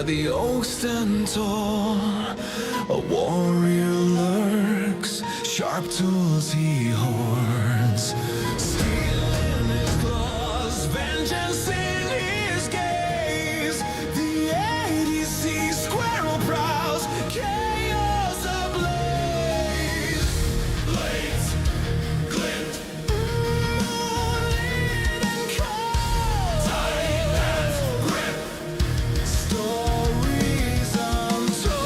the oaks stand tall. A warrior lurks, sharp tools he hoards. Steel in his claws, vengeance in his gaze. The EDC Squirrel prowls, chaos ablaze. Blades glint, moonlit and cold. Tight and grip, stories untold.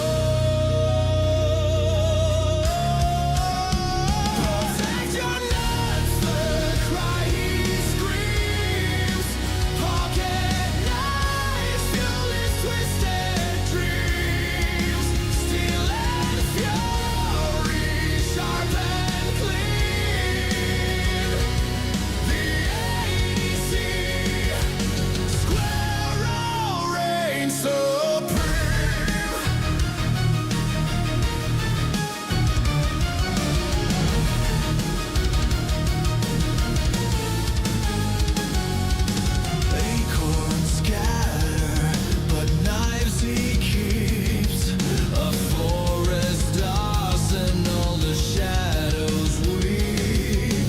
Protect your nuts, the cry he screams. Pocket knives, fuel his twisted dreams. Steel and fury, sharp and clean. The EDC Squirrel reigns supreme. Acorns scatter, but knives he keeps. A forest arsenal, the shadows weep.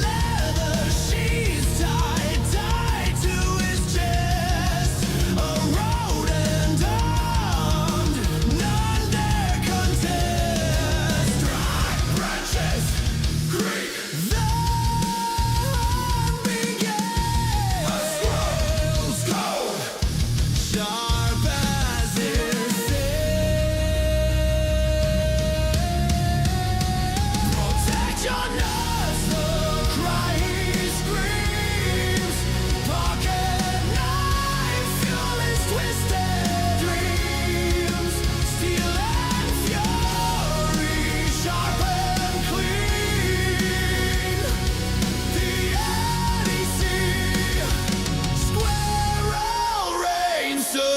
Leather sheaths tied to his chest. A rodent armed, none dare contest. Dry branches creak, the hunt begins. A squirrel's code, sharp as his protect your nuts, the cry he screams. Pocket knife, fuel his twisted dreams. Steel and fury, sharp and clean. The EDC Squirrel reigns supreme.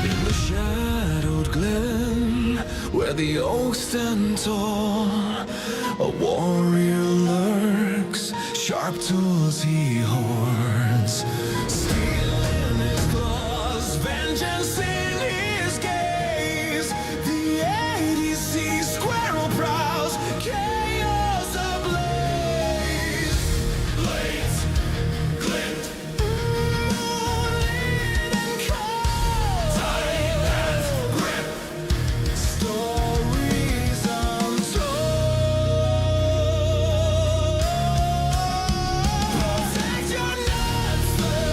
In the shadowed glen, where the oaks stand tall, a warrior lurks, sharp tools he hoards. Steel in his claws, vengeance in his gaze. The EDC Squirrel prowls, chaos ablaze. Blades glint, moonlit and cold. Tight and grip, stories untold. Protect your nuts, the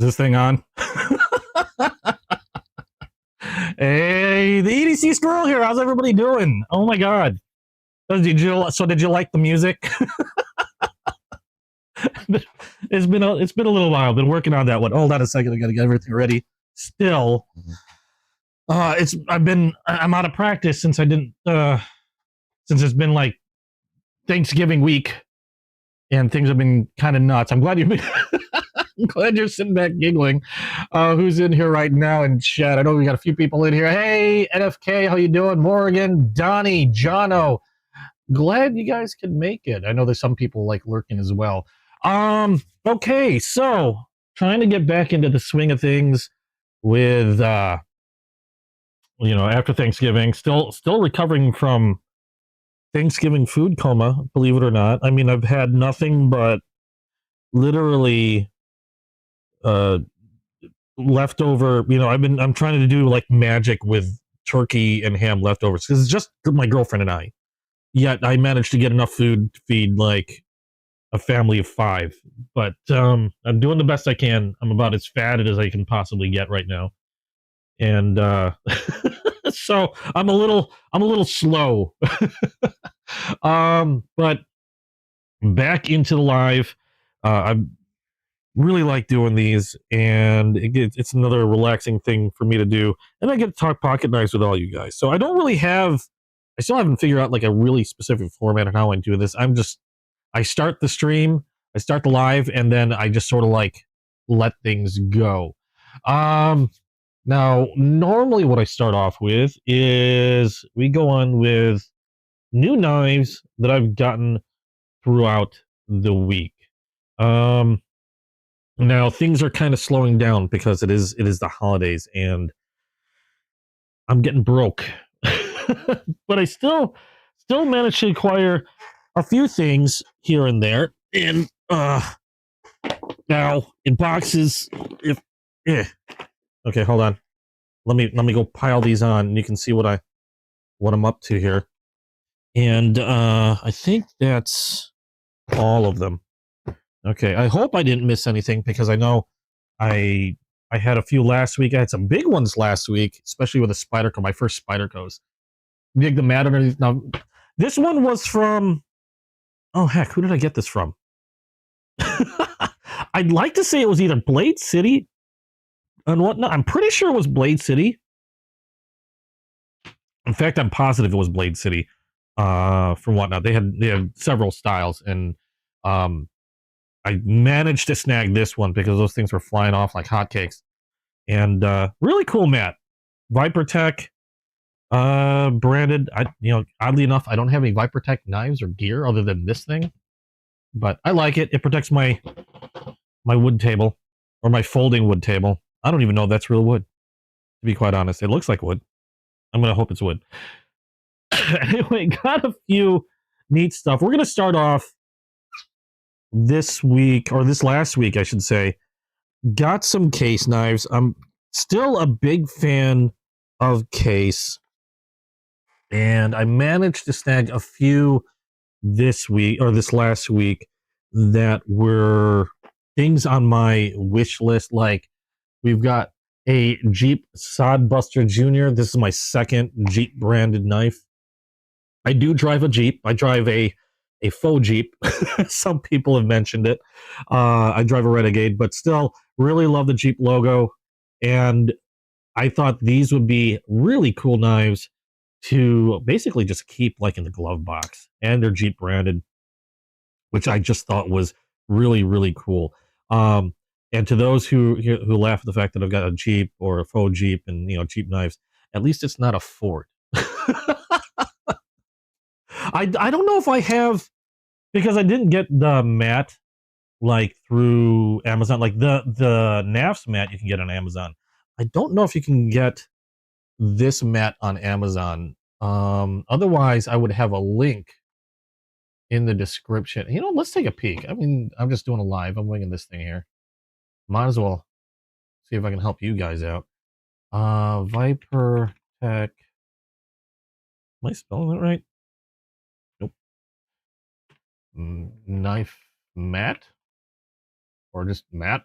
Is this thing on? Hey, the EDC Squirrel here. How's everybody doing? Oh my god. Did you like the music? It's been a little while. Been working on that one. Hold on a second. I gotta get everything ready. Still, I'm out of practice since I didn't since it's been like Thanksgiving week and things have been kind of nuts. I'm glad I'm glad you're sitting back giggling. Who's in here right now in chat? I know we got a few people in here. Hey, NFK, how you doing? Morgan, Donnie, Jono. Glad you guys could make it. I know there's some people like lurking as well. Okay, so trying to get back into the swing of things with after Thanksgiving. Still recovering from Thanksgiving food coma, believe it or not. I mean, I've had nothing but literally leftover, I'm trying to do like magic with turkey and ham leftovers because it's just my girlfriend and I. Yet I managed to get enough food to feed like a family of 5. But I'm doing the best I can. I'm about as fatted as I can possibly get right now. And so I'm a little slow. But back into the live. I really like doing these, and it's another relaxing thing for me to do. And I get to talk pocket knives with all you guys. So I still haven't figured out like a really specific format on how I do this. I start the stream, I start the live, and then I just sort of like let things go. Now, normally what I start off with is we go on with new knives that I've gotten throughout the week. Now things are kind of slowing down because it is the holidays and I'm getting broke. But I still managed to acquire a few things here and there. And now in boxes, okay, hold on. Let me go pile these on and you can see what I'm up to here. And I think that's all of them. Okay, I hope I didn't miss anything because I know I had a few last week. I had some big ones last week, especially with a Spyderco, my first Spydercos. Dig the mat underneath. Now, this one was from, oh heck, who did I get this from? I'd like to say it was either Blade City and whatnot. I'm pretty sure it was Blade City. In fact, I'm positive it was Blade City. From whatnot, they had several styles, and I managed to snag this one because those things were flying off like hotcakes. And really cool mat. Vipertech branded. Oddly enough, I don't have any Vipertech knives or gear other than this thing. But I like it. It protects my wood table or my folding wood table. I don't even know if that's real wood, to be quite honest. It looks like wood. I'm going to hope it's wood. Anyway, got a few neat stuff. We're going to start off this week, or this last week, I should say. Got some case knives. I'm still a big fan of case. And I managed to snag a few this week, or this last week, that were things on my wish list. Like, we've got a Jeep Sodbuster Jr. This is my second Jeep branded knife. I do drive a Jeep. I drive a faux Jeep. Some people have mentioned it. I drive a Renegade, but still really love the Jeep logo. And I thought these would be really cool knives to basically just keep like in the glove box. And they're Jeep branded, which I just thought was really, really cool. And to those who laugh at the fact that I've got a Jeep or a faux Jeep and, Jeep knives, at least it's not a Ford. I don't know if I have, because I didn't get the mat like through Amazon. Like the NAFS mat you can get on Amazon. I don't know if you can get this mat on Amazon. Otherwise, I would have a link in the description. Let's take a peek. I mean, I'm just doing a live. I'm winging this thing here. Might as well see if I can help you guys out. Viper Tech. Am I spelling it right? Nope. Knife mat, or just mat.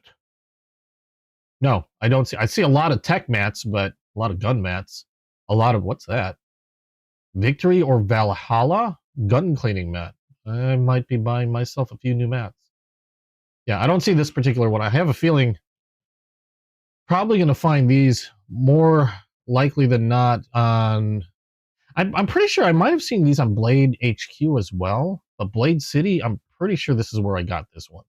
No, I don't see. I see a lot of tech mats, but a lot of gun mats. A lot of what's that? Victory or Valhalla gun cleaning mat. I might be buying myself a few new mats. Yeah, I don't see this particular one. I have a feeling probably going to find these more likely than not on. I'm pretty sure I might have seen these on Blade HQ as well, but Blade City, I'm pretty sure this is where I got this one.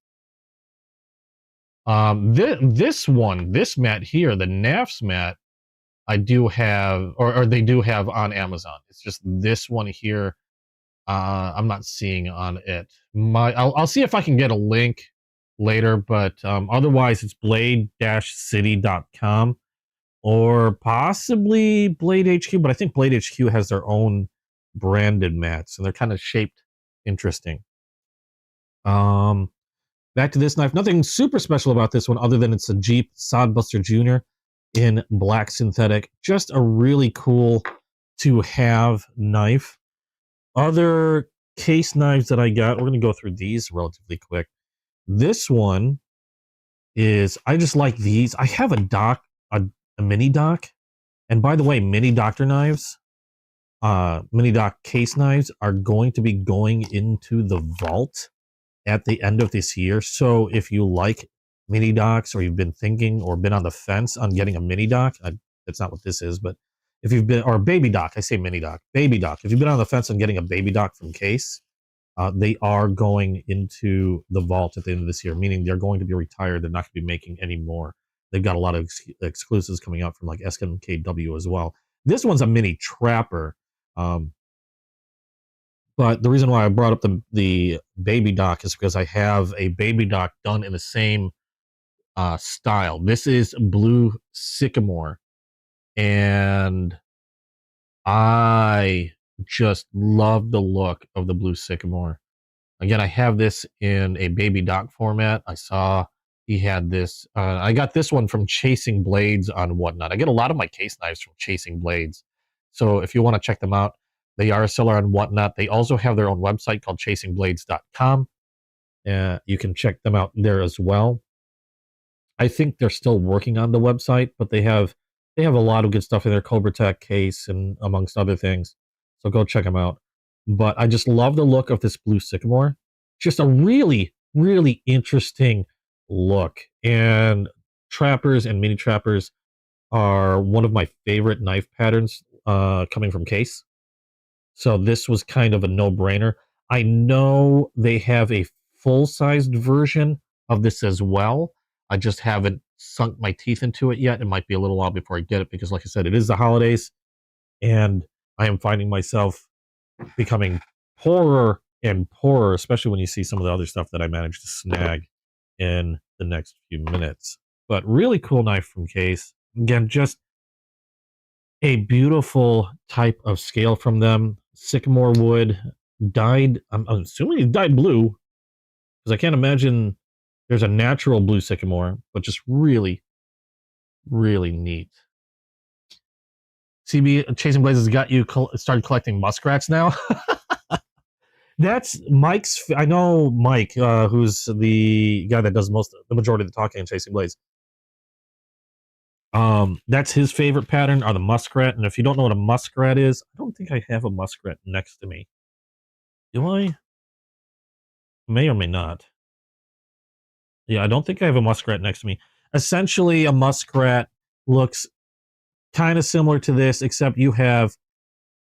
This mat here, the NAFS mat, I do have, or they do have on Amazon. It's just this one here. I'm not seeing on it. I'll see if I can get a link later, but otherwise it's blade-city.com or possibly Blade HQ, but I think Blade HQ has their own branded mats and they're kind of shaped interesting. Back to this knife. Nothing super special about this one other than it's a Jeep Sodbuster Jr. in black synthetic. Just a really cool to have knife. Other case knives that I got, we're going to go through these relatively quick. This one is, I just like these. I have a mini dock. And by the way, mini doctor knives, mini dock case knives are going to be going into the vault at the end of this year. So if you like mini docks or you've been thinking or been on the fence on getting a mini dock, that's not what this is, but if you've been, or a baby dock, I say mini dock, baby dock. If you've been on the fence on getting a baby dock from Case, they are going into the vault at the end of this year, meaning they're going to be retired. They're not going to be making any more. They've got a lot of exclusives coming out from like SMKW as well. This one's a mini trapper. But the reason why I brought up the baby dock is because I have a baby dock done in the same style. This is blue sycamore, and I just love the look of the blue sycamore. Again, I have this in a baby dock format. I saw he had this. I got this one from Chasing Blades on Whatnot. I get a lot of my case knives from Chasing Blades. So if you want to check them out, they are a seller on Whatnot. They also have their own website called chasingblades.com. You can check them out there as well. I think they're still working on the website, but they have a lot of good stuff in their Cobra Tech case and amongst other things. So go check them out. But I just love the look of this blue sycamore. Just a really, really interesting look. And trappers and mini trappers are one of my favorite knife patterns coming from Case. So this was kind of a no-brainer. I know they have a full-sized version of this as well. I just haven't sunk my teeth into it yet. It might be a little while before I get it because, like I said, it is the holidays, and I am finding myself becoming poorer and poorer, especially when you see some of the other stuff that I managed to snag in the next few minutes. But really cool knife from Case. Again, just a beautiful type of scale from them. Sycamore wood, dyed, I'm assuming it's dyed blue, because I can't imagine there's a natural blue sycamore, but just really, really neat. CB Chasing Blazes got you started collecting muskrats now. That's Mike's. I know Mike, who's the guy that does the majority of the talking in Chasing Blaze. That's his favorite pattern are the muskrat. And if you don't know what a muskrat is, I don't think I have a muskrat next to me. Do I? May or may not. Yeah, I don't think I have a muskrat next to me. Essentially, a muskrat looks kind of similar to this, except you have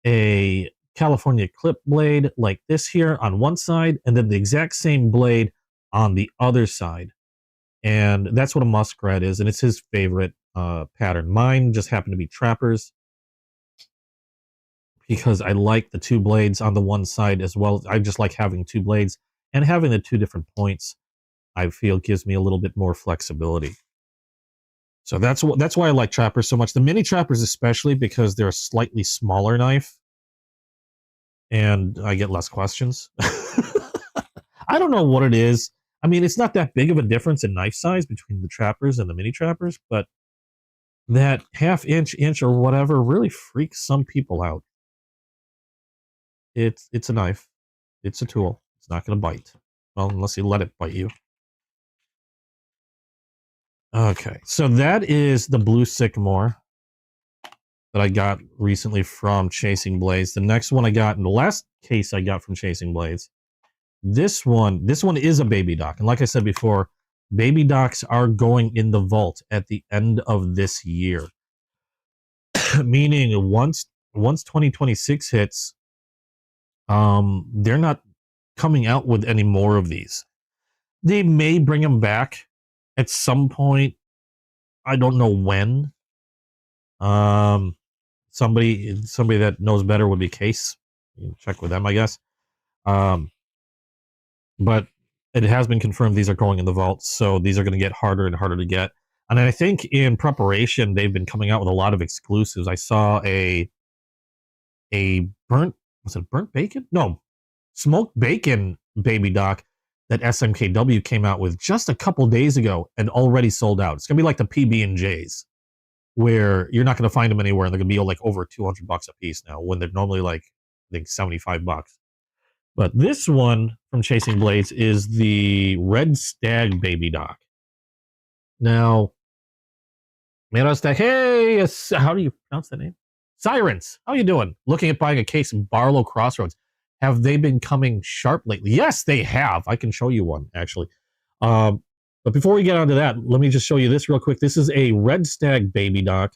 a California clip blade like this here on one side, and then the exact same blade on the other side. And that's what a muskrat is, and it's his favorite pattern. Mine just happen to be trappers because I like the two blades on the one side as well. I just like having two blades, and having the two different points I feel gives me a little bit more flexibility. So that's why I like trappers so much. The mini trappers especially because they're a slightly smaller knife and I get less questions. I don't know what it is. I mean, it's not that big of a difference in knife size between the trappers and the mini trappers, but that half inch or whatever really freaks some people out. It's a knife. It's a tool. It's not going to bite. Well, unless you let it bite you. Okay, so that is the blue sycamore that I got recently from Chasing Blades. The next one I got in the last case I got from Chasing Blades. This one is a baby dock, and like I said before, baby docks are going in the vault at the end of this year. Meaning once 2026 hits, they're not coming out with any more of these. They may bring them back at some point. I don't know when. Somebody that knows better would be Case. You can check with them, I guess. But it has been confirmed these are going in the vault, so these are going to get harder and harder to get. And I think in preparation, they've been coming out with a lot of exclusives. I saw a burnt bacon? No, smoked bacon baby dock that SMKW came out with just a couple days ago and already sold out. It's gonna be like the PB&Js, where you're not gonna find them anywhere, and they're gonna be like over $200 a piece now, when they're normally like I think $75. But this one from Chasing Blades is the Red Stag baby dock. Now, man, Stag, hey, how do you pronounce that name? Sirens, how you doing? Looking at buying a case in Barlow Crossroads. Have they been coming sharp lately? Yes, they have. I can show you one, actually. But before we get onto that, let me just show you this real quick. This is a Red Stag baby dock.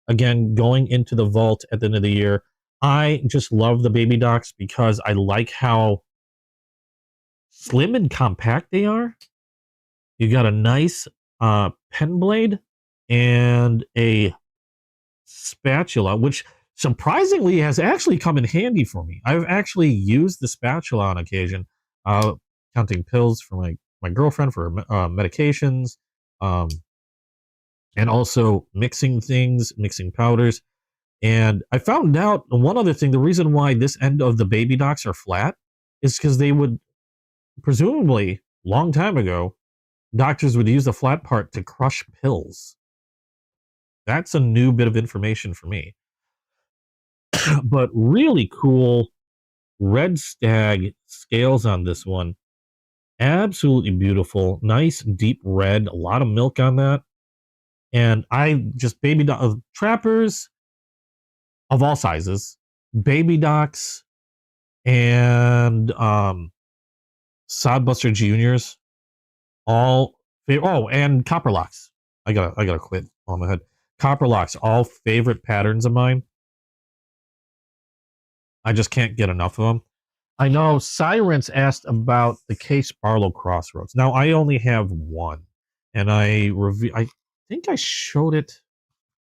Again, going into the vault at the end of the year. I just love the baby docks because I like how slim and compact they are. You got a nice pen blade and a spatula, which surprisingly has actually come in handy for me. I've actually used the spatula on occasion, counting pills for my girlfriend for medications, and also mixing things, mixing powders. And I found out one other thing, the reason why this end of the baby docks are flat is because they would, presumably, long time ago, doctors would use the flat part to crush pills. That's a new bit of information for me. But really cool Red Stag scales on this one. Absolutely beautiful. Nice deep red. A lot of milk on that. And I just baby dock trappers of all sizes, baby docks, and Sodbuster Juniors. All and copper locks. I gotta quit on my head. Copper locks, all favorite patterns of mine. I just can't get enough of them. I know Sirens asked about the Case Barlow Crossroads. Now I only have one, and I think I showed it.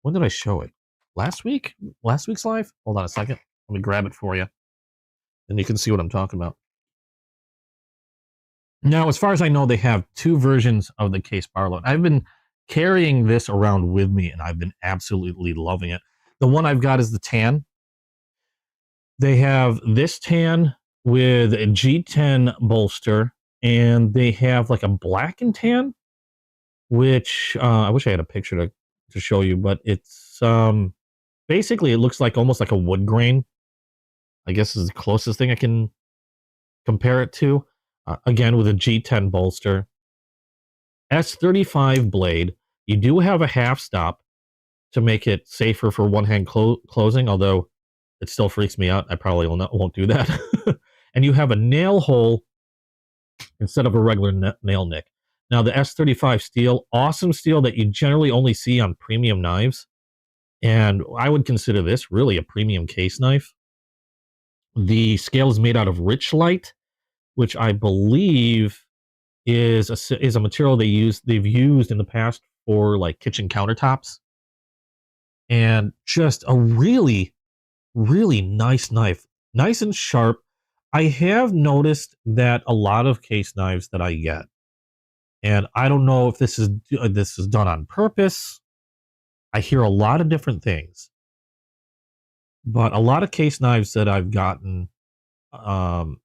When did I show it? Last week? Last week's live? Hold on a second. Let me grab it for you, and you can see what I'm talking about. Now, as far as I know, they have two versions of the Case Barlow. I've been carrying this around with me, and I've been absolutely loving it. The one I've got is the tan. They have this tan with a G10 bolster, and they have like a black and tan, which I wish I had a picture to show you, but it's basically it looks like almost like a wood grain. I guess is the closest thing I can compare it to. Again, with a G10 bolster. S35 blade. You do have a half stop to make it safer for one-hand closing, although it still freaks me out. I probably won't do that. And you have a nail hole instead of a regular nail nick. Now, the S35 steel, awesome steel that you generally only see on premium knives. And I would consider this really a premium case knife. The scale is made out of Richlite, which I believe is a material they've used in the past for like kitchen countertops. And just a really, really nice knife. Nice and sharp. I have noticed that a lot of case knives that I get, and I don't know if this is done on purpose. I hear a lot of different things. But a lot of case knives that I've gotten,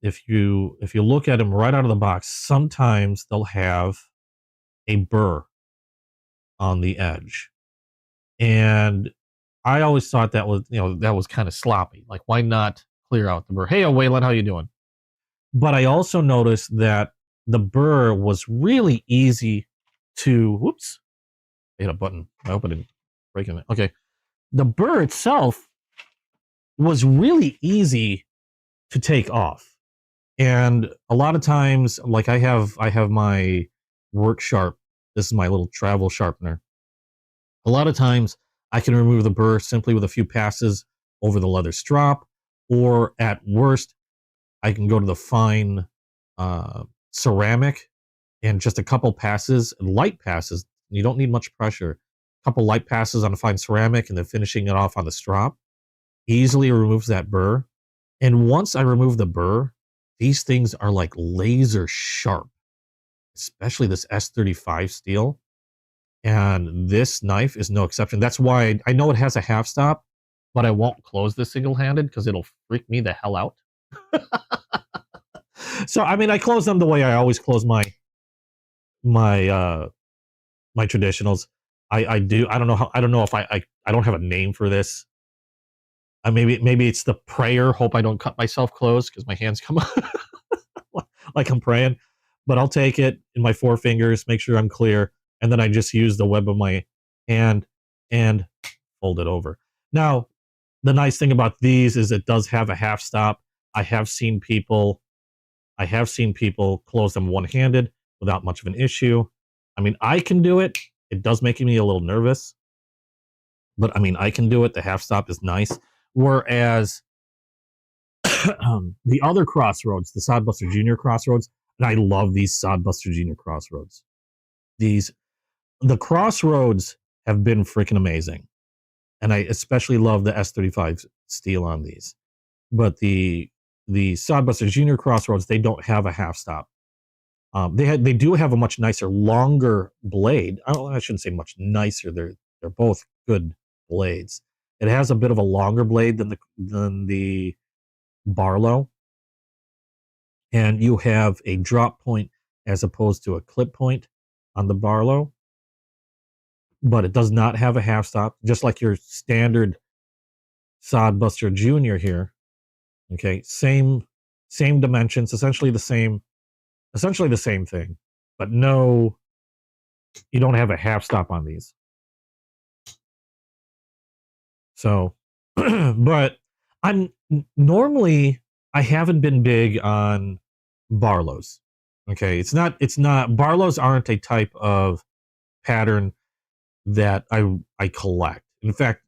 if you look at them right out of the box, sometimes they'll have a burr on the edge. And I always thought that was kind of sloppy. Like, why not clear out the burr? Hey, Waylon, how you doing? But I also noticed that the burr was really easy to, I hit a button. I hope I didn't break it. Okay. The burr itself was really easy to take off. And a lot of times, like I have my work sharp. This is my little travel sharpener. A lot of times I can remove the burr simply with a few passes over the leather strop, or at worst, I can go to the fine ceramic and just a couple passes, light passes. You don't need much pressure. A couple light passes on the fine ceramic and then finishing it off on the strop easily removes that burr. And once I remove the burr, these things are like laser sharp, especially this S35 steel. And this knife is no exception. That's why I know it has a half stop, but I won't close this single-handed because it'll freak me the hell out. So, I mean, I close them the way I always close my traditionals. I do. I don't know how. I don't know if I don't have a name for this. Maybe it's the prayer. Hope I don't cut myself close because my hands come like I'm praying. But I'll take it in my four fingers, make sure I'm clear, and then I just use the web of my hand and fold it over. Now, the nice thing about these is it does have a half stop. I have seen people close them one-handed without much of an issue. I mean, I can do it. It does make me a little nervous, but I mean, I can do it. The half stop is nice. Whereas the other Crossroads, the Sodbuster Junior Crossroads, and I love these Sodbuster Junior Crossroads. The Crossroads have been freaking amazing, and I especially love the S35 steel on these. But the Sodbuster Junior Crossroads, they don't have a half stop. They do have a much nicer, longer blade. I shouldn't say much nicer. They're both good blades. It has a bit of a longer blade than the Barlow, and you have a drop point as opposed to a clip point on the Barlow. But it does not have a half stop, just like your standard Sodbuster Junior here. Okay, same dimensions, essentially the same thing, but no, you don't have a half stop on these. So, but I'm normally I haven't been big on Barlows. Okay, it's not Barlows aren't a type of pattern that I collect. In fact,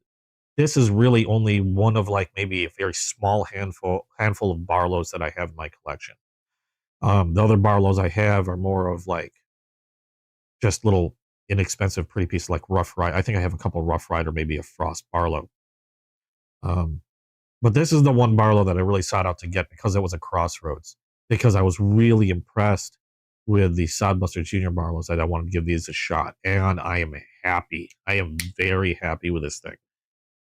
this is really only one of like maybe a very small handful of Barlows that I have in my collection. The other Barlows I have are more of like just little inexpensive, pretty pieces like Rough Rider. I think I have a couple Rough Rider, maybe a Frost Barlow. But this is the one Barlow that I really sought out to get because it was a Crossroads. Because I was really impressed with the Sodbuster Junior Barlows that I wanted to give these a shot, and I am happy. I am very happy with this thing.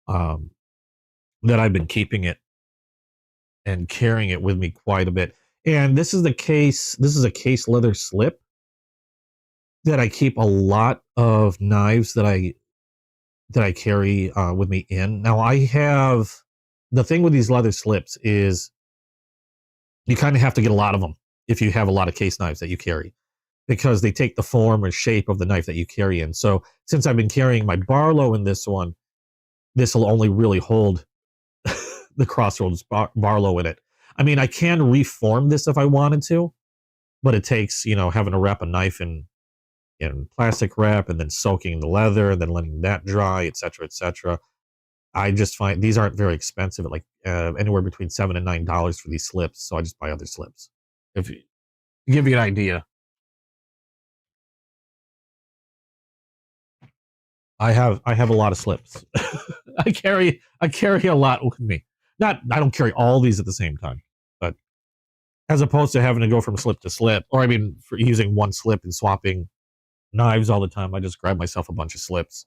That I've been keeping it and carrying it with me quite a bit. And this is the case. This is a case leather slip that I keep a lot of knives that I carry with me in. Now I have the thing with these leather slips is you kind of have to get a lot of them if you have a lot of case knives that you carry, because they take the form or shape of the knife that you carry in. So since I've been carrying my Barlow in this one, this will only really hold the Crossroads Barlow in it. I mean, I can reform this if I wanted to, but it takes, having to wrap a knife in plastic wrap and then soaking the leather and then letting that dry, etc., etc. I just find these aren't very expensive at like anywhere between $7 and $9 for these slips. So I just buy other slips. If you give you an idea, I have a lot of slips. I carry a lot with me. I don't carry all these at the same time, but as opposed to having to go from slip to slip, or I mean, for using one slip and swapping knives all the time, I just grab myself a bunch of slips.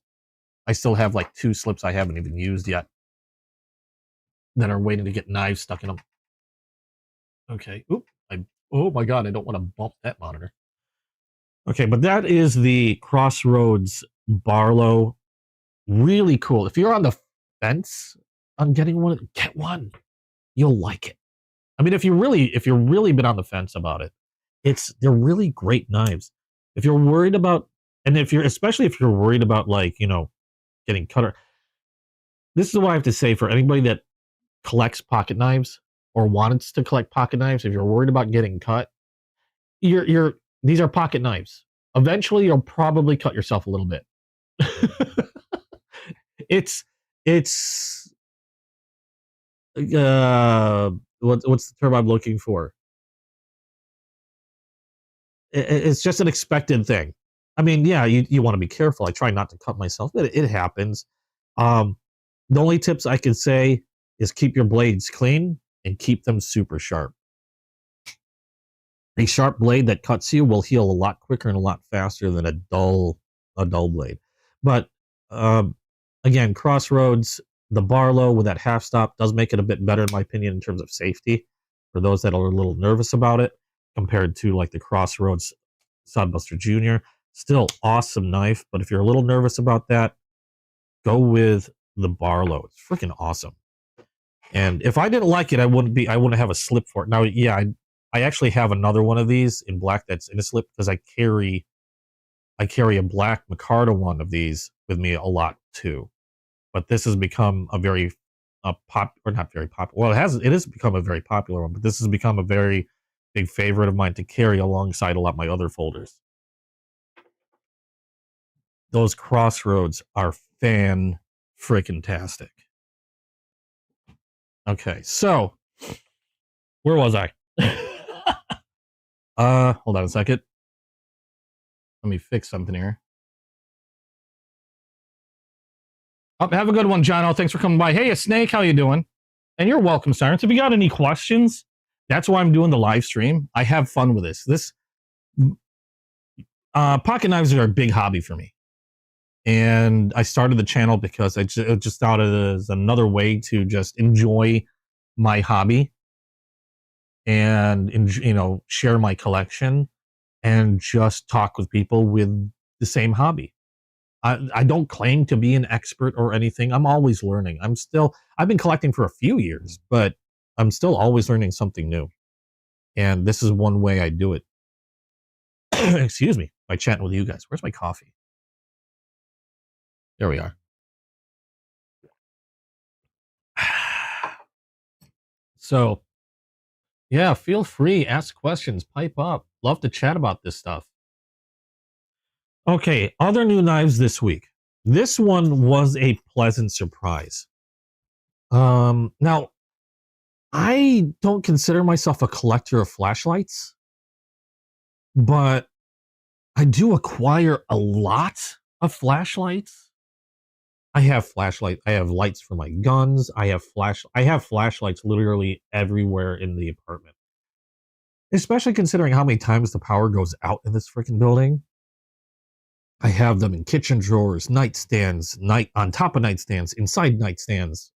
I still have like 2 slips I haven't even used yet that are waiting to get knives stuck in them. Okay. Oh my God, I don't want to bump that monitor. Okay, but that is the Crossroads Barlow. Really cool. If you're on the fence on getting one, get one. You'll like it. I mean, if you're really been on the fence about it, they're really great knives. If you're worried about And especially if you're worried about like, getting cut, or this is what I have to say for anybody that collects pocket knives or wants to collect pocket knives. If you're worried about getting cut, these are pocket knives. Eventually you'll probably cut yourself a little bit. it's what's the term I'm looking for? It's just an expected thing. I mean, yeah, you want to be careful. I try not to cut myself, but it happens. The only tips I can say is keep your blades clean and keep them super sharp. A sharp blade that cuts you will heal a lot quicker and a lot faster than a dull blade. But again, Crossroads, the Barlow with that half stop does make it a bit better in my opinion in terms of safety for those that are a little nervous about it compared to like the Crossroads Sodbuster Jr. Still awesome knife, but if you're a little nervous about that, go with the Barlow. It's freaking awesome. And if I didn't like it, I wouldn't have a slip for it. Now, yeah, I actually have another one of these in black that's in a slip because I carry a black micarta one of these with me a lot too. But this has become a very not very popular. Well, it has become a very popular one, but this has become a very big favorite of mine to carry alongside a lot of my other folders. Those Crossroads are fan-freaking-tastic. Okay, so where was I? Hold on a second. Let me fix something here. Oh, have a good one, Jono. Thanks for coming by. Hey, a snake, how you doing? And you're welcome, Sirens. If you got any questions, that's why I'm doing the live stream. I have fun with this. Pocket knives are a big hobby for me. And I started the channel because I just thought it as another way to just enjoy my hobby and, share my collection and just talk with people with the same hobby. I don't claim to be an expert or anything. I'm always learning. I've been collecting for a few years, but I'm still always learning something new. And this is one way I do it. Excuse me, by chatting with you guys. Where's my coffee? There we are. So, yeah, feel free, ask questions, pipe up. Love to chat about this stuff. Okay, other new knives this week. This one was a pleasant surprise. Now, I don't consider myself a collector of flashlights, but I do acquire a lot of flashlights. I have lights for my guns. I have flashlights literally everywhere in the apartment. Especially considering how many times the power goes out in this freaking building. I have them in kitchen drawers, nightstands, on top of nightstands, inside nightstands,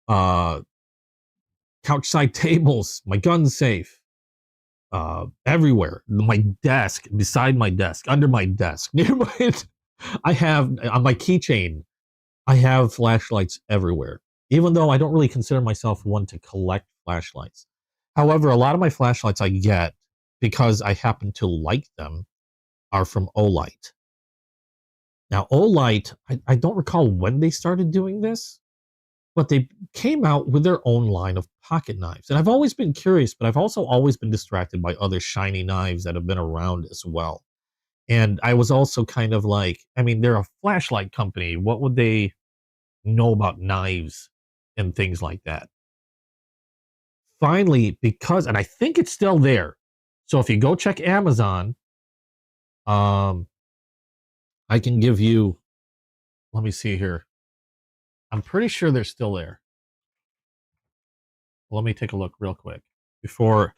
couch side tables, my gun safe, everywhere. My desk, beside my desk, under my desk, near my. I have on my keychain. I have flashlights everywhere. Even though I don't really consider myself one to collect flashlights. However, a lot of my flashlights I get because I happen to like them are from Olight. Now, Olight, I don't recall when they started doing this, but they came out with their own line of pocket knives. And I've always been curious, but I've also always been distracted by other shiny knives that have been around as well. And I was also kind of like, I mean, they're a flashlight company. What would they know about knives and things like that? Finally, and I think it's still there. So if you go check Amazon, I can give you, let me see here. I'm pretty sure they're still there. Let me take a look real quick before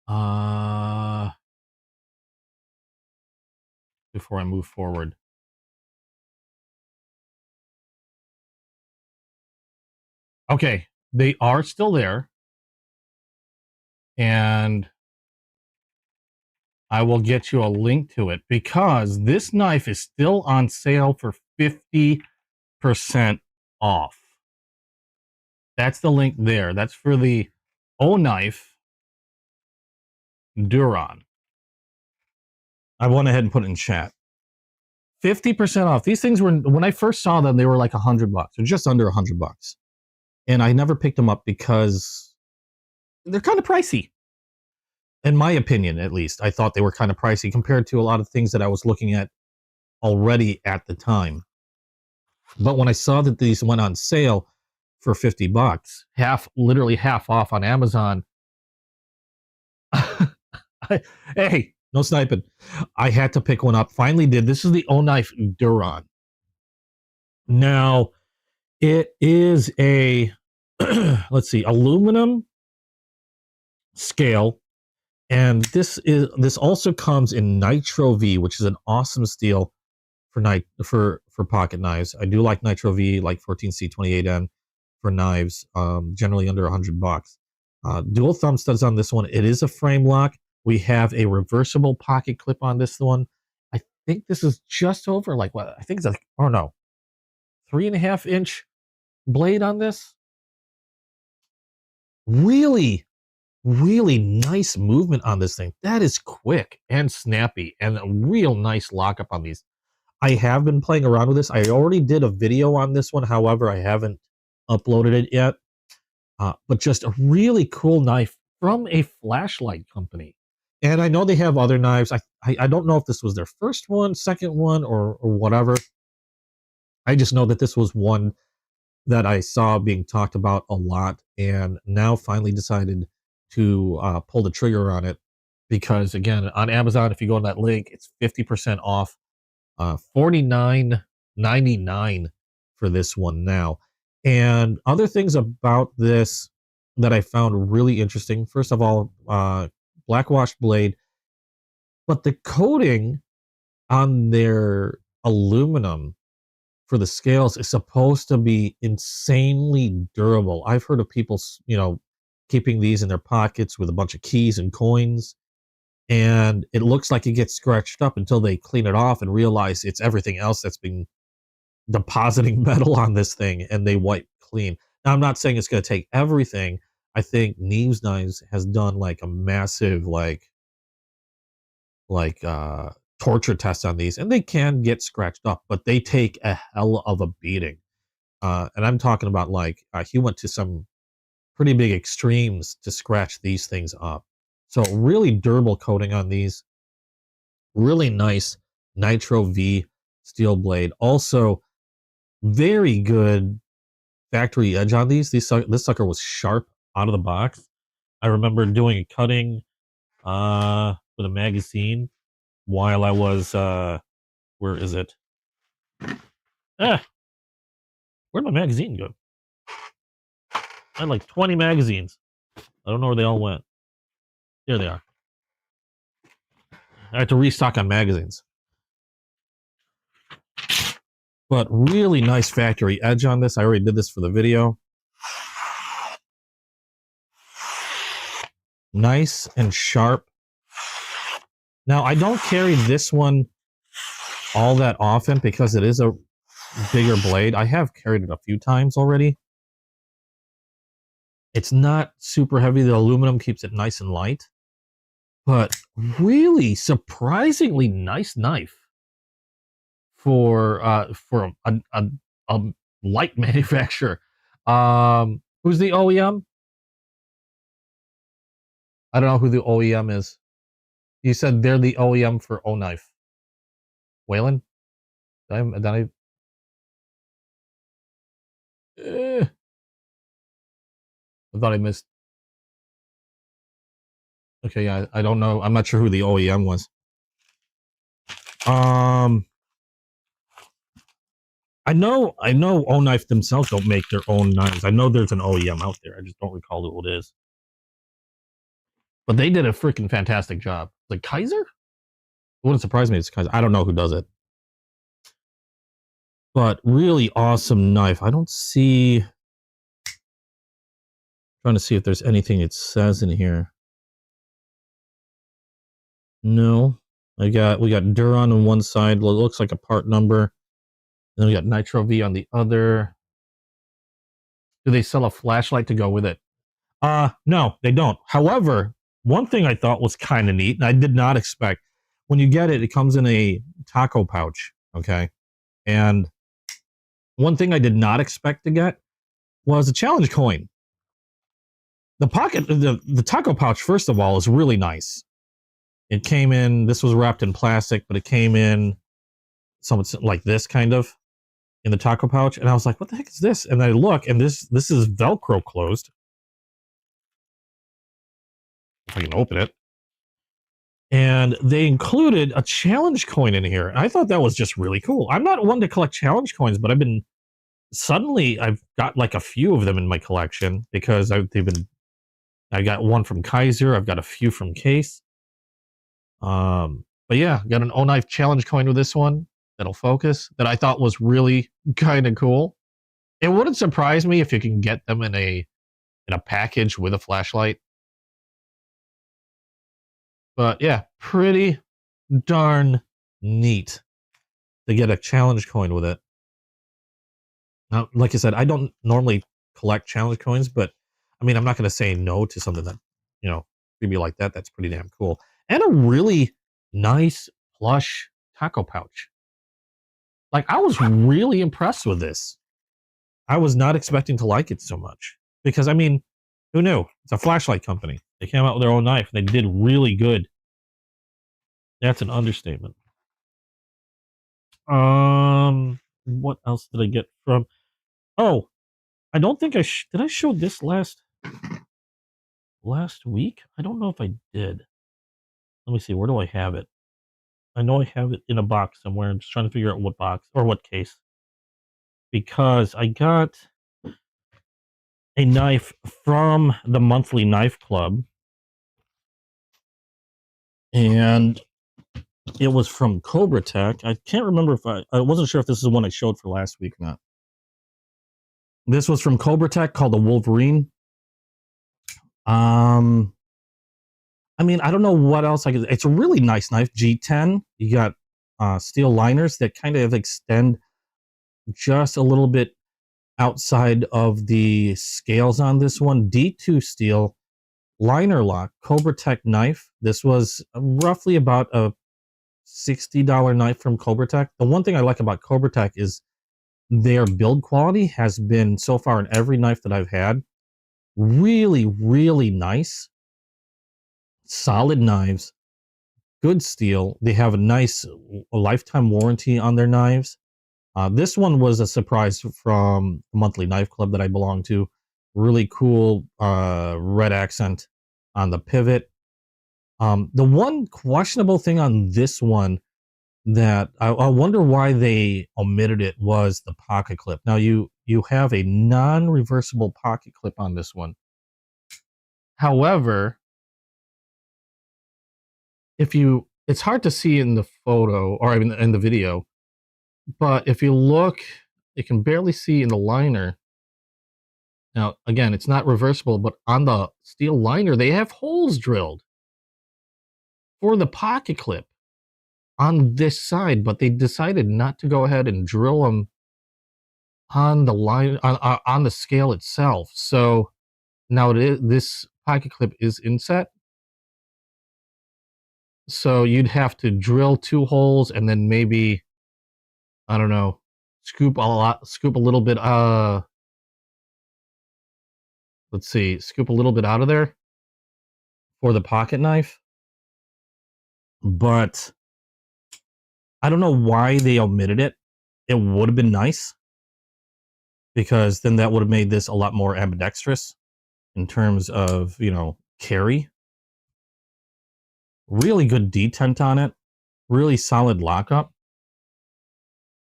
I move forward. Okay, they are still there. And I will get you a link to it because this knife is still on sale for 50% off. That's the link there. That's for the O knife Duron. I went ahead and put it in chat. 50% off. These things were, when I first saw them, they were like $100 or just under $100. And I never picked them up because they're kind of pricey. In my opinion, at least, I thought they were kind of pricey compared to a lot of things that I was looking at already at the time. But when I saw that these went on sale for $50, literally half off on Amazon, hey, no sniping. I had to pick one up. Finally did. This is the O-Knife Duron. Now, it is a, let's see, aluminum scale. And this also comes in Nitro V, which is an awesome steel for pocket knives. I do like Nitro V, like 14C28N for knives, generally under $100. Dual thumb studs on this one. It is a frame lock. We have a reversible pocket clip on this one. I think this is just over like what I think it's like, oh no, 3.5 inch blade on this. Really nice movement on this thing. That is quick and snappy and a real nice lockup on these. I have been playing around with this. I already did a video on this one. However, I haven't uploaded it yet. But just a really cool knife from a flashlight company. And I know they have other knives. I don't know if this was their first one, second one, or whatever. I just know that this was one that I saw being talked about a lot, and now finally decided to pull the trigger on it, because again, on Amazon, if you go on that link, it's 50% off, $49.99 for this one now. And other things about this that I found really interesting. First of all, black washed blade, but the coating on their aluminum for the scales is supposed to be insanely durable. I've heard of people, keeping these in their pockets with a bunch of keys and coins, and it looks like it gets scratched up until they clean it off and realize it's everything else that's been depositing metal on this thing, and they wipe clean. Now, I'm not saying it's going to take everything. I think Neves Knives has done like a massive torture test on these, and they can get scratched up, but they take a hell of a beating. And I'm talking about he went to some pretty big extremes to scratch these things up. So really durable coating on these. Really nice Nitro V steel blade. Also very good factory edge on these. This sucker was sharp out of the box. I remember doing a cutting with a magazine while I was where is it? Where'd my magazine go? I had like 20 magazines. I don't know where they all went. There they are. I had to restock on magazines. But really nice factory edge on this. I already did this for the video. Nice and sharp. Now, I don't carry this one all that often because it is a bigger blade. I have carried it a few times already. It's not super heavy. The aluminum keeps it nice and light. But really surprisingly nice knife for a light manufacturer. Who's the OEM? I don't know who the OEM is. You said they're the OEM for O-Knife. Waylon? I thought I missed. Okay, yeah, I don't know. I'm not sure who the OEM was. I know O-Knife themselves don't make their own knives. I know there's an OEM out there. I just don't recall who it is. But they did a freaking fantastic job. Like Kaiser? It wouldn't surprise me if it's Kaiser. I don't know who does it. But really awesome knife. I don't see... Trying to see if there's anything it says in here. No. We got Duron on one side. It looks like a part number. And then we got Nitro V on the other. Do they sell a flashlight to go with it? No, they don't. However, one thing I thought was kind of neat, and I did not expect, when you get it, it comes in a taco pouch. Okay. And one thing I did not expect to get was a challenge coin. The taco pouch, first of all, is really nice. It came in, this was wrapped in plastic, but it came in something like this kind of in the taco pouch. And I was like, what the heck is this? And I look, and this is Velcro closed. If I can open it. And they included a challenge coin in here. I thought that was just really cool. I'm not one to collect challenge coins, but I've got like a few of them in my collection because I got one from Kaiser. I've got a few from Case. But yeah, got an O-Knife challenge coin with this one that'll focus that I thought was really kind of cool. It wouldn't surprise me if you can get them in a package with a flashlight. But yeah, pretty darn neat to get a challenge coin with it. Now, like I said, I don't normally collect challenge coins, but I mean, I'm not going to say no to something that, maybe like that. That's pretty damn cool. And a really nice plush taco pouch. Like, I was really impressed with this. I was not expecting to like it so much because, I mean, who knew? It's a flashlight company. They came out with their own knife and they did really good. That's an understatement. What else did I get from? Oh, I don't think did I show this last week? I don't know if I did. Let me see. Where do I have it? I know I have it in a box somewhere. I'm just trying to figure out what box or what case. Because I got a knife from the monthly knife club. And it was from Cobra Tech. I can't remember if I wasn't sure if this is the one I showed for last week or not. This was from Cobra Tech called the Wolverine. I mean, I don't know what else I could. It's a really nice knife, G10. You got steel liners that kind of extend just a little bit outside of the scales on this one. D2 steel liner lock, Cobra Tech knife. This was roughly about a $60 knife from Cobra Tech. The one thing I like about Cobra Tech is their build quality has been, so far in every knife that I've had, really, really nice. Solid knives, good steel. They have a nice lifetime warranty on their knives. This one was a surprise from the monthly knife club that I belong to. Really cool red accent on the pivot. The one questionable thing on this one that I wonder why they omitted it was the pocket clip. Now you have a non-reversible pocket clip on this one. However, it's hard to see in the photo or in the video, but if you look, you can barely see in the liner. Now, again, it's not reversible, but on the steel liner, they have holes drilled for the pocket clip on this side, but they decided not to go ahead and drill them on the line on the scale itself. So now this pocket clip is inset. So you'd have to drill 2 holes and then maybe, I don't know, scoop a little bit. Let's see, scoop a little bit out of there for the pocket knife. But I don't know why they omitted it. It would have been nice because then that would have made this a lot more ambidextrous in terms of, carry. Really good detent on it. Really solid lockup.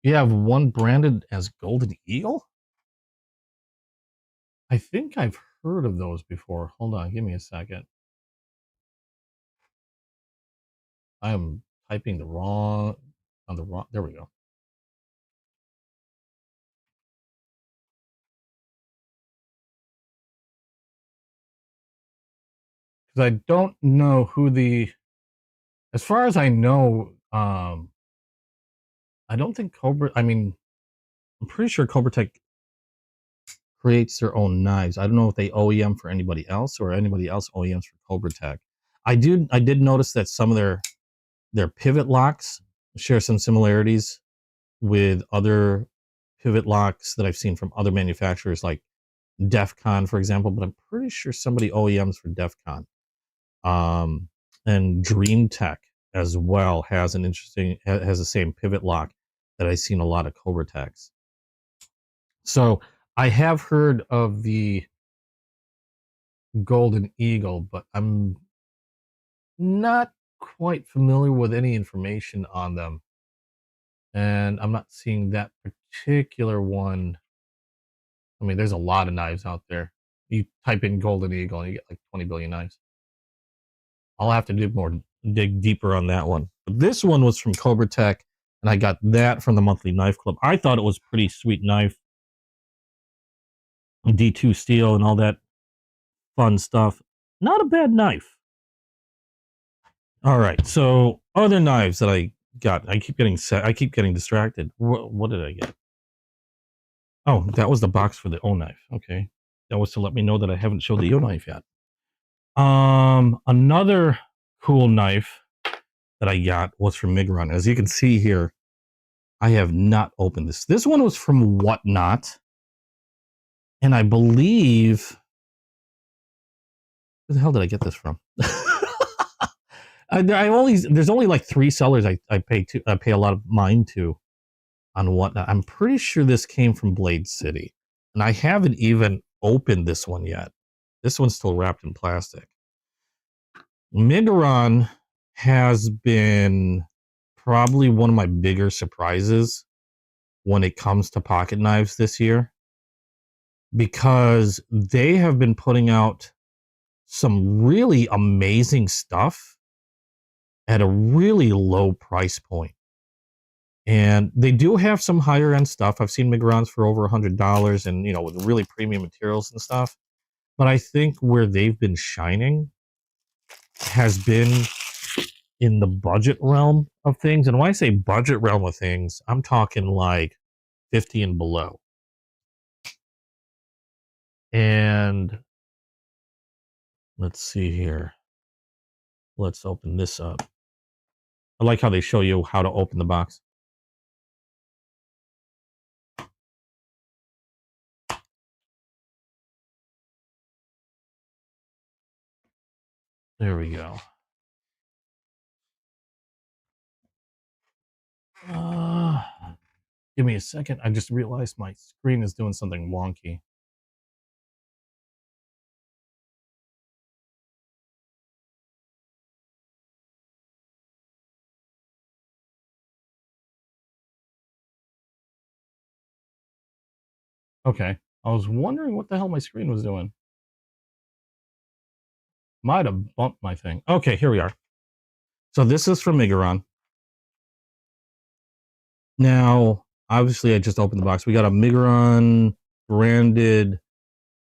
You have one branded as Golden Eagle? I think I've heard of those before. Hold on, give me a second. I am typing there we go. Because I don't know who as far as I know, I don't think I'm pretty sure Cobra Tech creates their own knives. I don't know if they OEM for anybody else or anybody else OEMs for Cobra Tech. I did notice that some of their Their pivot locks share some similarities with other pivot locks that I've seen from other manufacturers, like DEFCON, for example. But I'm pretty sure somebody OEMs for DEFCON, and Dream Tech as well has has the same pivot lock that I've seen a lot of Cobra Techs. So I have heard of the Golden Eagle, but I'm not quite familiar with any information on them. And I'm not seeing that particular one. I mean, there's a lot of knives out there. You type in Golden Eagle and you get like 20 billion knives. I'll have to dig deeper on that one. But this one was from Cobra Tech, and I got that from the Monthly Knife Club. I thought it was a pretty sweet knife. D2 steel and all that fun stuff. Not a bad knife. All right, so other knives that I got. I keep getting distracted. What did I get? Oh, that was the box for the O knife. Okay, that was to let me know that I haven't showed the O knife yet. Another cool knife that I got was from Migron. As you can see here, I have not opened this. This one was from Whatnot, and I believe, where the hell did I get this from? There's only like 3 sellers I pay a lot of mine to on Whatnot. I'm pretty sure this came from Blade City, and I haven't even opened this one yet. This one's still wrapped in plastic. Migron has been probably one of my bigger surprises when it comes to pocket knives this year, because they have been putting out some really amazing stuff at a really low price point. And they do have some higher end stuff. I've seen Migrons for over $100 and, with really premium materials and stuff. But I think where they've been shining has been in the budget realm of things. And when I say budget realm of things, I'm talking like 50 and below. And let's see here. Let's open this up. I like how they show you how to open the box. There we go. Give me a second. I just realized my screen is doing something wonky. Okay. I was wondering what the hell my screen was doing. Might have bumped my thing. Okay, here we are. So this is from Migron. Now, obviously, I just opened the box. We got a Migron branded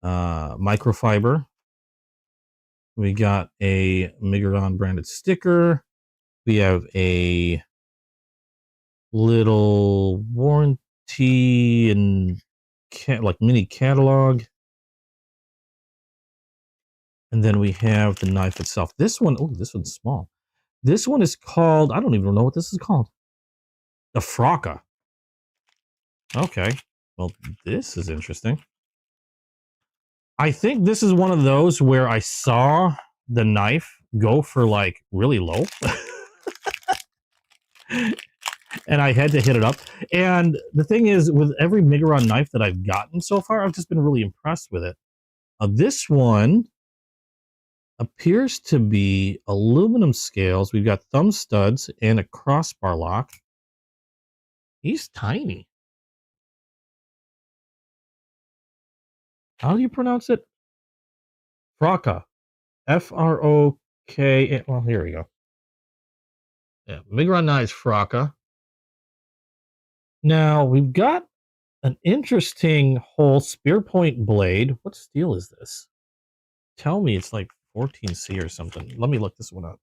microfiber. We got a Migron branded sticker. We have a little warranty and like mini catalog. And then we have the knife itself. This one, oh, this one's small. This one is called, I don't even know what this is called. The Frocka. Okay. Well, this is interesting. I think this is one of those where I saw the knife go for like really low. And I had to hit it up. And the thing is, with every Migron knife that I've gotten so far, I've just been really impressed with it. This one appears to be aluminum scales. We've got thumb studs and a crossbar lock. He's tiny. How do you pronounce it? Frocka. F-R-O-K. Well, here we go. Yeah, Migron knives Frocka. Now, we've got an interesting whole spear point blade. What steel is this? Tell me it's like 14C or something. Let me look this one up.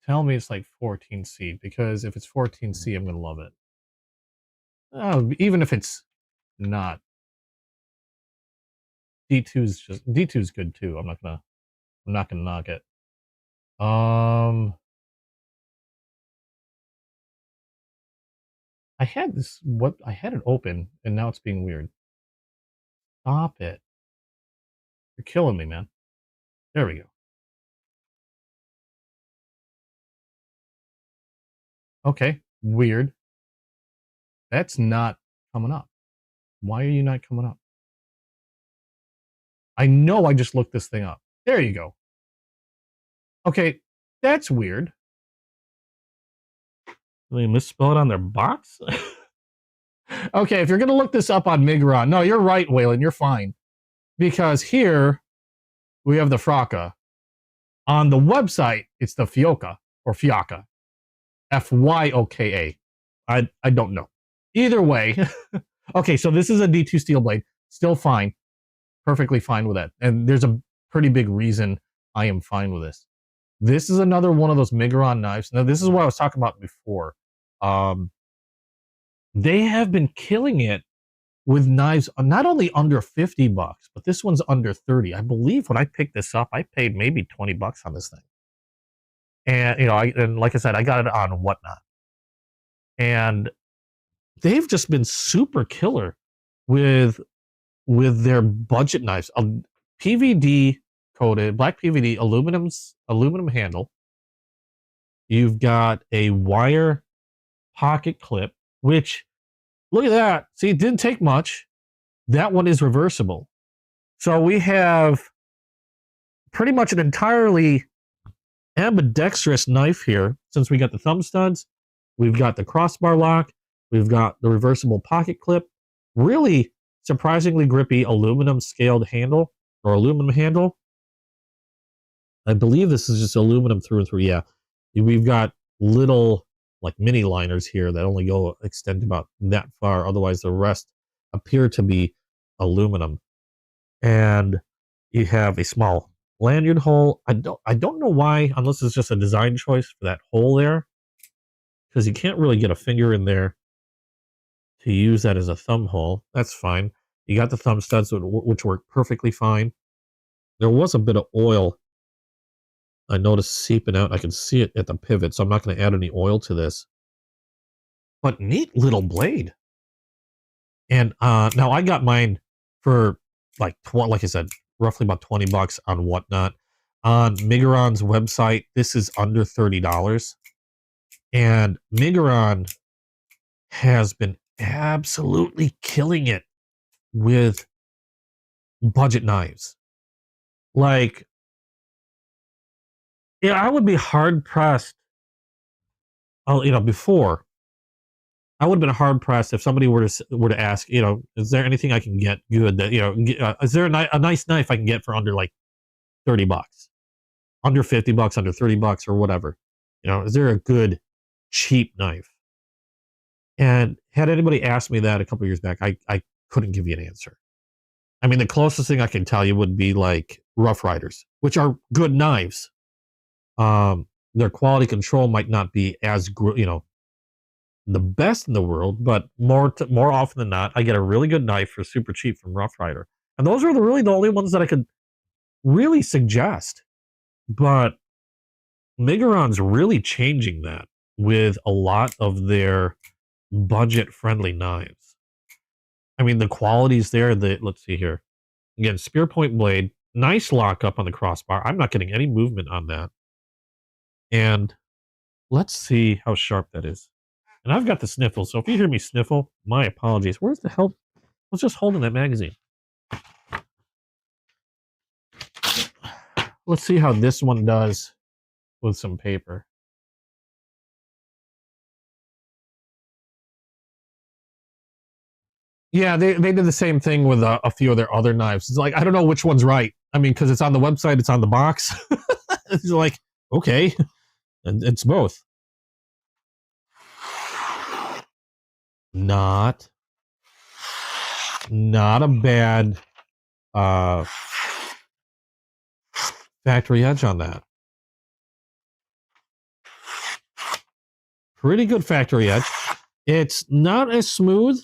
Tell me it's like 14C, because if it's 14C, I'm going to love it. Even if it's not. D2's good too. I'm not gonna knock it. I had this, what, I had it open, and now it's being weird. Stop it. You're killing me, man. There we go. Okay, weird. That's not coming up. Why are you not coming up? I know I just looked this thing up. There you go. Okay, that's weird. They misspell it on their box? Okay, if you're going to look this up on Migron, no, you're right, Waylon, you're fine. Because here we have the Fraka. On the website, it's the Fyoka or Fiaka. Fyoka. I don't know. Either way. Okay, so this is a D2 steel blade. Still fine. Perfectly fine with that. And there's a pretty big reason I am fine with this. This is another one of those Migron knives. Now, this is what I was talking about before. They have been killing it with knives not only under 50 bucks, but this one's under 30. I believe when I picked this up, I paid maybe 20 bucks on this thing. And, you know, and like I said, I got it on Whatnot. And they've just been super killer with their budget knives. PVD coated, black PVD, aluminum handle. You've got a wire pocket clip, which, look at that. See, it didn't take much. That one is reversible. So we have pretty much an entirely ambidextrous knife here, since we got the thumb studs, we've got the crossbar lock, we've got the reversible pocket clip, really surprisingly grippy aluminum scaled handle, or aluminum handle. I believe this is just aluminum through and through. Yeah, we've got little like mini liners here that only extend about that far. Otherwise, the rest appear to be aluminum. And you have a small lanyard hole. I don't know why, unless it's just a design choice for that hole there, because you can't really get a finger in there to use that as a thumb hole. That's fine. You got the thumb studs, which work perfectly fine. There was a bit of oil I noticed seeping out. I can see it at the pivot, so I'm not going to add any oil to this. But neat little blade. And now I got mine for like I said, roughly about 20 bucks on Whatnot. On Migron's website, this is under $30. And Migron has been absolutely killing it with budget knives. Like, yeah, I would be hard pressed. Oh, you know, before I would have been hard pressed if somebody were to ask, you know, is there anything I can get good that, you know, is there a nice knife I can get for under like 30 bucks, under 50 bucks, under 30 bucks, or whatever? You know, is there a good cheap knife? And had anybody asked me that a couple years back, I couldn't give you an answer. I mean, the closest thing I can tell you would be like Rough Riders, which are good knives. Their quality control might not be as, you know, the best in the world, but more often than not, I get a really good knife for super cheap from Rough Rider. And those are really the only ones that I could really suggest. But Migron's really changing that with a lot of their budget-friendly knives. I mean, the quality's there. Let's see here. Again, spear point blade, nice lockup on the crossbar. I'm not getting any movement on that. And let's see how sharp that is. And I've got the sniffle, so if you hear me sniffle, my apologies. Where's the hell? I was just holding that magazine. Let's see how this one does with some paper. Yeah, they did the same thing with a few of their other knives. It's like, I don't know which one's right. I mean, because it's on the website, it's on the box. It's like, okay, and it's both. Not a bad factory edge on that. Pretty good factory edge. It's not as smooth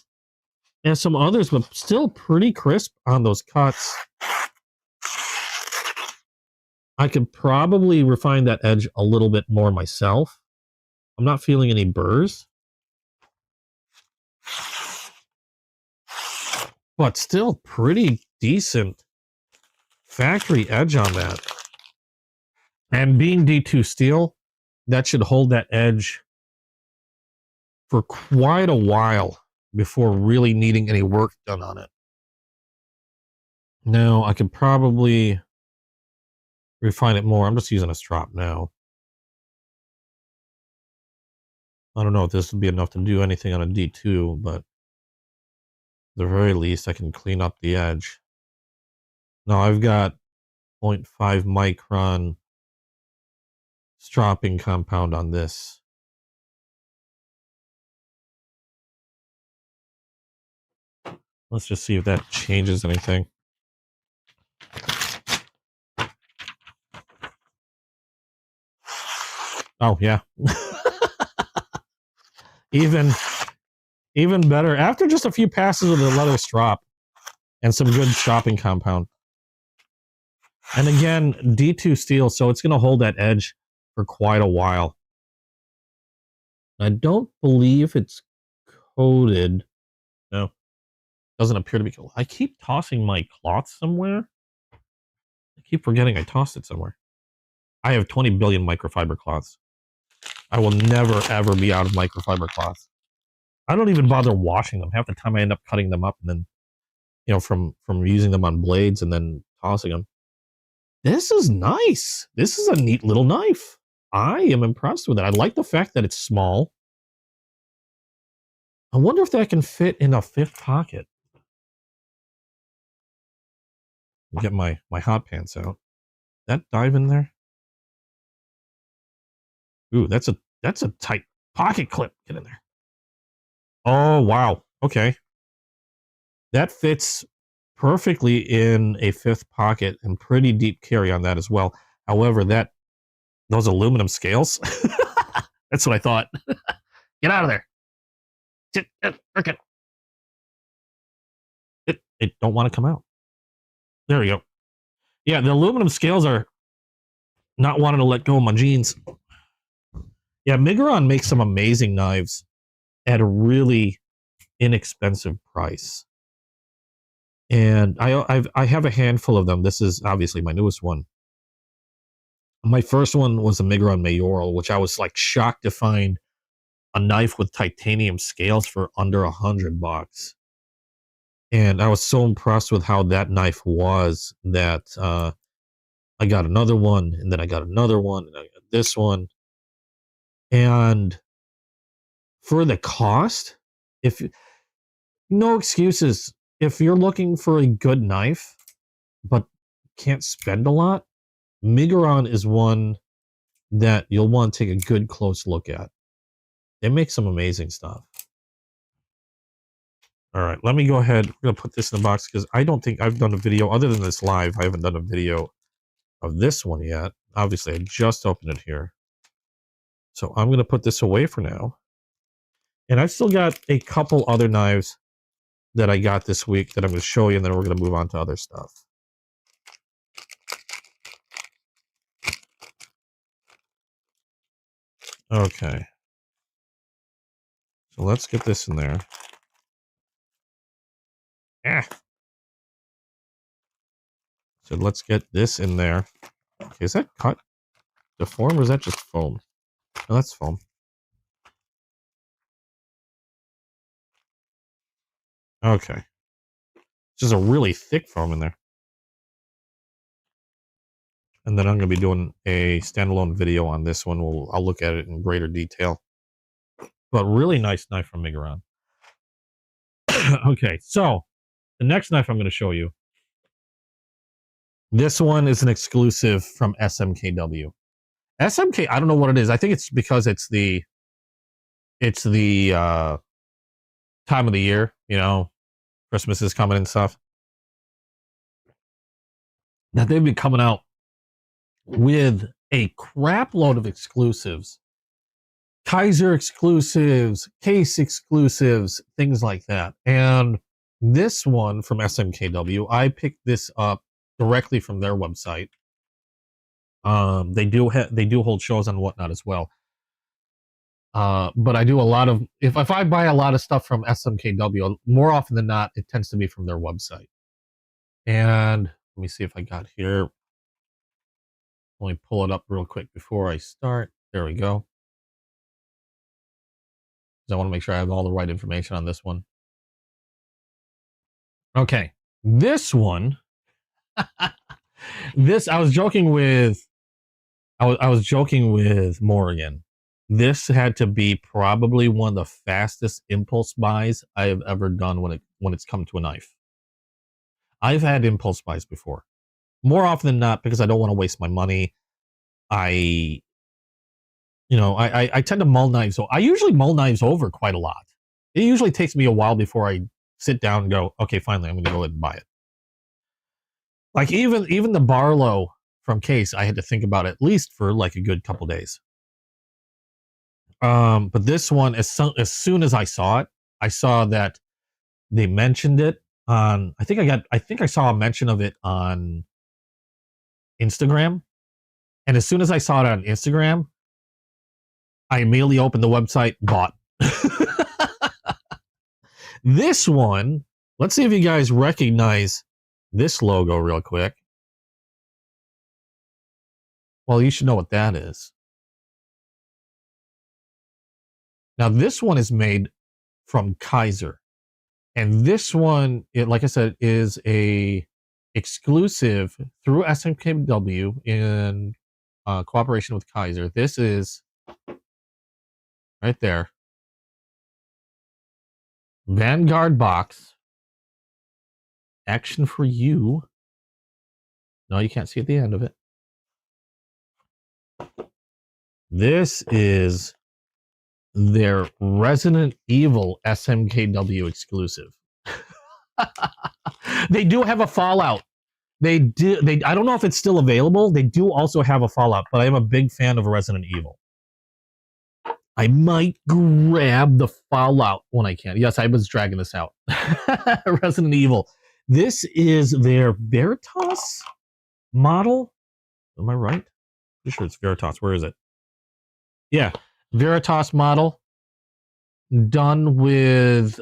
as some others, but still pretty crisp on those cuts. I could probably refine that edge a little bit more myself. I'm not feeling any burrs. But still pretty decent factory edge on that. And being D2 steel, that should hold that edge for quite a while before really needing any work done on it. Now, I could probably refine it more. I'm just using a strop now. I don't know if this would be enough to do anything on a D2, but at the very least, I can clean up the edge. Now, I've got 0.5 micron stropping compound on this. Let's just see if that changes anything. Oh, yeah. even better. After just a few passes with the leather strop and some good stropping compound. And again, D2 steel, so it's going to hold that edge for quite a while. I don't believe it's coated. No. Doesn't appear to be coated. I keep tossing my cloth somewhere. I keep forgetting I tossed it somewhere. I have 20 billion microfiber cloths. I will never, ever be out of microfiber cloths. I don't even bother washing them. Half the time I end up cutting them up and then, you know, from using them on blades and then tossing them. This is nice. This is a neat little knife. I am impressed with it. I like the fact that it's small. I wonder if that can fit in a fifth pocket. I'll get my hot pants out. That dive in there? Ooh, that's a tight pocket clip. Get in there. Oh, wow. Okay. That fits perfectly in a fifth pocket and pretty deep carry on that as well. However, those aluminum scales, that's what I thought. Get out of there. Okay. It don't want to come out. There we go. Yeah, the aluminum scales are not wanting to let go of my jeans. Yeah, Migron makes some amazing knives at a really inexpensive price. And I have a handful of them. This is obviously my newest one. My first one was a Migron Mayoral, which I was like shocked to find a knife with titanium scales for under $100. And I was so impressed with how that knife was that I got another one, and then I got another one, and I got this one. And for the cost, no excuses. If you're looking for a good knife, but can't spend a lot, Migron is one that you'll want to take a good close look at. They make some amazing stuff. All right, let me go ahead. We're going to put this in the box because I don't think I've done a video other than this live. I haven't done a video of this one yet. Obviously, I just opened it here. So I'm going to put this away for now. And I've still got a couple other knives that I got this week that I'm going to show you, and then we're going to move on to other stuff. Okay. So let's get this in there. So let's get this in there. Okay, is that cut to form or is that just foam? No, that's foam. Okay. It's just a really thick foam in there. And then I'm going to be doing a standalone video on this one. I'll look at it in greater detail. But really nice knife from Migron. Okay, so the next knife I'm going to show you. This one is an exclusive from SMKW. SMK, I don't know what it is. I think it's because it's the time of the year, you know, Christmas is coming and stuff. That they've been coming out with a crap load of exclusives. Kaiser exclusives, case exclusives, things like that. And this one from SMKW, I picked this up directly from their website. They do hold shows and whatnot as well. But I do a lot of if I buy a lot of stuff from SMKW, more often than not, it tends to be from their website. And let me see if I got here. Let me pull it up real quick before I start. There we go. I want to make sure I have all the right information on this one. Okay, this one. This I was joking with. I was joking with Morgan. This had to be probably one of the fastest impulse buys I have ever done when it's come to a knife. I've had impulse buys before, more often than not because I don't want to waste my money. I tend to mull knives. So I usually mull knives over quite a lot. It usually takes me a while before I sit down and go, okay, finally, I'm going to go ahead and buy it. Like even the Barlow from Case, I had to think about it at least for like a good couple days. But this one, as soon as I saw it, I saw that they mentioned it on. I think I saw a mention of it on Instagram, and as soon as I saw it on Instagram, I immediately opened the website, bought. This one, let's see if you guys recognize this logo real quick. Well, you should know what that is. Now, this one is made from Kaiser. And this one, like I said, is a exclusive through SMKW in cooperation with Kaiser. This is right there. Vanguard box. Action for you. No, you can't see at the end of it. This is their Resident Evil SMKW exclusive. They do have a Fallout. I don't know if it's still available. They do also have a Fallout, but I am a big fan of Resident Evil. I might grab the Fallout when I can. Yes, I was dragging this out. Resident Evil. This is their Veritas model. Am I right? Pretty sure it's Veritas. Where is it? Yeah, Veritas model. Done with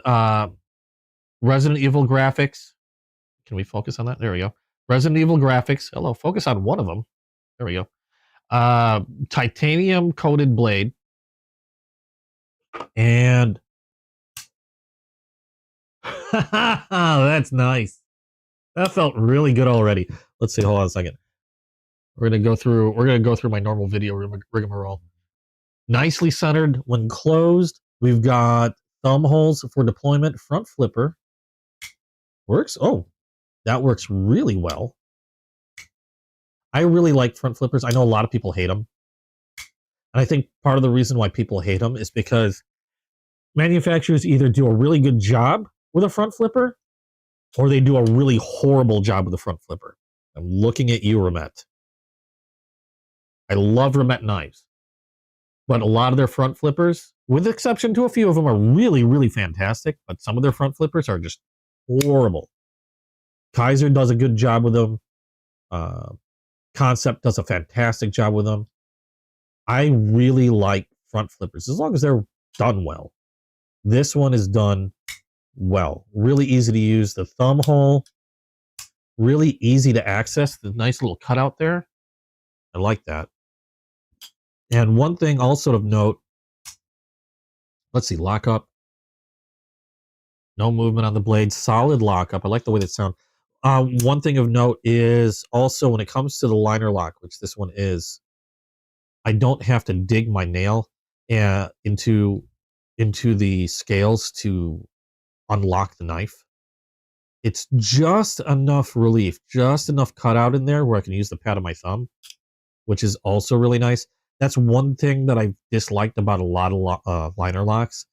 Resident Evil graphics. Can we focus on that? There we go. Resident Evil graphics. Hello, focus on one of them. There we go. Titanium coated blade. And that's nice. That felt really good already. Let's see. Hold on a second. We're gonna go through my normal video rigmarole. Nicely centered when closed. We've got thumb holes for deployment. Front flipper works. Oh, that works really well. I really like front flippers. I know a lot of people hate them, and I think part of the reason why people hate them is because manufacturers either do a really good job with a front flipper or they do a really horrible job with a front flipper. I'm looking at you, Remet. I love Remet knives, but a lot of their front flippers, with exception to a few of them, are really, really fantastic, but some of their front flippers are just horrible. Kaiser does a good job with them. Concept does a fantastic job with them. I really like front flippers, as long as they're done well. This one is done well. Really easy to use. The thumb hole, really easy to access. The nice little cutout there. I like that. And one thing also of note, let's see, lockup. No movement on the blade. Solid lockup. I like the way that sounds. One thing of note is also when it comes to the liner lock, which this one is, I don't have to dig my nail into the scales to unlock the knife. It's just enough relief, just enough cutout in there where I can use the pad of my thumb, which is also really nice. That's one thing that I've disliked about a lot of liner locks,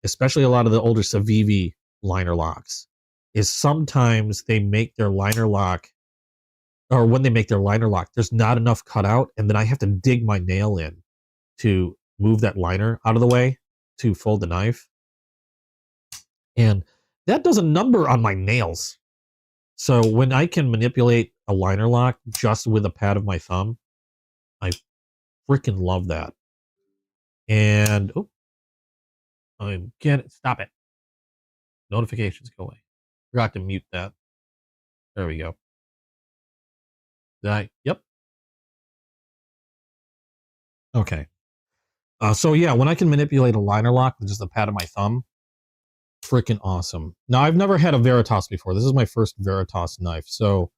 especially a lot of the older Civivi liner locks, is sometimes they make their liner lock, or when they make their liner lock, there's not enough cutout, and then I have to dig my nail in to move that liner out of the way to fold the knife. And that does a number on my nails. So when I can manipulate a liner lock just with a pad of my thumb, freaking love that. And oh, stop it. Notifications go away. Forgot to mute that. There we go. Yep. Okay. So yeah, when I can manipulate a liner lock with just a pat of my thumb, freaking awesome. Now I've never had a Veritas before. This is my first Veritas knife. So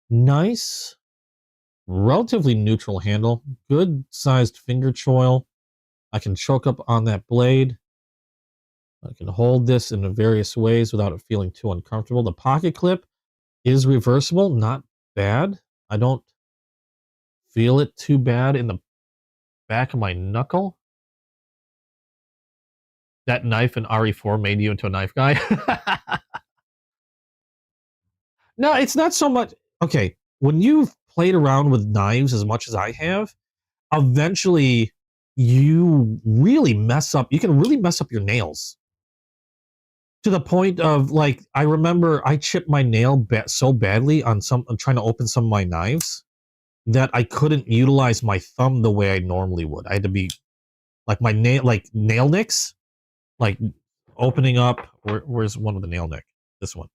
nice, relatively neutral handle, good sized finger choil. I can choke up on that blade. I can hold this in various ways without it feeling too uncomfortable. The pocket clip is reversible, not bad. I don't feel it too bad in the back of my knuckle. That knife in RE4 made you into a knife guy. No, it's not so much. Okay, when you've played around with knives as much as I have, eventually you really mess up. You can really mess up your nails to the point of like, I remember I chipped my nail so badly on trying to open some of my knives that I couldn't utilize my thumb the way I normally would. I had to be like nail nicks, like opening up. Where's one with the nail nick? This one.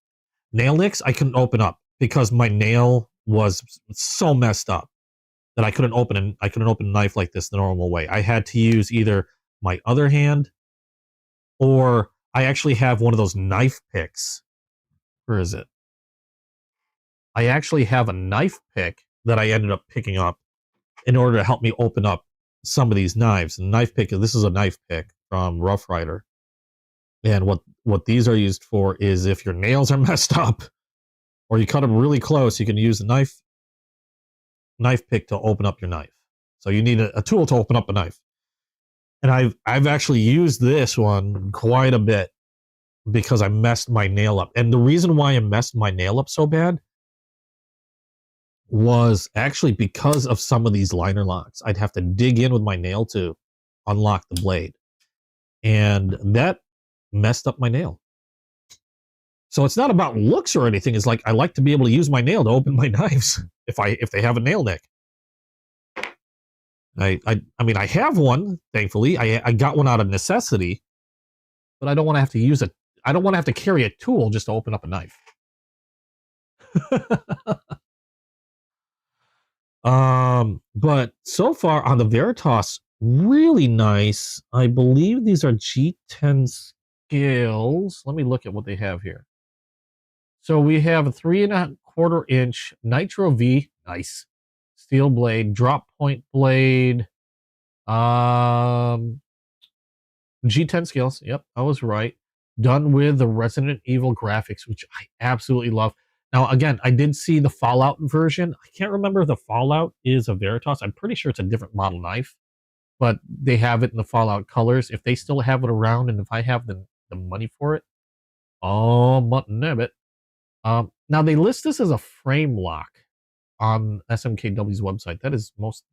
Nail nicks I couldn't open up because my nail was so messed up that I couldn't open a knife like this the normal way. I had to use either my other hand, or I actually have one of those knife picks. Where is it? I actually have a knife pick that I ended up picking up in order to help me open up some of these knives. And this is a knife pick from Rough Rider. And what these are used for is if your nails are messed up or you cut them really close, you can use the knife pick to open up your knife. So you need a tool to open up a knife. And I've actually used this one quite a bit because I messed my nail up. And the reason why I messed my nail up so bad was actually because of some of these liner locks. I'd have to dig in with my nail to unlock the blade. And that messed up my nail. So it's not about looks or anything. It's like I like to be able to use my nail to open my knives if they have a nail nick. I mean I have one, thankfully. I got one out of necessity, but I don't want to have to use it. I don't want to have to carry a tool just to open up a knife. But so far on the Veritas, really nice. I believe these are G10 scales. Let me look at what they have here. So we have a 3¼ inch Nitro V, nice steel blade, drop point blade, G10 scales. Yep, I was right. Done with the Resident Evil graphics, which I absolutely love. Now, again, I did see the Fallout version. I can't remember if the Fallout is a Veritas. I'm pretty sure it's a different model knife, but they have it in the Fallout colors. If they still have it around, and if I have the money for it, oh, button it. Now they list this as a frame lock on SMKW's website. That is most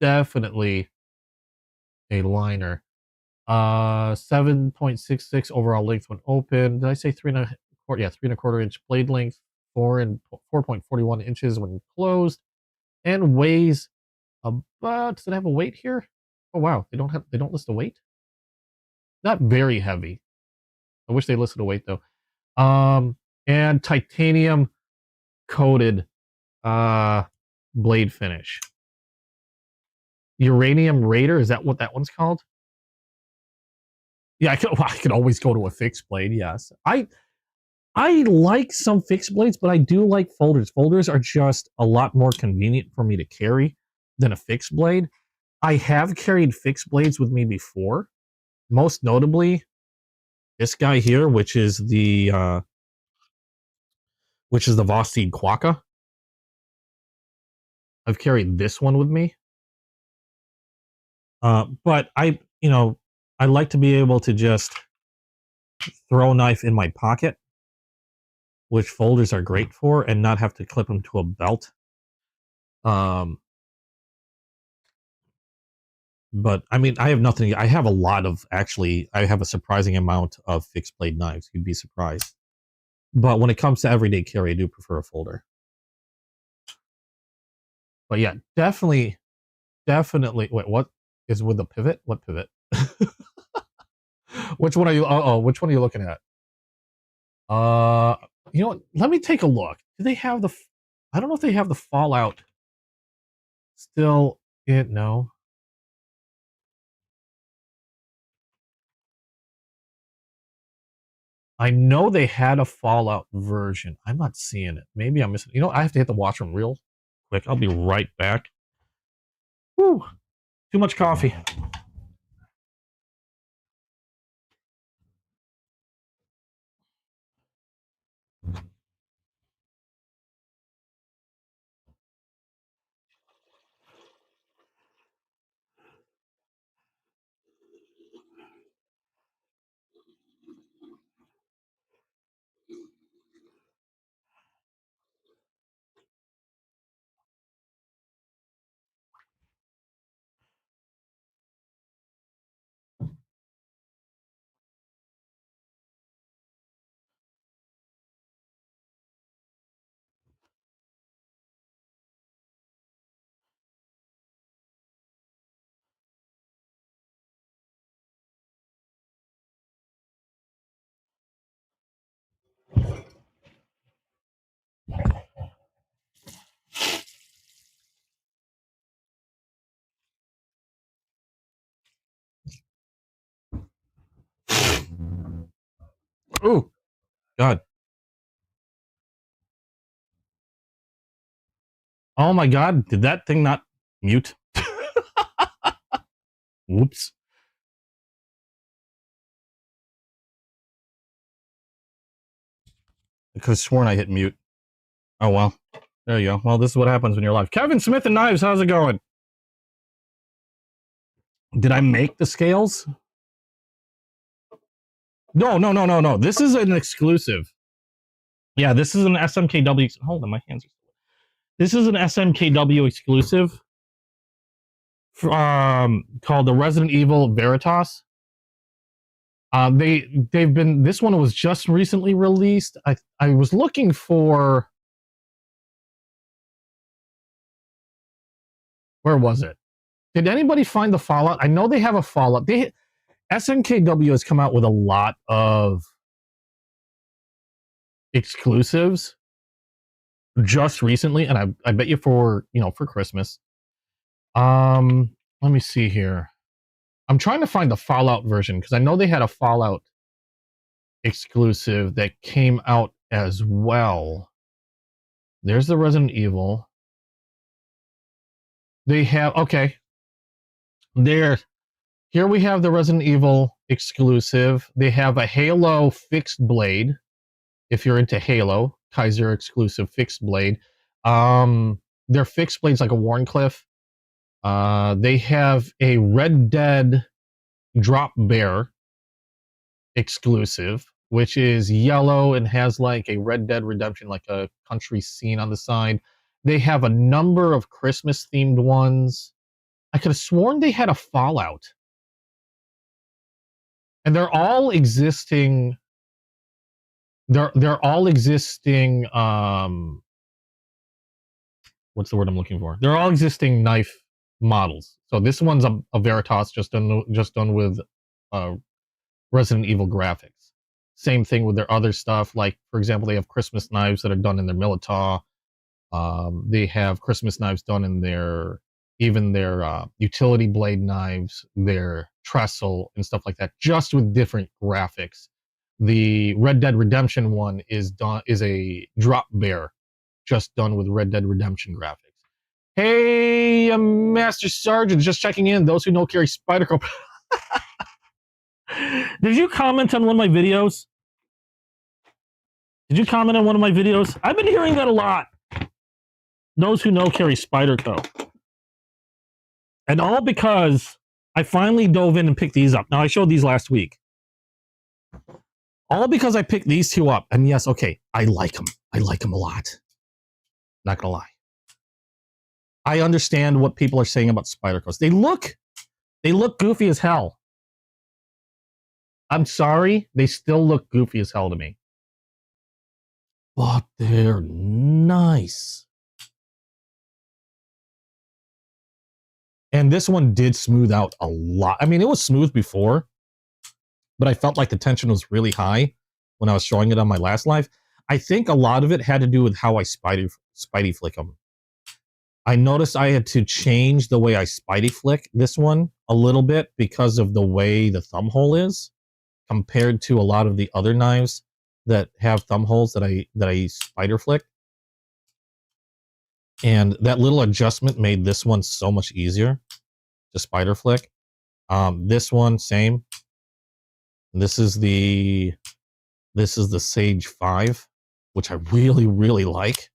definitely a liner. 7.66 overall length when open. Did I say 3¼ Yeah, 3¼ inch blade length, 4.41 inches when closed, and weighs about. Does it have a weight here? Oh wow, they don't list a weight. Not very heavy. I wish they listed a weight though. And titanium coated blade finish. Uranium Raider, is that what that one's called? Yeah, I could always go to a fixed blade. Yes, I like some fixed blades, but I do like folders. Folders are just a lot more convenient for me to carry than a fixed blade. I have carried fixed blades with me before, most notably this guy here, which is the Vosteed Quokka. I've carried this one with me, but I like to be able to just throw a knife in my pocket, which folders are great for, and not have to clip them to a belt. But I mean, I have nothing. I have a lot of I have a surprising amount of fixed blade knives. You'd be surprised. But when it comes to everyday carry, I do prefer a folder. But yeah, definitely definitely. Wait, what is with the pivot? What pivot? Which one are you? Which one are you looking at? You know what? Let me take a look. Do they have the? I don't know if they have the Fallout still. It no. I know they had a Fallout version. I'm not seeing it. Maybe I'm missing. You know, I have to hit the washroom real quick. I'll be right back. Whew. Too much coffee. Oh, God. Oh my God. Did that thing not mute? Whoops. I could have sworn I hit mute. Oh, well. There you go. Well, this is what happens when you're live. Kevin Smith and Knives, how's it going? Did I make the scales? No. This is an exclusive. Yeah, this is an SMKW. Hold on, my hands are. This is an SMKW exclusive called the Resident Evil Veritas. They've been. This one was just recently released. I was looking for. Where was it? Did anybody find the Fallout? I know they have a Fallout. SMKW has come out with a lot of exclusives just recently, and I bet you for Christmas. Let me see here. I'm trying to find the Fallout version because I know they had a Fallout exclusive that came out as well. There's the Resident Evil. They have here we have the Resident Evil exclusive. They have a Halo fixed blade. If you're into Halo, Kaiser exclusive fixed blade. Their fixed blade's like a Warncliffe. They have a Red Dead Drop Bear exclusive, which is yellow and has like a Red Dead Redemption, like a country scene on the side. They have a number of Christmas themed ones. I could have sworn they had a Fallout. And they're all existing. They're all existing. What's the word I'm looking for? They're all existing knife models. So this one's a Veritas just done with Resident Evil graphics. Same thing with their other stuff. Like for example, they have Christmas knives that are done in their Militaw. They have Christmas knives done in their utility blade knives, their trestle and stuff like that, just with different graphics. The Red Dead Redemption one is a drop bear, just done with Red Dead Redemption graphics. Hey, Master Sergeant, just checking in. Those who know carry Spyderco. Did you comment on one of my videos? Did you comment on one of my videos? I've been hearing that a lot. Those who know carry Spyderco. And all because I finally dove in and picked these up. Now, I showed these last week. All because I picked these two up. And yes, okay, I like them. I like them a lot. Not gonna lie. I understand what people are saying about Spydercos. They look goofy as hell. I'm sorry, they still look goofy as hell to me. But they're nice. And this one did smooth out a lot. I mean, it was smooth before, but I felt like the tension was really high when I was showing it on my last live. I think a lot of it had to do with how I Spidey flick them. I noticed I had to change the way I Spidey flick this one a little bit because of the way the thumb hole is compared to a lot of the other knives that have thumb holes that I spider flick. And that little adjustment made this one so much easier to spider flick. This one, same. This is the Sage 5, which I really, really like.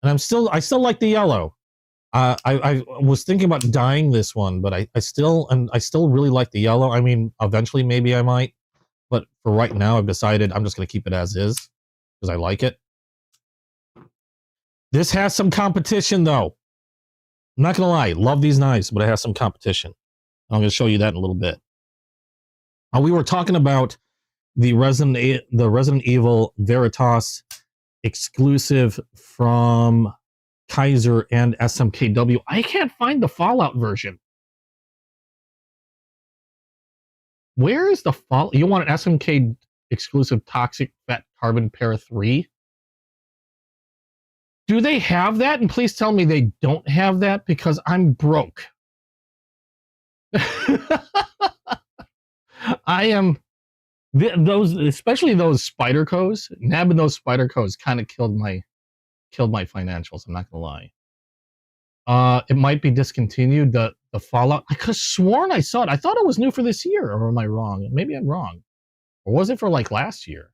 And I still like the yellow. I was thinking about dyeing this one, but I still really like the yellow. I mean, eventually maybe I might, but for right now I've decided I'm just going to keep it as is because I like it. This has some competition though. I'm not going to lie, love these knives, but it has some competition. I'm going to show you that in a little bit. We were talking about the Resident Evil Veritas exclusive from Kaiser and SMKW. I can't find the Fallout version. Where is the Fallout? You want an SMK exclusive Toxic Fat Carbon Para 3? Do they have that? And please tell me they don't have that because I'm broke. I am... Those, especially those Spydercos, nabbing those Spydercos kind of killed my financials. I'm not gonna lie. It might be discontinued. The Fallout. I could have sworn I saw it. I thought it was new for this year, or am I wrong? Maybe I'm wrong. Or was it for like last year?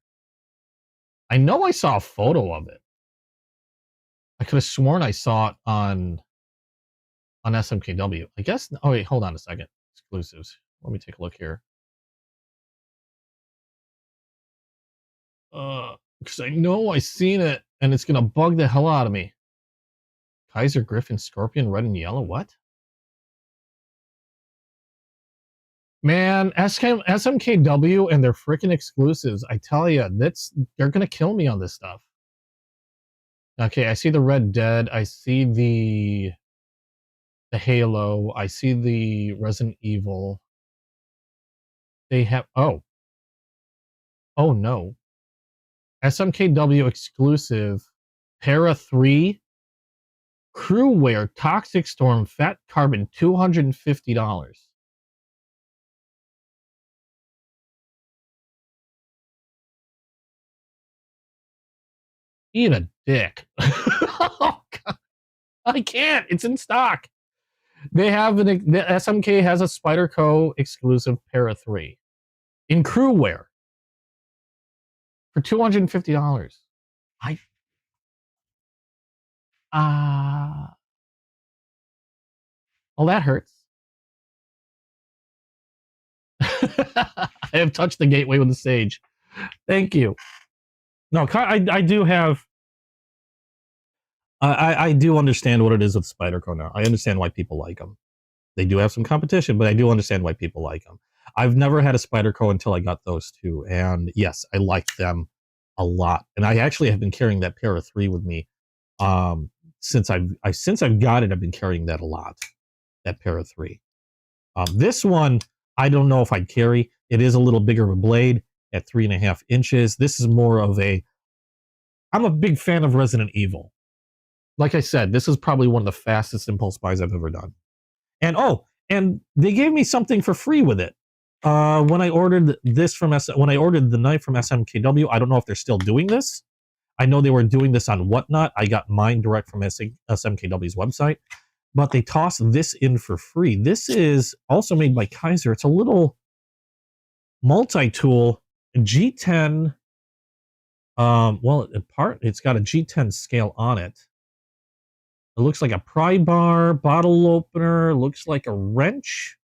I know I saw a photo of it. I could have sworn I saw it on SMKW. I guess. Oh wait, hold on a second. Exclusives. Let me take a look here. Because I know I seen it, and it's gonna bug the hell out of me. Kaiser, Griffin, Scorpion, red and yellow. What? Man, SMKW and their freaking exclusives. I tell you, they're gonna kill me on this stuff. Okay, I see the Red Dead. I see the Halo. I see the Resident Evil. They have oh no. SMKW exclusive Para 3 Crew Wear Toxic Storm Fat Carbon $250. Eat a dick. Oh, God. I can't. It's in stock. They have the SMK has a Spyderco exclusive Para 3 in crew wear for $250. Well, that hurts. I have touched the gateway with the Sage. Thank you. No, I do have. I do understand what it is with Spyderco now. I understand why people like them. They do have some competition, but I do understand why people like them. I've never had a Spyderco until I got those two, and yes, I liked them a lot. And I actually have been carrying that Para 3 with me since I've got it. I've been carrying that a lot. That Para 3. This one, I don't know if I'd carry. It is a little bigger of a blade at 3.5 inches. This is more of a. I'm a big fan of Resident Evil. Like I said, this is probably one of the fastest impulse buys I've ever done. And and they gave me something for free with it. When I ordered when I ordered the knife from SMKW, I don't know if they're still doing this. I know they were doing this on Whatnot. I got mine direct from SMKW's website, but they tossed this in for free. This is also made by Kaiser. It's a little multi-tool G10. Well, it's got a G10 scale on it. It looks like a pry bar, bottle opener, looks like a wrench,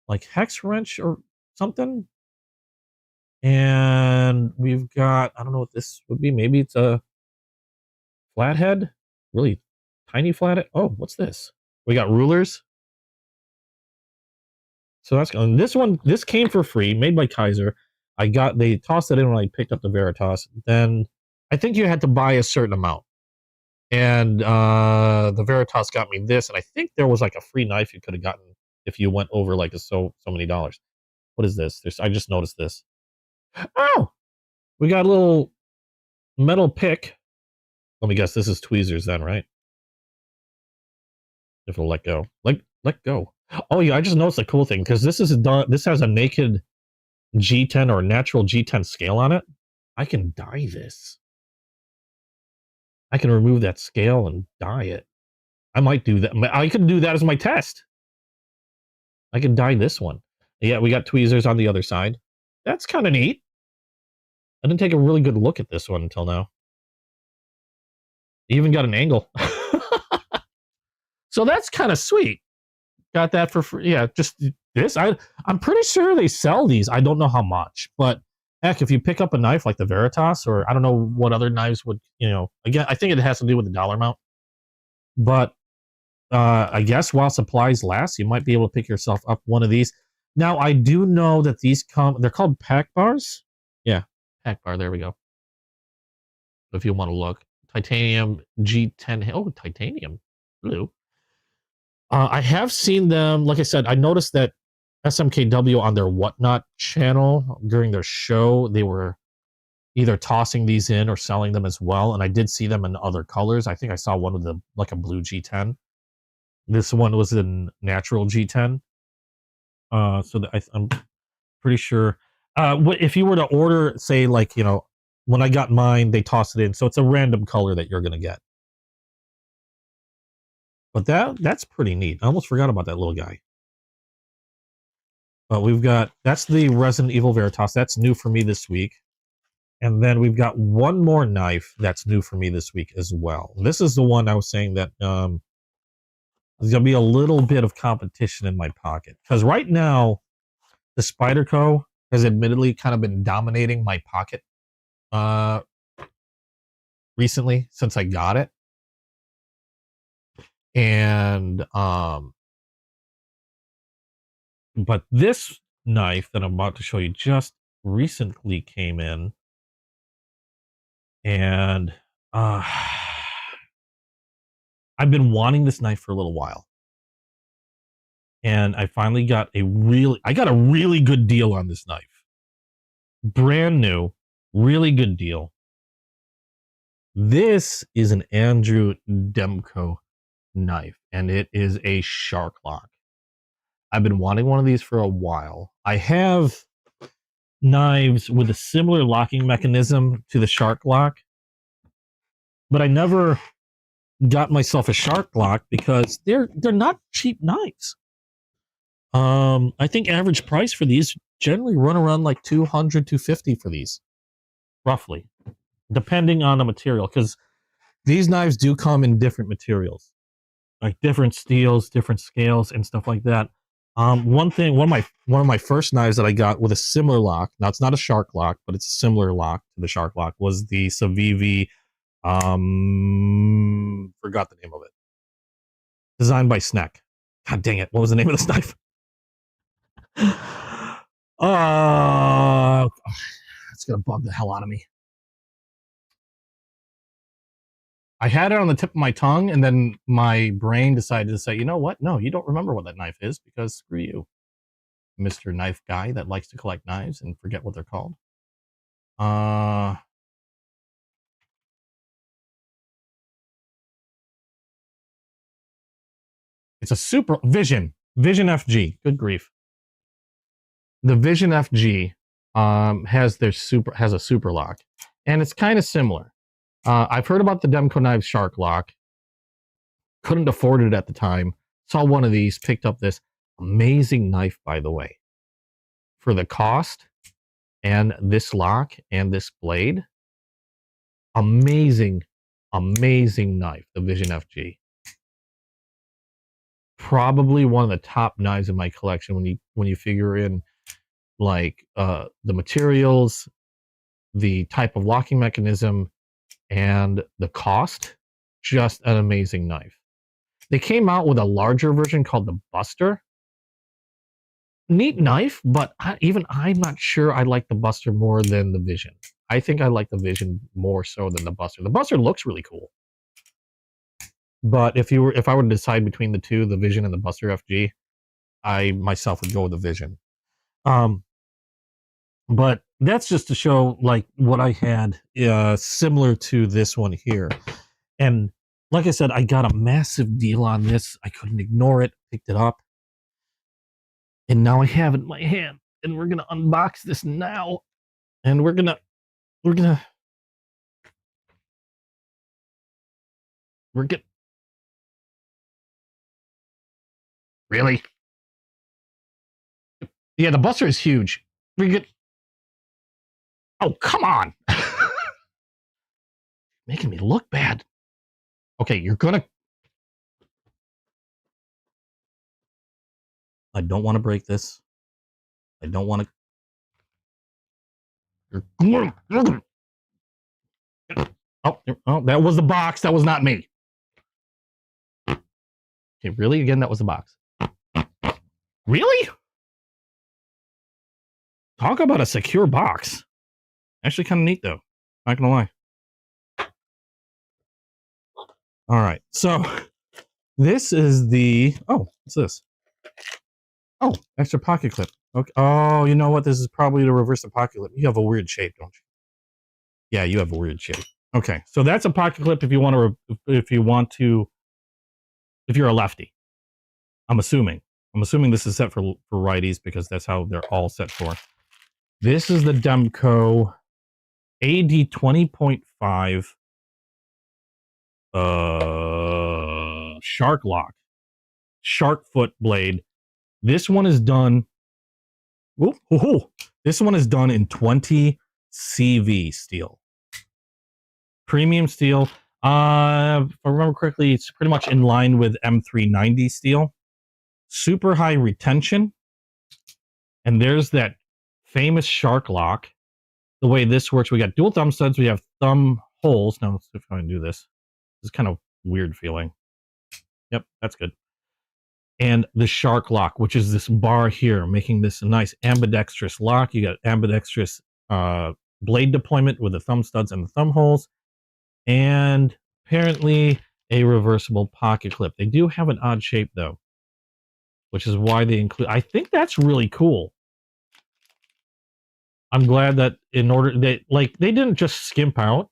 like hex wrench or something. And we've got, I don't know what this would be. Maybe it's a flathead, really tiny flathead. Oh, what's this? We got rulers. So that's going. This came for free, made by Kaiser. They tossed it in when I picked up the Veritas. Then I think you had to buy a certain amount. And the Veritas got me this, and I think there was like a free knife you could have gotten if you went over like so many dollars. What is this? I just noticed this. Oh, we got a little metal pick. Let me guess, this is tweezers then, right? If it'll let go, let go. Oh yeah, I just noticed a cool thing because this is done. This has a naked G10 or natural G10 scale on it. I can dye this. I can remove that scale and dye it. I might do that. I could do that as my test. I can dye this one. Yeah, we got tweezers on the other side. That's kind of neat. I didn't take a really good look at this one until now. Even got an angle. So that's kind of sweet. Got that for free. Yeah, just this. I'm pretty sure they sell these. I don't know how much, but heck, if you pick up a knife like the Veritas, or I don't know what other knives would, again, I think it has to do with the dollar amount. But I guess while supplies last, you might be able to pick yourself up one of these. Now, I do know that these they're called pack bars. Yeah, pack bar. There we go. If you want to look. Titanium G10. Oh, titanium. Blue. I have seen them. Like I said, I noticed that SMKW on their Whatnot channel during their show, they were either tossing these in or selling them as well. And I did see them in other colors. I think I saw one with like a blue G10. This one was in natural G10. So I'm pretty sure. If you were to order, say, like, when I got mine, they toss it in. So it's a random color that you're going to get. But that's pretty neat. I almost forgot about that little guy. But that's the Resident Evil Veritas. That's new for me this week. And then we've got one more knife that's new for me this week as well. This is the one I was saying that there's going to be a little bit of competition in my pocket. Because right now, the Spyderco has admittedly kind of been dominating my pocket recently since I got it. And but this knife that I'm about to show you just recently came in, and I've been wanting this knife for a little while, and I finally got a really good deal on this knife. Brand new, really good deal. This is an Andrew Demko knife, and it is a shark lock. I've been wanting one of these for a while. I have knives with a similar locking mechanism to the shark lock, but I never got myself a shark lock because they're not cheap knives. I think average price for these generally run around like $200, $250 for these, roughly, depending on the material, because these knives do come in different materials, like different steels, different scales, and stuff like that. One of my first knives that I got with a similar lock, now it's not a shark lock, but it's a similar lock to the shark lock, was the Civivi, forgot the name of it. Designed by Sneck. God dang it, what was the name of this knife? It's gonna bug the hell out of me. I had it on the tip of my tongue, and then my brain decided to say, you know what? No, you don't remember what that knife is, because screw you, Mr. Knife Guy that likes to collect knives and forget what they're called. It's a Super Vision FG. Good grief. The Vision FG has a super lock, and it's kind of similar. I've heard about the Demko Knives Shark Lock. Couldn't afford it at the time. Saw one of these, picked up this amazing knife, by the way. For the cost and this lock and this blade, amazing knife, the Vision FG. Probably one of the top knives in my collection when you figure in like the materials, the type of locking mechanism, and the cost. Just an amazing knife. They came out with a larger version called the Buster. Neat knife, but I'm not sure I like the Buster more than the Vision. I think I like the Vision more so than the Buster. The Buster looks really cool. But if I were to decide between the two, the Vision and the Buster FG, I myself would go with the Vision. But that's just to show like what I had similar to this one here. And like I said, I got a massive deal on this. I couldn't ignore it, picked it up. And now I have it in my hand. And we're gonna unbox this now. And we're gonna really? Yeah, the Buster is huge. We get. Oh, come on. Making me look bad. Okay, you're gonna. I don't want to break this. I don't want to. Oh, that was the box. That was not me. Okay, really? Again, that was the box. Really? Talk about a secure box. Actually, kind of neat though. Not gonna lie. All right, so this is the. Oh, what's this? Oh, extra pocket clip. Okay. Oh, you know what? This is probably to reverse the pocket clip. You have a weird shape, don't you? Yeah, you have a weird shape. Okay, so that's a pocket clip if you want to. If you're a lefty. I'm assuming this is set for righties because that's how they're all set for. This is the Demco AD 20.5 shark lock, shark foot blade. This one is done. This one is done in 20 CV steel, premium steel. If I remember correctly, it's pretty much in line with M390 steel. Super high retention. And there's that famous shark lock. The way this works, we got dual thumb studs. We have thumb holes. Now let's see if I can do this. This is kind of weird feeling. Yep, that's good. And the shark lock, which is this bar here, making this a nice ambidextrous lock. You got ambidextrous blade deployment with the thumb studs and the thumb holes. And apparently a reversible pocket clip. They do have an odd shape though, which is why they include. I think that's really cool. I'm glad that in order they didn't just skimp out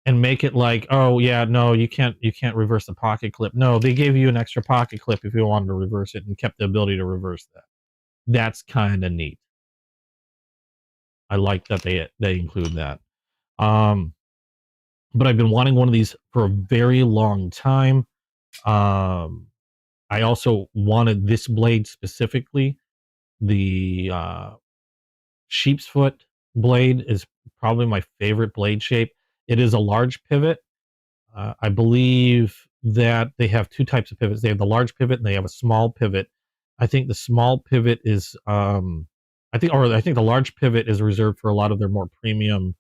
and make it like, oh yeah, no, you can't reverse the pocket clip. No, they gave you an extra pocket clip if you wanted to reverse it and kept the ability to reverse that. That's kind of neat. I like that they include that. But I've been wanting one of these for a very long time. I also wanted this blade specifically. The sheep's foot blade is probably my favorite blade shape. It is a large pivot. I believe that they have two types of pivots. They have the large pivot and they have a small pivot. I think the small pivot is I think the large pivot is reserved for a lot of their more premium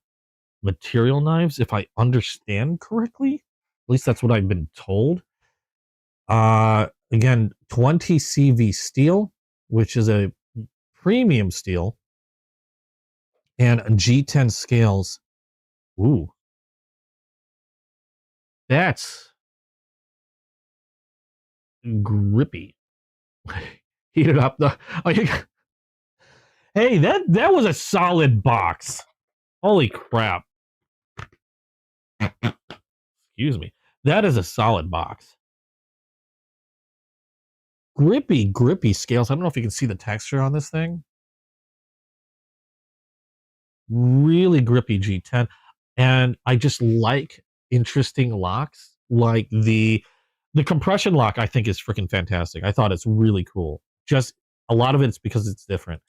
material knives, if I understand correctly. At least that's what I've been told. Again, 20 CV steel, which is a premium steel, and G10 scales. Ooh. That's grippy. Heat it up. Hey, that was a solid box. Holy crap. Excuse me. That is a solid box. Grippy scales. I don't know if you can see the texture on this thing. Really grippy G10. And I just like interesting locks. Like the compression lock, I think, is freaking fantastic. I thought it's really cool. Just a lot of it's because it's different.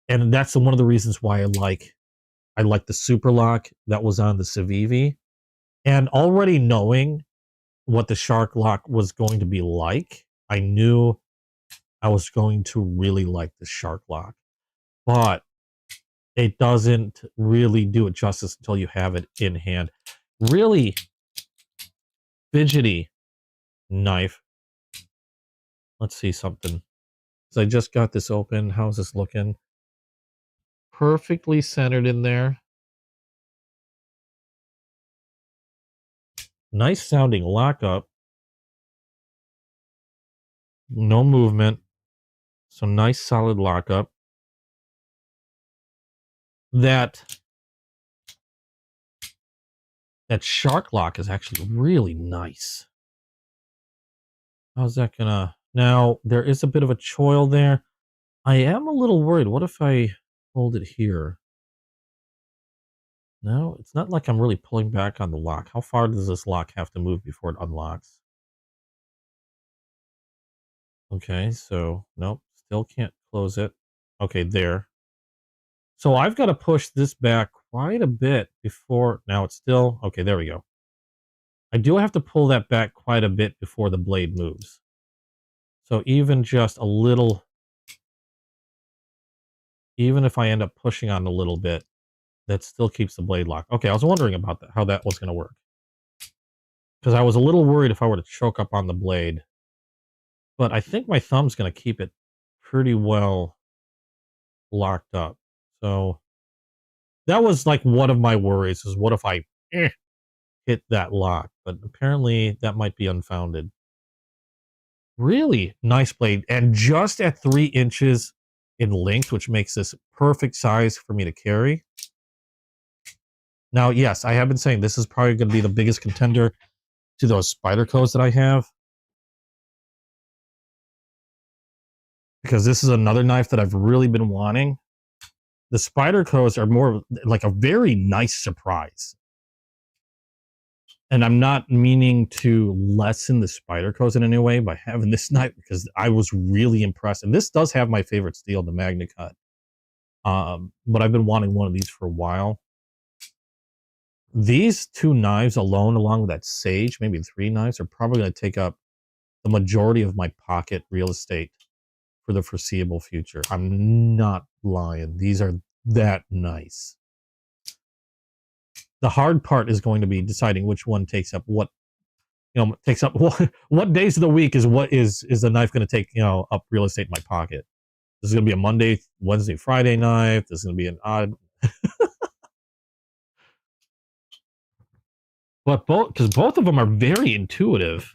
And that's one of the reasons why I like the super lock that was on the Civivi. And already knowing what the shark lock was going to be like, I knew I was going to really like the shark lock. But it doesn't really do it justice until you have it in hand. Really fidgety knife. Let's see something. So I just got this open. How's this looking? Perfectly centered in there. Nice sounding lockup. No movement. So nice solid lockup. That shark lock is actually really nice. How's that gonna... Now, there is a bit of a choil there. I am a little worried. What if I hold it here? No, it's not like I'm really pulling back on the lock. How far does this lock have to move before it unlocks? Okay, so nope, still can't close it. Okay, there. So I've got to push this back quite a bit before... Now it's still... Okay, there we go. I do have to pull that back quite a bit before the blade moves. So even just a little... Even if I end up pushing on a little bit, that still keeps the blade locked. Okay, I was wondering about that, how that was going to work. Because I was a little worried if I were to choke up on the blade. But I think my thumb's going to keep it pretty well locked up. So that was like one of my worries, is what if I hit that lock? But apparently that might be unfounded. Really nice blade. And just at 3 inches in length, which makes this perfect size for me to carry. Now, yes, I have been saying this is probably going to be the biggest contender to those Spydercos that I have. Because this is another knife that I've really been wanting. The Spydercos are more like a very nice surprise. And I'm not meaning to lessen the Spydercos in any way by having this knife, because I was really impressed. And this does have my favorite steel, the Magna Cut. But I've been wanting one of these for a while. These 2 knives alone, along with that Sage, maybe 3 knives, are probably going to take up the majority of my pocket real estate for the foreseeable future. I'm not lying. These are that nice. The hard part is going to be deciding which one takes up what, takes up what days of the week is the knife going to take, up real estate in my pocket. This is going to be a Monday, Wednesday, Friday knife. This is going to be an odd... But because both of them are very intuitive.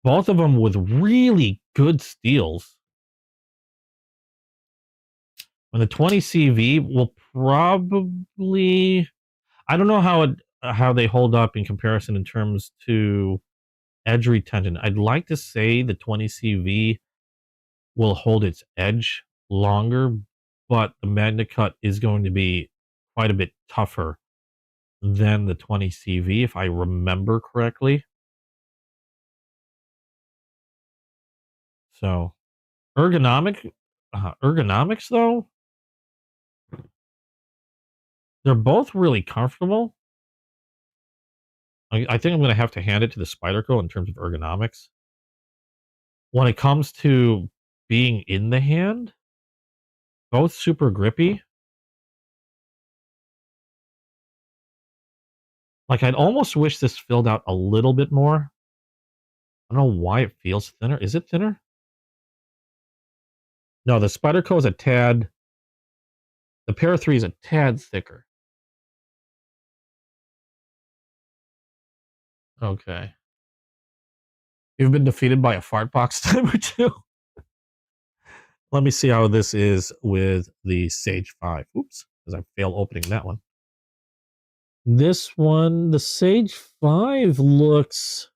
Both of them with really good steels. And the 20 CV will probably... I don't know how they hold up in comparison in terms to edge retention. I'd like to say the 20 CV will hold its edge longer, but the Magna Cut is going to be quite a bit tougher than the 20 CV, if I remember correctly. So, ergonomics though, they're both really comfortable. I think I'm going to have to hand it to the Spyderco in terms of ergonomics. When it comes to being in the hand, both super grippy. Like, I'd almost wish this filled out a little bit more. I don't know why it feels thinner. Is it thinner? No, the Spyderco is a tad... The Para 3 is a tad thicker. Okay. You've been defeated by a fart box time or two? Let me see how this is with the Sage 5. Oops, because I failed opening that one. This one, the Sage 5 looks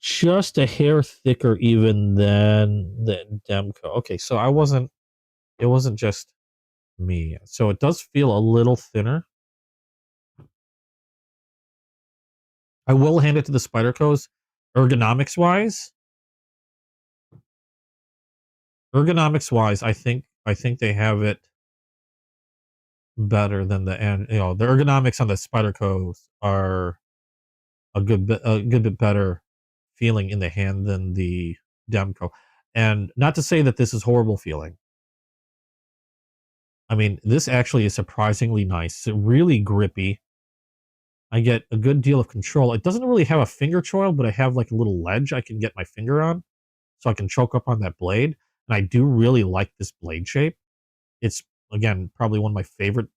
just a hair thicker even than the Demco. Okay, so it wasn't just me. So it does feel a little thinner. I will hand it to the Spydercos. Ergonomics wise, I think they have it better than the... And the ergonomics on the Spydercos are a good bit better feeling in the hand than the Demco. And not to say that this is horrible feeling. I mean, this actually is surprisingly nice. It's really grippy. I get a good deal of control. It doesn't really have a finger choil, but I have like a little ledge I can get my finger on, so I can choke up on that blade. And I do really like this blade shape. It's, again, probably one of my favorite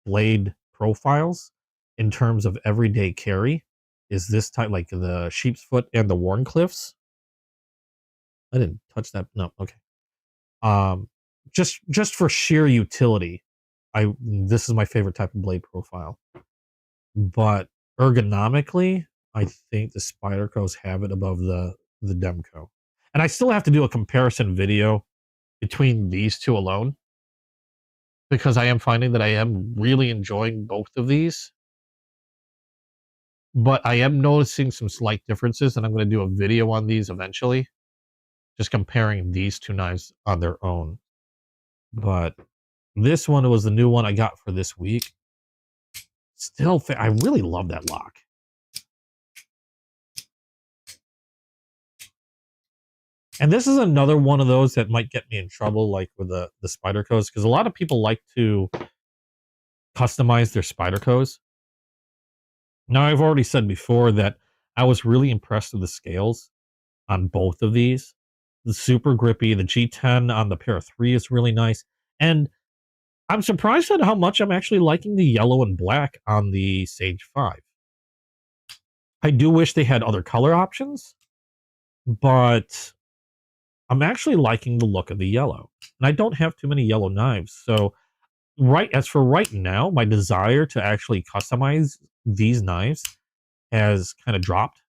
blade profiles in terms of everyday carry is this type, like the sheep's foot and the Warncliffs. I didn't touch that. No, okay. Just for sheer utility, this is my favorite type of blade profile. But ergonomically, I think the Spydercos have it above the Demco. And I still have to do a comparison video between these two alone, because I am finding that I am really enjoying both of these. But I am noticing some slight differences, and I'm going to do a video on these eventually, just comparing these two knives on their own. But this one was the new one I got for this week. Still, I really love that lock. And this is another one of those that might get me in trouble, like with the Spydercos, because a lot of people like to customize their Spydercos. Now, I've already said before that I was really impressed with the scales on both of these. The super grippy, the G10 on the Para 3 is really nice. And I'm surprised at how much I'm actually liking the yellow and black on the Sage 5. I do wish they had other color options, but I'm actually liking the look of the yellow. And I don't have too many yellow knives. So as for right now, my desire to actually customize these knives has kind of dropped.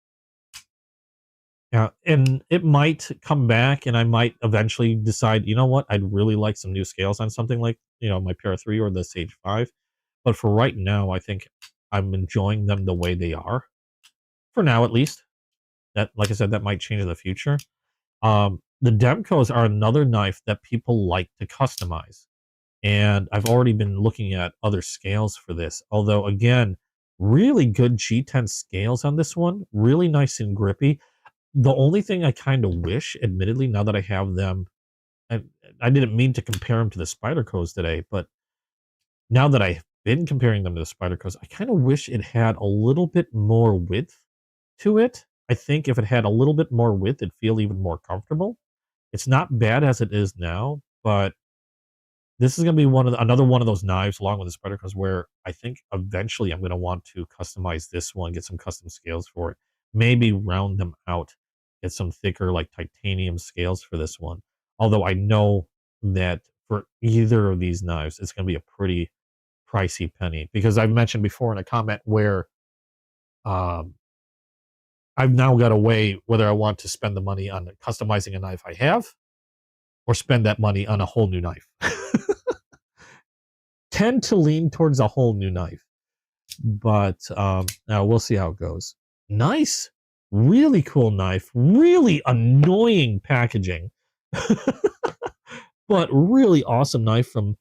And it might come back, and I might eventually decide, you know what, I'd really like some new scales on something like, my Para 3 or the Sage 5. But for right now, I think I'm enjoying them the way they are. For now, at least. That, like I said, that might change in the future. The Demcos are another knife that people like to customize. And I've already been looking at other scales for this. Although, again, really good G10 scales on this one. Really nice and grippy. The only thing I kind of wish, admittedly, now that I have them, I didn't mean to compare them to the Spydercos today, but now that I've been comparing them to the Spydercos, I kind of wish it had a little bit more width to it. I think if it had a little bit more width, it'd feel even more comfortable. It's not bad as it is now, but this is going to be another one of those knives, along with the Spydercos, where I think eventually I'm going to want to customize this one, get some custom scales for it, maybe round them out, get some thicker, like titanium scales for this one. Although I know that for either of these knives, it's going to be a pretty pricey penny, because I've mentioned before in a comment where I've now got a way whether I want to spend the money on customizing a knife I have or spend that money on a whole new knife. Tend to lean towards a whole new knife, but now we'll see how it goes. Nice, really cool knife, really annoying packaging, but really awesome knife from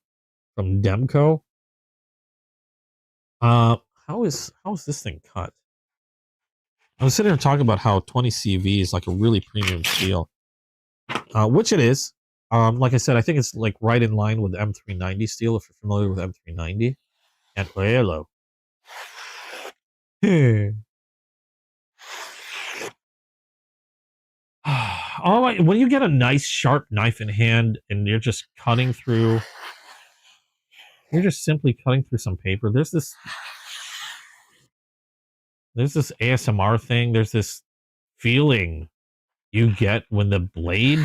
Demco. How is this thing cut? I was sitting here talking about how 20 CV is like a really premium steel, which it is. Like I said, I think it's like right in line with M390 steel, if you're familiar with M390. And hello. When you get a nice sharp knife in hand and you're just cutting through, you're just simply cutting through some paper. There's this ASMR thing. There's this feeling you get when the blade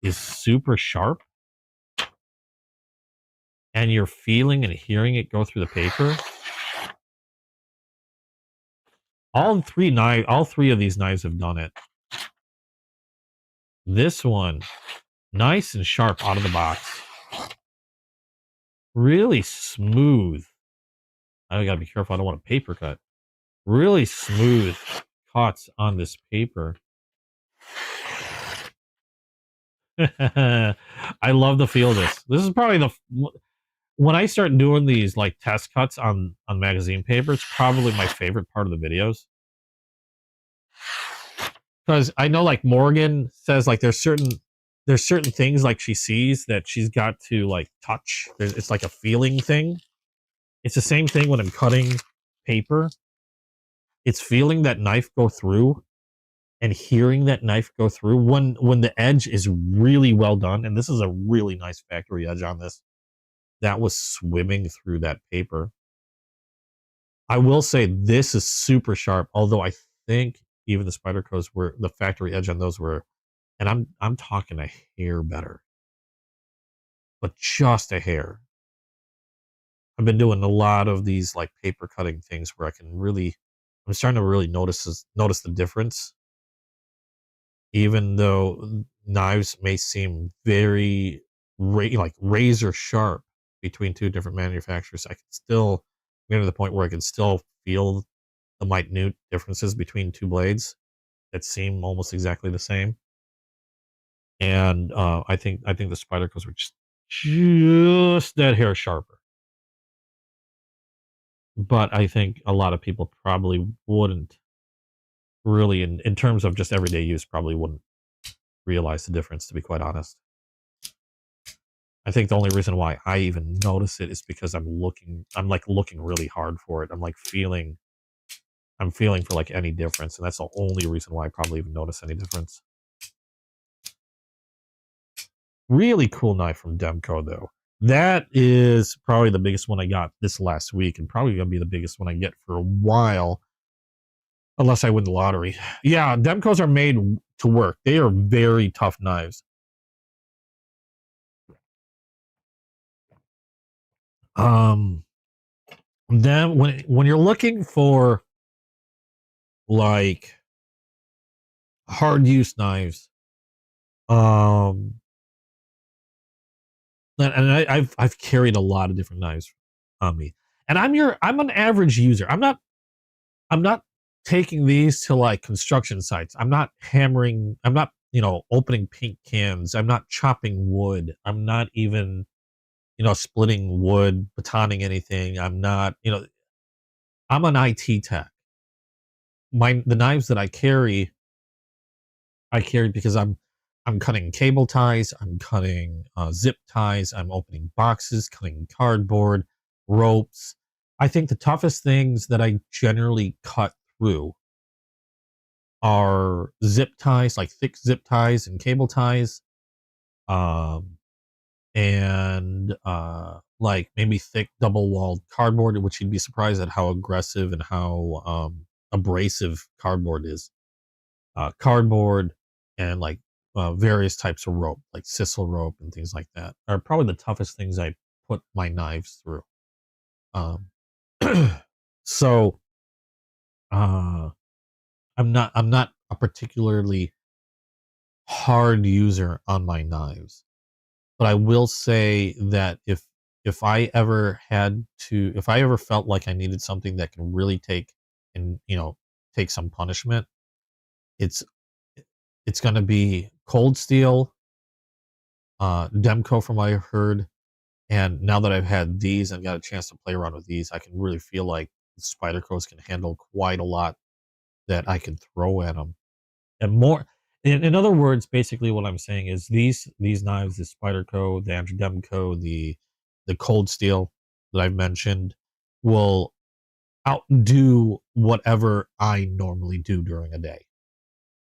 is super sharp and you're feeling and hearing it go through the paper. All three of these knives have done it. This one, nice and sharp out of the box. Really smooth. I gotta be careful. I don't want a paper cut. Really smooth cuts on this paper. I love the feel of this. This is probably when I start doing these like test cuts on magazine paper, it's probably my favorite part of the videos. Because I know, like, Morgan says, like, there's certain things like she sees that she's got to like touch. It's like a feeling thing. It's the same thing when I'm cutting paper. It's feeling that knife go through and hearing that knife go through when the edge is really well done. And this is a really nice factory edge on this. that was swimming through that paper. I will say this is super sharp, although I think even the Spydercos were the factory edge on those were, and I'm talking a hair better, but just a hair. I've been doing a lot of these like paper cutting things where I'm starting to really notice the difference. Even though knives may seem very like razor sharp between two different manufacturers, I can still get to the point where I can still feel the minute differences between two blades that seem almost exactly the same. And I think the Spydercos were just that hair sharper. But I think a lot of people probably wouldn't really, in terms of just everyday use, probably wouldn't realize the difference, to be quite honest. I think the only reason why I even notice it is because I'm looking really hard for it. I'm feeling for like any difference, and that's the only reason why I probably even notice any difference. Really cool knife from Demco, though. That is probably the biggest one I got this last week, and probably gonna be the biggest one I get for a while, unless I win the lottery. Yeah, Demcos are made to work. They are very tough knives. Then when you're looking for like hard use knives, and I've carried a lot of different knives on me, and I'm an average user. I'm not taking these to like construction sites. I'm not hammering. I'm not opening paint cans. I'm not chopping wood. I'm not even splitting wood, batoning anything. I'm not I'm an IT tech. The knives that I carry because I'm cutting cable ties, I'm cutting zip ties, I'm opening boxes, cutting cardboard, ropes. I think the toughest things that I generally cut through are zip ties, like thick zip ties and cable ties, um, and like maybe thick double-walled cardboard, which you'd be surprised at how aggressive and how abrasive cardboard is. Cardboard and like various types of rope, like sisal rope and things like that, are probably the toughest things I put my knives through. Um, so uh, I'm not a particularly hard user on my knives, but I will say that if I ever felt like I needed something that can really take some punishment, it's it's going to be cold steel, Demco from what I heard. And now that I've had these and got a chance to play around with these, I can really feel like the Spydercos can handle quite a lot that I can throw at them. And more, in other words, basically what I'm saying is these knives, the Spyderco, the Demco, the cold steel that I've mentioned, will outdo whatever I normally do during a day.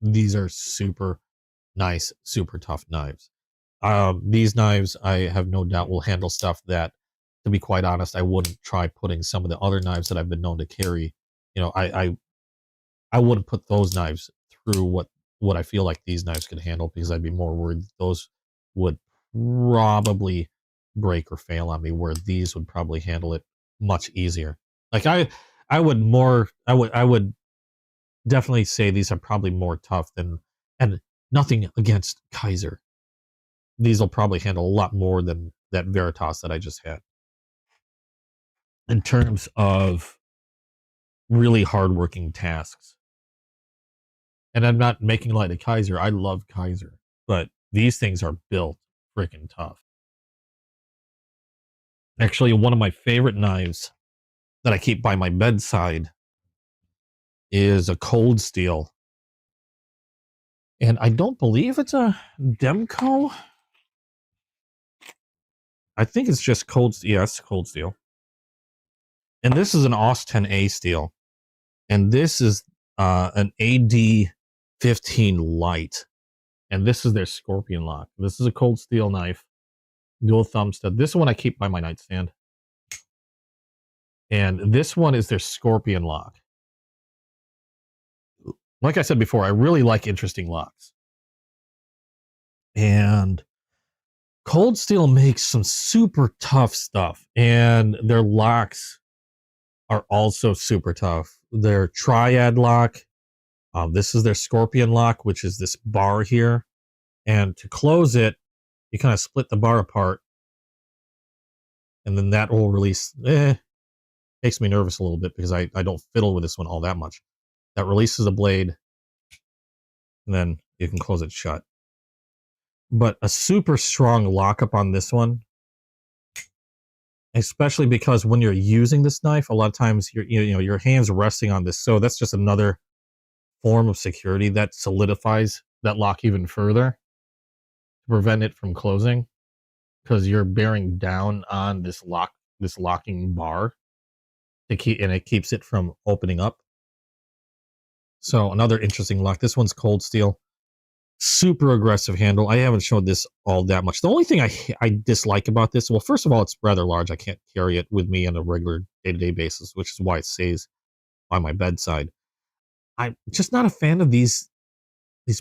These are super nice, super tough knives. These knives, I have no doubt, will handle stuff that, to be quite honest, I wouldn't try putting some of the other knives that I've been known to carry. I wouldn't put those knives through what I feel like these knives could handle, because I'd be more worried those would probably break or fail on me, where these would probably handle it much easier. Like I would definitely say these are probably more tough than, and nothing against Kaiser. These will probably handle a lot more than that Veritas that I just had. In terms of really hardworking tasks. And I'm not making light of Kaiser. I love Kaiser. But these things are built freaking tough. Actually, one of my favorite knives that I keep by my bedside is a cold steel. And I don't believe it's a Demco. I think it's just cold. Yes, cold steel. And this is an Austin A steel. And this is an AD 15 light. And this is their Scorpion lock. This is a cold steel knife. dual thumb stud. This one I keep by my nightstand. And this one is their scorpion lock. Like I said before, I really like interesting locks. And Cold Steel makes some super tough stuff, and their locks are also super tough. Their triad lock, this is their scorpion lock, which is this bar here. And to close it, you kind of split the bar apart, and then that will release. Makes me nervous a little bit because I don't fiddle with this one all that much. That releases the blade, and then you can close it shut. But a super strong lockup on this one, especially because when you're using this knife, a lot of times your hands resting on this. So that's just another form of security that solidifies that lock even further to prevent it from closing, because you're bearing down on this locking bar to keep, and it keeps it from opening up. So another interesting lock. This one's Cold Steel. Super aggressive handle. I haven't showed this all that much. The only thing I dislike about this, well, first of all, it's rather large. I can't carry it with me on a regular day-to-day basis, which is why it stays by my bedside. I'm just not a fan of these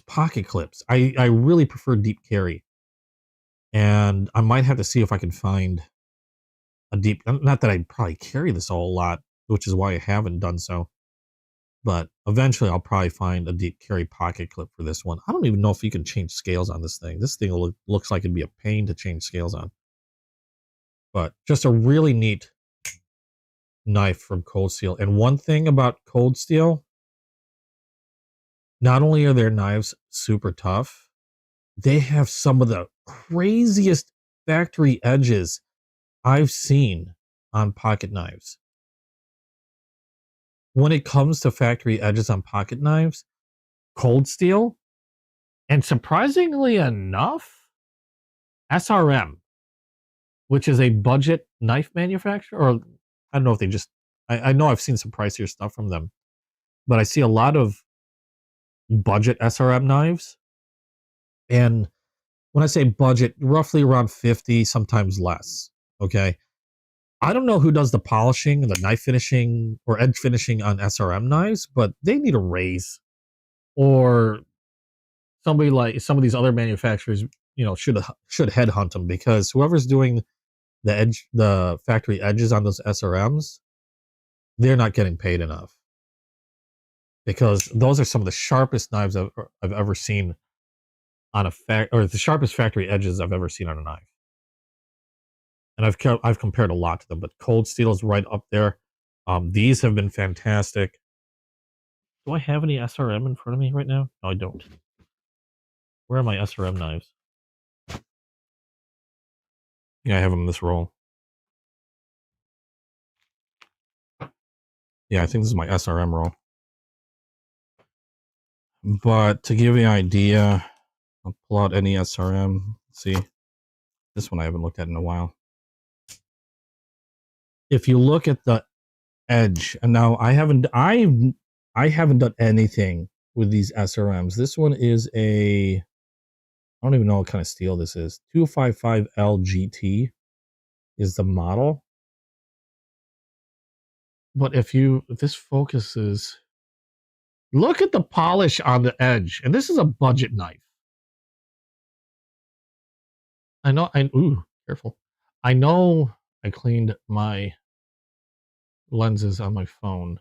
pocket clips. I really prefer deep carry. And I might have to see if I can find a deep, not that I probably carry this all a lot, which is why I haven't done so. But eventually I'll probably find a deep carry pocket clip for this one. I don't even know if you can change scales on this thing. This thing looks like it'd be a pain to change scales on. But just a really neat knife from Cold Steel. And one thing about Cold Steel, not only are their knives super tough, they have some of the craziest factory edges I've seen on pocket knives. When it comes to factory edges on pocket knives, Cold Steel, and surprisingly enough, SRM, which is a budget knife manufacturer, or I don't know if they just, I know I've seen some pricier stuff from them, but I see a lot of budget SRM knives. And when I say budget, roughly around 50, sometimes less. Okay. I don't know who does the polishing, the knife finishing, or edge finishing on SRM knives, but they need a raise. Or somebody like some of these other manufacturers, should headhunt them, because whoever's doing the factory edges on those SRMs, they're not getting paid enough, because those are some of the sharpest knives I've ever seen on or the sharpest factory edges I've ever seen on a knife. And I've compared a lot to them, but Cold Steel is right up there. These have been fantastic. Do I have any SRM in front of me right now? No, I don't. Where are my SRM knives? Yeah, I have them in this roll. Yeah, I think this is my SRM roll. But to give you an idea, I'll pull out any SRM. See, this one I haven't looked at in a while. If you look at the edge, and now I haven't done anything with these SRMs. This one is I don't even know what kind of steel this is. 255 LGT is the model. But if this focuses, look at the polish on the edge. And this is a budget knife. Ooh, careful. I know I cleaned my lenses on my phone.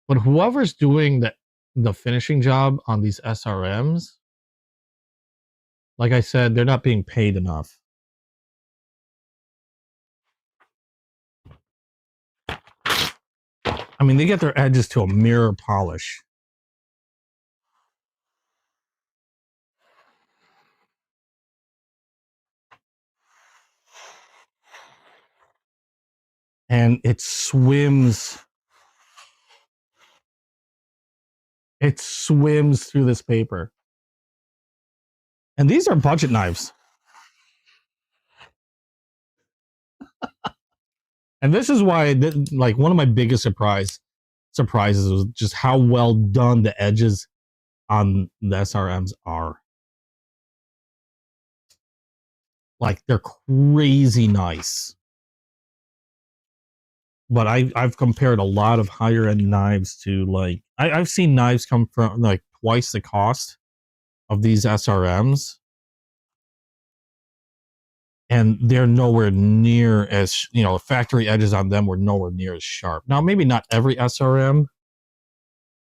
But whoever's doing the finishing job on these SRMs, like I said, they're not being paid enough. I mean, they get their edges to a mirror polish. And it swims. It swims through this paper. And these are budget knives. And this is why, like, one of my biggest surprises was just how well done the edges on the SRMs are. Like, they're crazy nice. But I've compared a lot of higher end knives to, like, I've seen knives come from like twice the cost of these SRMs, and they're nowhere near as, you know, factory edges on them were nowhere near as sharp. Now, maybe not every SRM,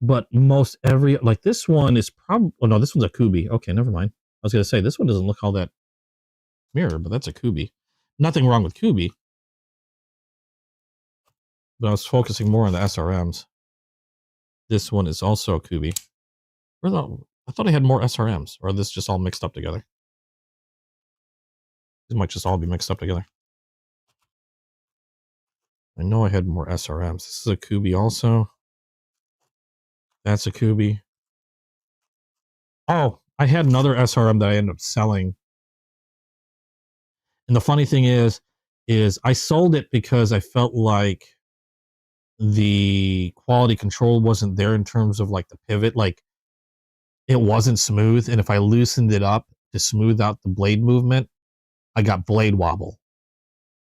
but most every, like this one is probably, oh no, this one's a Kubi. Okay, never mind. I was gonna say this one doesn't look all that mirror, but that's a Kubi. Nothing wrong with Kubi, but I was focusing more on the SRMs. This one is also a Kubi. I thought I had more SRMs, or this just all mixed up together. These might just all be mixed up together. I know I had more SRMs. This is a Kubi also. That's a Kubi. Oh, I had another SRM that I ended up selling. And the funny thing is I sold it because I felt like the quality control wasn't there in terms of like the pivot. Like, it wasn't smooth. And if I loosened it up to smooth out the blade movement, I got blade wobble.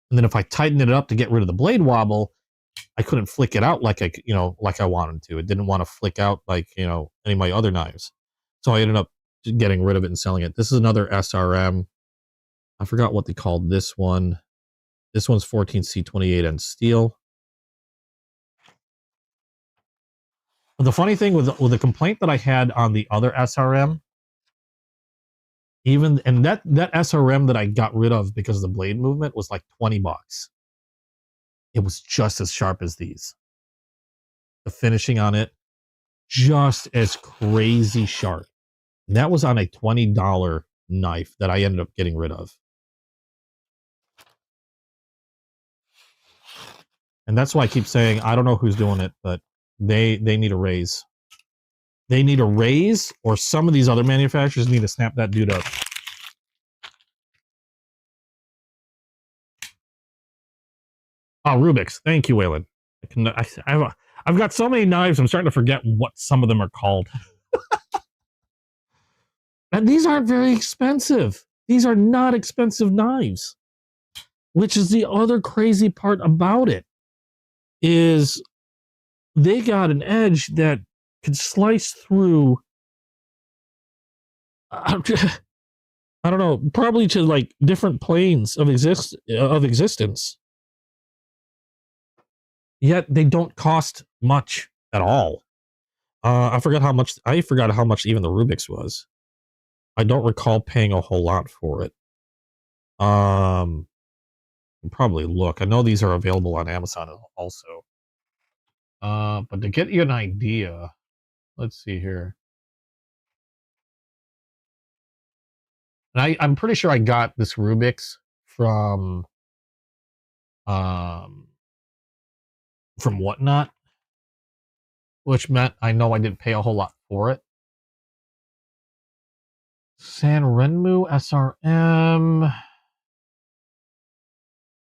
And then if I tightened it up to get rid of the blade wobble, I couldn't flick it out like like I wanted to. It didn't want to flick out like, any of my other knives. So I ended up getting rid of it and selling it. This is another SRM. I forgot what they called this one. This one's 14C28N steel. But the funny thing with the complaint that I had on the other SRM, and that SRM that I got rid of because of the blade movement was like $20. It was just as sharp as these. The finishing on it, just as crazy sharp. And that was on a $20 knife that I ended up getting rid of. And that's why I keep saying, I don't know who's doing it, but they need a raise. They need a raise, or some of these other manufacturers need to snap that dude up. Oh, Rubik's. Thank you, Waylon. I've got so many knives, I'm starting to forget what some of them are called. And these aren't very expensive. These are not expensive knives, which is the other crazy part about it, is they got an edge that could slice through, I don't know, probably to like different planes of existence. Yet they don't cost much at all. I forgot how much even the Rubik's was. I don't recall paying a whole lot for it. Probably look. I know these are available on Amazon also. But to get you an idea, let's see here. And I'm pretty sure I got this Rubik's from Whatnot, which meant I know I didn't pay a whole lot for it. San Renmu SRM.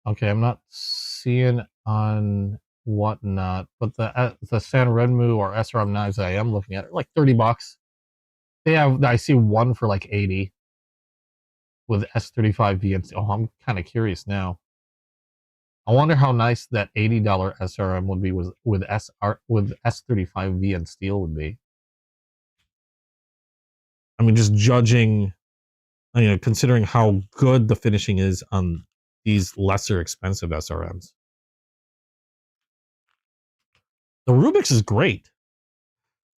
Okay, I'm not seeing on Whatnot, but the San Renmu or SRM knives that I am looking at are like $30. I see one for like 80 with S35V and oh, I'm kind of curious now. I wonder how nice that $80 SRM would be with S35V and steel would be. I mean, just judging, considering how good the finishing is on these lesser expensive SRMs. The Rubik's is great.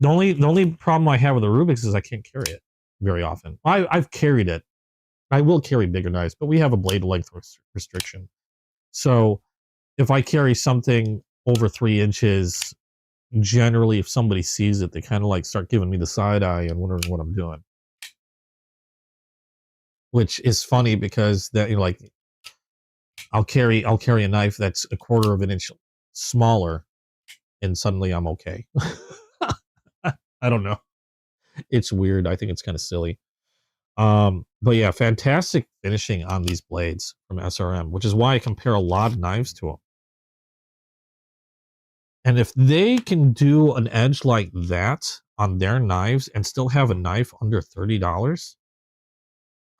The only problem I have with the Rubik's is I can't carry it very often. I've carried it. I will carry bigger knives, but we have a blade length restriction. So if I carry something over 3 inches, generally if somebody sees it, they kind of like start giving me the side eye and wondering what I'm doing. Which is funny because that, like, I'll carry a knife that's a quarter of an inch smaller and suddenly I'm okay. I don't know. It's weird. I think it's kind of silly. But yeah, fantastic finishing on these blades from SRM, which is why I compare a lot of knives to them. And if they can do an edge like that on their knives and still have a knife under $30,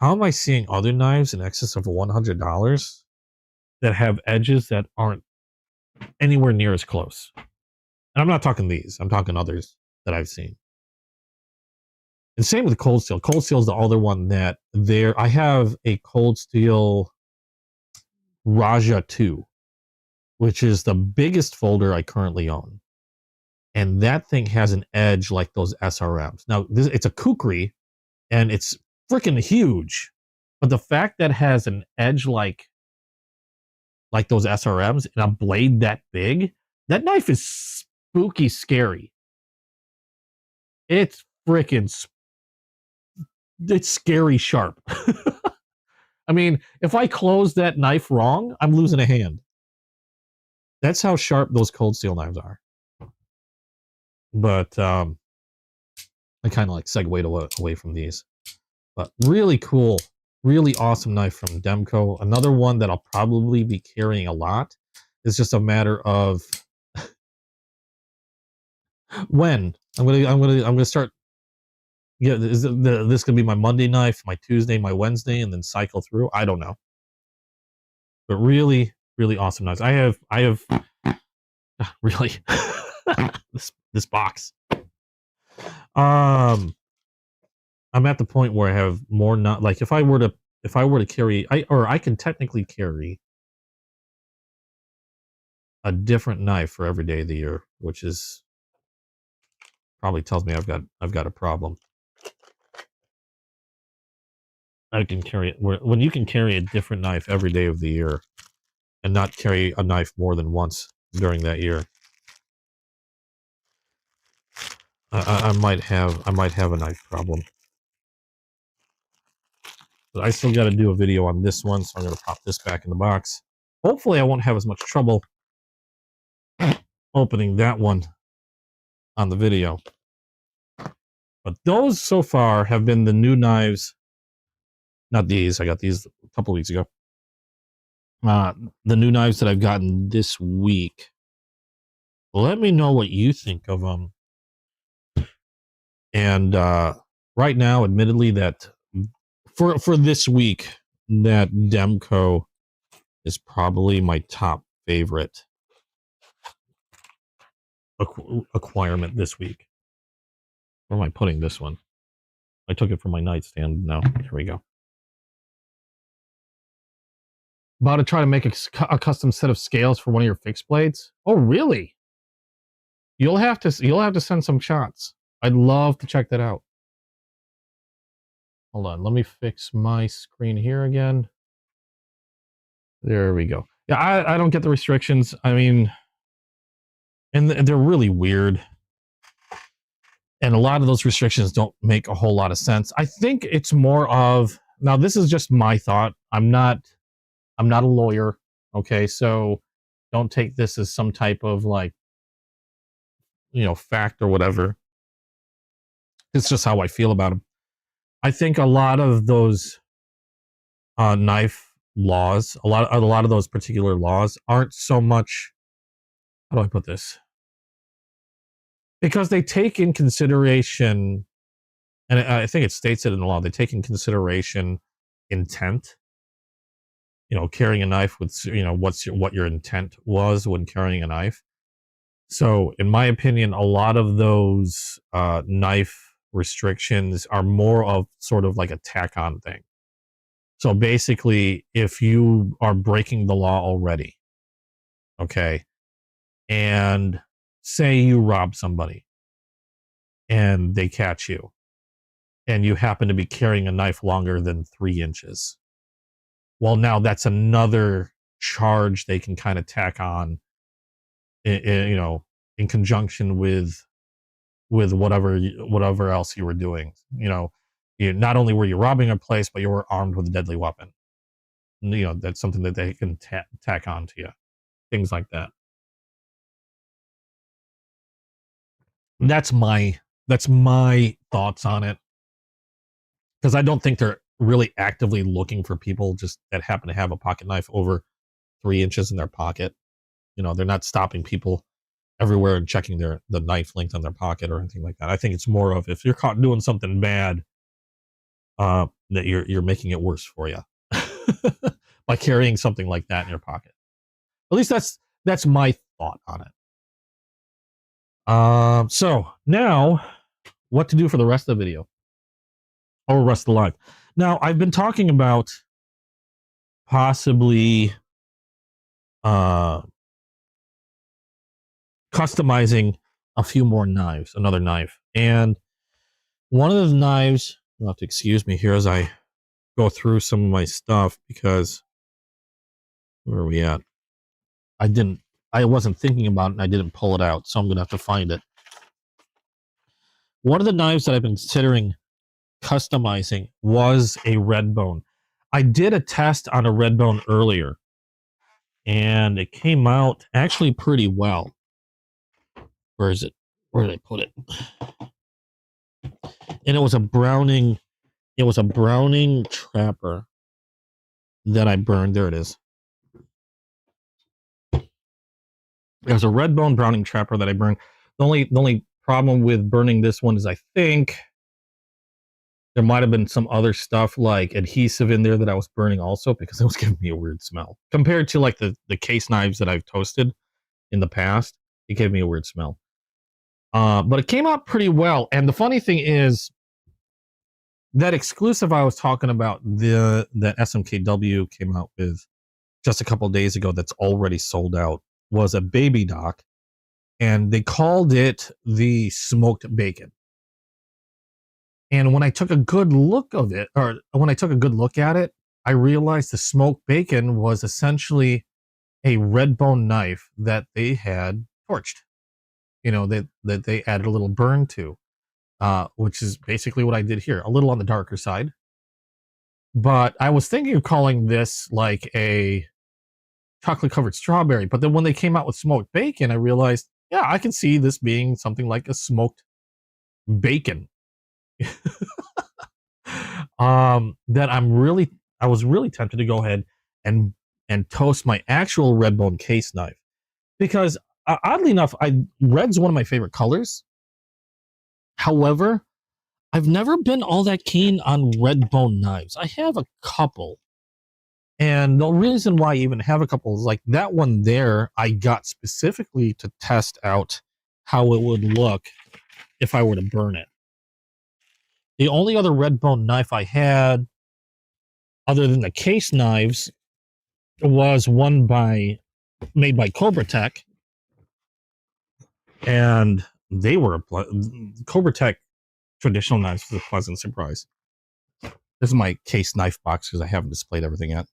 How am I seeing other knives in excess of $100 that have edges that aren't anywhere near as close? And I'm not talking these. I'm talking others that I've seen. And same with Cold Steel. Cold Steel is the other one that there. I have a Cold Steel Raja 2, which is the biggest folder I currently own. And that thing has an edge like those SRMs. Now, it's a kukri, and it's freaking huge. But the fact that it has an edge like those SRMs and a blade that big, that knife is spooky scary. It's freaking it's scary sharp. I mean, if I close that knife wrong, I'm losing a hand. That's how sharp those Cold Steel knives are. But I kind of like segued away from these. But really cool, really awesome knife from Demko. Another one that I'll probably be carrying a lot. It's just a matter of when I'm gonna start. Yeah, is this gonna be my Monday knife, my Tuesday, my Wednesday, and then cycle through? I don't know. But really, really awesome knives. I have really this box. I'm at the point where I have more, not like if I were to carry, I can technically carry a different knife for every day of the year, which is probably tells me I've got a problem. I can carry it when you can carry a different knife every day of the year and not carry a knife more than once during that year. I might have a knife problem. But I still got to do a video on this one, so I'm going to pop this back in the box. Hopefully I won't have as much trouble opening that one on the video. But those so far have been the new knives. Not these. I got these a couple weeks ago. The new knives that I've gotten this week. Let me know what you think of them. And right now, admittedly, that for this week, that Demko is probably my top favorite acquirement this week. Where am I putting this one? I took it from my nightstand. No, here we go. About to try to make a custom set of scales for one of your fixed blades. Oh, really? You'll have to send some shots. I'd love to check that out. Hold on, let me fix my screen here again. There we go. Yeah, I don't get the restrictions. I mean, and they're really weird. And a lot of those restrictions don't make a whole lot of sense. I think it's more of, now this is just my thought. I'm not a lawyer, okay? So don't take this as some type of like, fact or whatever. It's just how I feel about them. I think a lot of those knife laws, a lot of those particular laws aren't so much, how do I put this? Because they take in consideration, and I think it states it in the law, they take in consideration intent. Carrying a knife with, what your intent was when carrying a knife. So, in my opinion, a lot of those knife restrictions are more of sort of like a tack-on thing. So basically, if you are breaking the law already, okay, and say you rob somebody and they catch you, and you happen to be carrying a knife longer than 3 inches, well, now that's another charge they can kind of tack on, in conjunction with whatever else you were doing. You not only were you robbing a place, but you were armed with a deadly weapon. That's something that they can tack on to you. Things like that. That's my thoughts on it, because I don't think they're really actively looking for people just that happen to have a pocket knife over 3 inches in their pocket. They're not stopping people everywhere and checking the knife length on their pocket or anything like that. I think it's more of, if you're caught doing something bad, that you're making it worse for you by carrying something like that in your pocket. At least that's my thought on it. So now what to do for the rest of the video or rest of the live. Now I've been talking about possibly customizing a few more knives, another knife. And one of the knives, you'll have to excuse me here as I go through some of my stuff, because where are we at? I wasn't thinking about it and I didn't pull it out, so I'm gonna have to find it. One of the knives that I've been considering customizing was a red bone. I did a test on a red bone earlier and it came out actually pretty well. Where is it? Where did I put it? And it was a Browning Trapper that I burned. There it is. It was a red bone Browning Trapper that I burned. The only problem with burning this one is I think there might have been some other stuff like adhesive in there that I was burning also, because it was giving me a weird smell. Compared to like the case knives that I've toasted in the past, it gave me a weird smell. But it came out pretty well. And the funny thing is, that exclusive I was talking about, that SMKW came out with just a couple days ago that's already sold out, was a baby dock, and they called it the smoked bacon. And when I took a good look at it, I realized the smoked bacon was essentially a red bone knife that they had torched. You know, that they added a little burn to, which is basically what I did here, a little on the darker side. But I was thinking of calling this like a chocolate covered strawberry. But then when they came out with smoked bacon, I realized, yeah, I can see this being something like a smoked bacon. That I was really tempted to go ahead and toast my actual red bone case knife, because oddly enough, red's one of my favorite colors. However, I've never been all that keen on red bone knives. I have a couple, and the reason why I even have a couple is like that one there I got specifically to test out how it would look if I were to burn it. The only other red bone knife I had, other than the case knives, was one made by Cobra Tech, and they were Cobra Tech traditional knives was a pleasant surprise. This is my case knife box because I haven't displayed everything yet.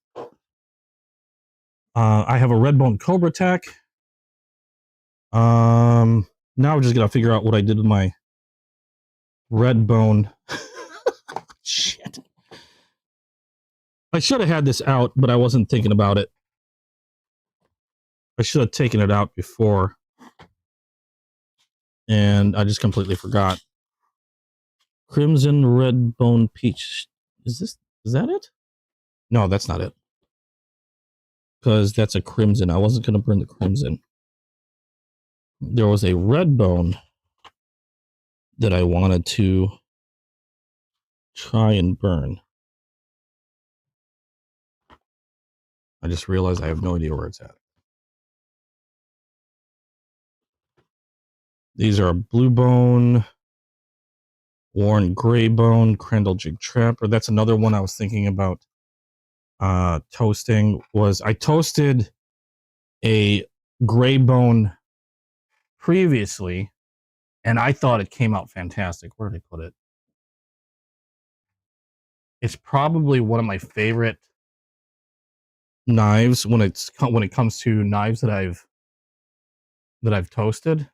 I have a red bone Cobra Tech. Now we're just gonna figure out what I did with my red bone. Shit. I should have had this out, but I wasn't thinking about it. I should have taken it out before, and I just completely forgot. Crimson red bone peach. Is that it? No, that's not it. Because that's a crimson. I wasn't going to burn the crimson. There was a red bone that I wanted to try and burn. I just realized I have no idea where it's at. These are a blue bone, worn gray bone, Crandall jig trapper. That's another one I was thinking about toasting. I toasted a gray bone previously, and I thought it came out fantastic. Where did I put it? It's probably one of my favorite knives when it comes to knives that I've toasted.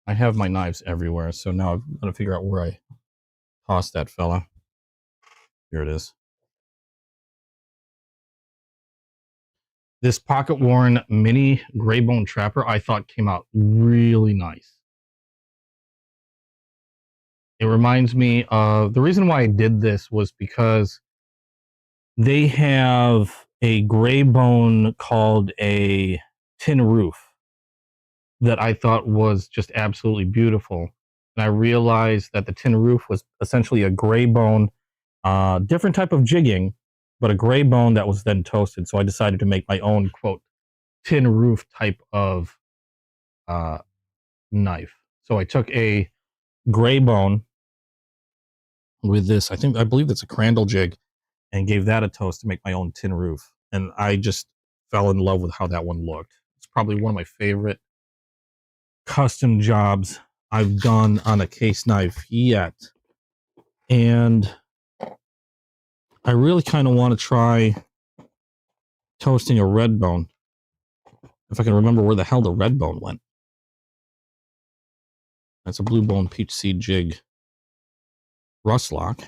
I have my knives everywhere, so now I've got to figure out where I tossed that fella. Here it is. This pocket worn mini gray bone trapper I thought came out really nice. It reminds me of, the reason why I did this was because they have a gray bone called a tin roof that I thought was just absolutely beautiful. and I realized that the tin roof was essentially a gray bone, different type of jigging, but a gray bone that was then toasted. So I decided to make my own, quote, tin roof type of knife. So I took a gray bone with this, I believe that's a crandall jig, and gave that a toast to make my own tin roof. And I just fell in love with how that one looked. It's probably one of my favorite custom jobs I've done on a case knife yet. And I really kind of want to try toasting a red bone. If I can remember where the hell the red bone went. That's a blue bone peach seed jig rust lock.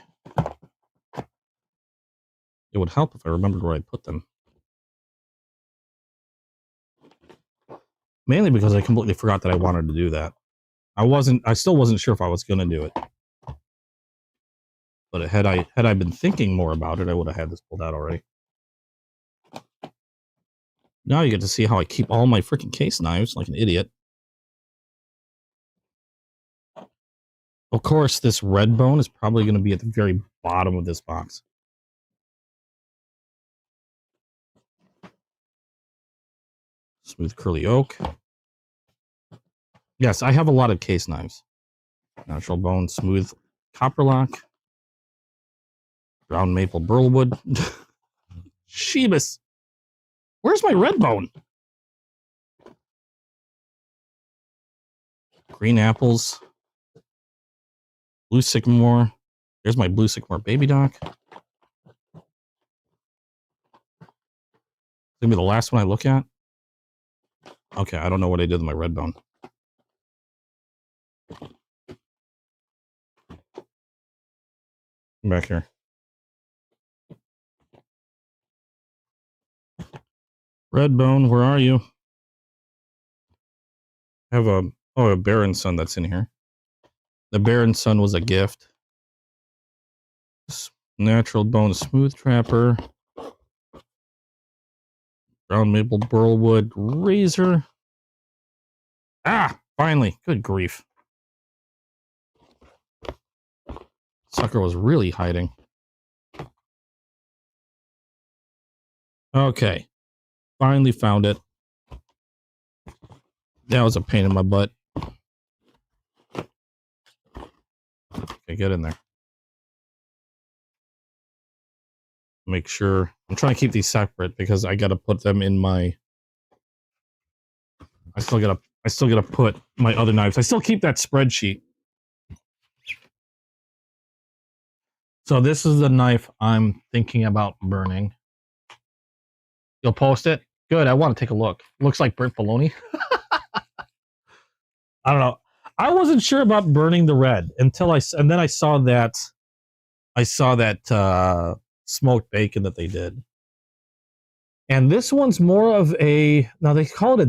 It would help if I remembered where I put them. Mainly because I completely forgot that I wanted to do that. I still wasn't sure if I was going to do it. But had I been thinking more about it, I would have had this pulled out already. Now you get to see how I keep all my freaking case knives like an idiot. Of course, this red bone is probably going to be at the very bottom of this box. Smooth curly oak. Yes, I have a lot of case knives. Natural bone, smooth copper lock. Brown maple burlwood. Sheebus. Where's my red bone? Green apples. Blue sycamore. There's my blue sycamore baby dock. It's gonna be the last one I look at. Okay, I don't know what I did with my red bone. Come back here. Red bone, where are you? I have a Baron Sun that's in here. The Baron Sun was a gift. Natural bone smooth trapper. Brown maple burlwood razor. Ah, finally. Good grief. Sucker was really hiding. Okay. Finally found it. That was a pain in my butt. Okay, get in there. Make sure. I'm trying to keep these separate because I got to put them in my. I still gotta put my other knives. I still keep that spreadsheet. So this is the knife I'm thinking about burning. You'll post it? Good. I want to take a look. Looks like burnt bologna. I don't know. I wasn't sure about burning the red until and then I saw that smoked bacon that they did. And this one's more of a, now they call it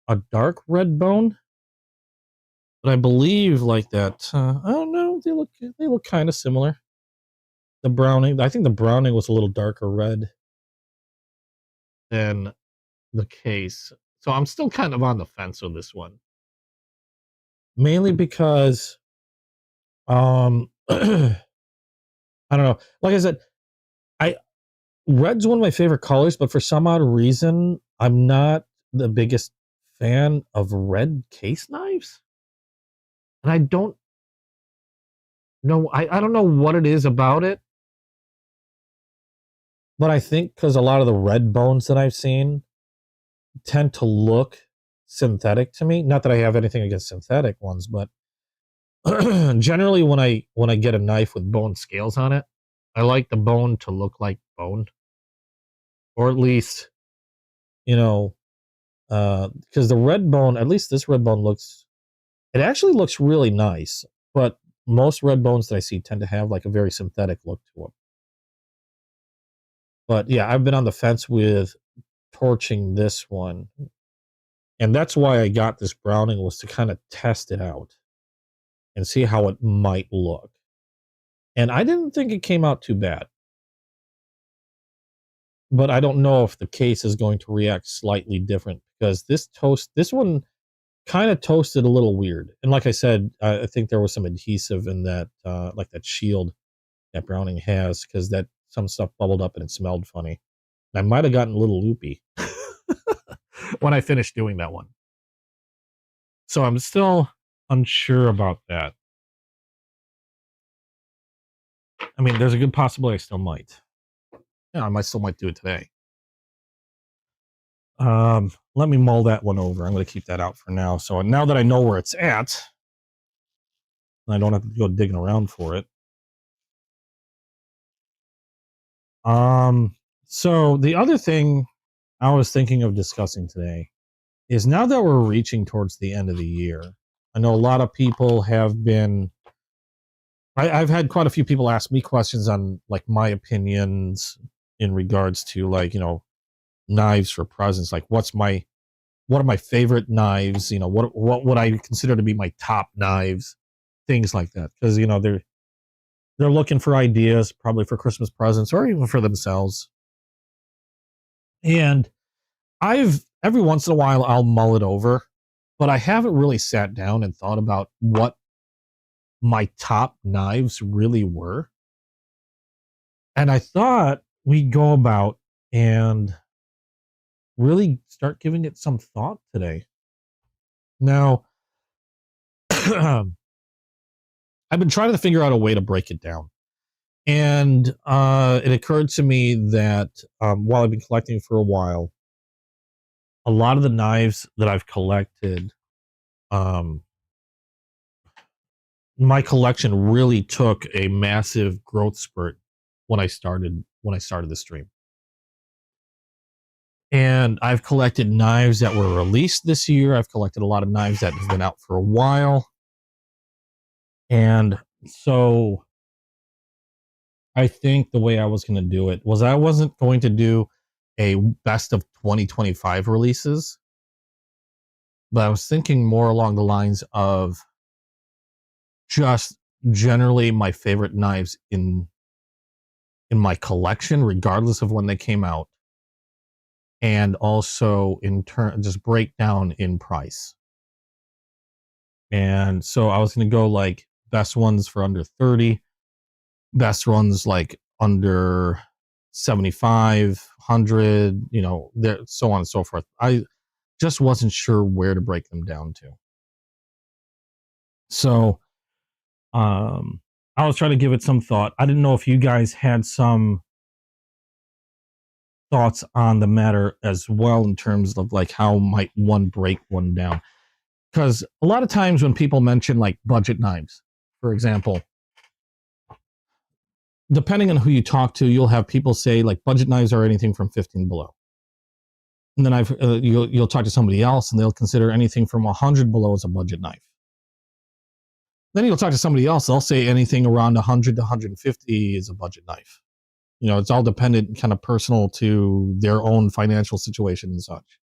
a dark red bone. But I believe like that, I don't know, they look kind of similar. The browning, I think the browning was a little darker red than the case. So I'm still kind of on the fence with this one. Mainly because I don't know. Like I said, red's one of my favorite colors, but for some odd reason, I'm not the biggest fan of red case knives. And I don't know, I don't know what it is about it. But I think because a lot of the red bones that I've seen tend to look synthetic to me. Not that I have anything against synthetic ones, but generally when I get a knife with bone scales on it, I like the bone to look like bone. Or at least, because the red bone, at least this red bone it actually looks really nice, but most red bones that I see tend to have like a very synthetic look to them. But yeah, I've been on the fence with torching this one. And that's why I got this browning, was to kind of test it out and see how it might look. And I didn't think it came out too bad. But I don't know if the case is going to react slightly different, because this one kind of toasted a little weird. And like I said, I think there was some adhesive in that, like that shield that Browning has, because that some stuff bubbled up and it smelled funny. I might have gotten a little loopy when I finished doing that one. So I'm still unsure about that. I mean, there's a good possibility I still might. Yeah, I still might do it today. Let me mull that one over. I'm going to keep that out for now. So now that I know where it's at, I don't have to go digging around for it. So the other thing I was thinking of discussing today is, now that we're reaching towards the end of the year, I know a lot of people have been, I've had quite a few people ask me questions on like my opinions in regards to, like, knives for presents. Like, what are my favorite knives? What would I consider to be my top knives? Things like that. Because, they're looking for ideas, probably for Christmas presents or even for themselves. And every once in a while I'll mull it over, but I haven't really sat down and thought about what my top knives really were. And I thought we'd go about and really start giving it some thought today. Now, I've been trying to figure out a way to break it down. And it occurred to me that while I've been collecting for a while, a lot of the knives that I've collected, my collection really took a massive growth spurt when I started the stream. And I've collected knives that were released this year. I've collected a lot of knives that have been out for a while. And so I think the way I was going to do it was, I wasn't going to do a best of 2025 releases, but I was thinking more along the lines of just generally my favorite knives in my collection, regardless of when they came out, and also in turn just breakdown in price. And so I was going to go like best ones for under 30, best ones like under 75, 100, there, so on and so forth. I just wasn't sure where to break them down to. So I was trying to give it some thought. I didn't know if you guys had some thoughts on the matter as well, in terms of like how might one break one down. Because a lot of times when people mention like budget knives, for example, depending on who you talk to, you'll have people say like budget knives are anything from 15 below. And then you'll talk to somebody else and they'll consider anything from 100 below as a budget knife. Then you'll talk to somebody else, they'll say anything around 100 to 150 is a budget knife. It's all dependent, kind of personal to their own financial situation and such.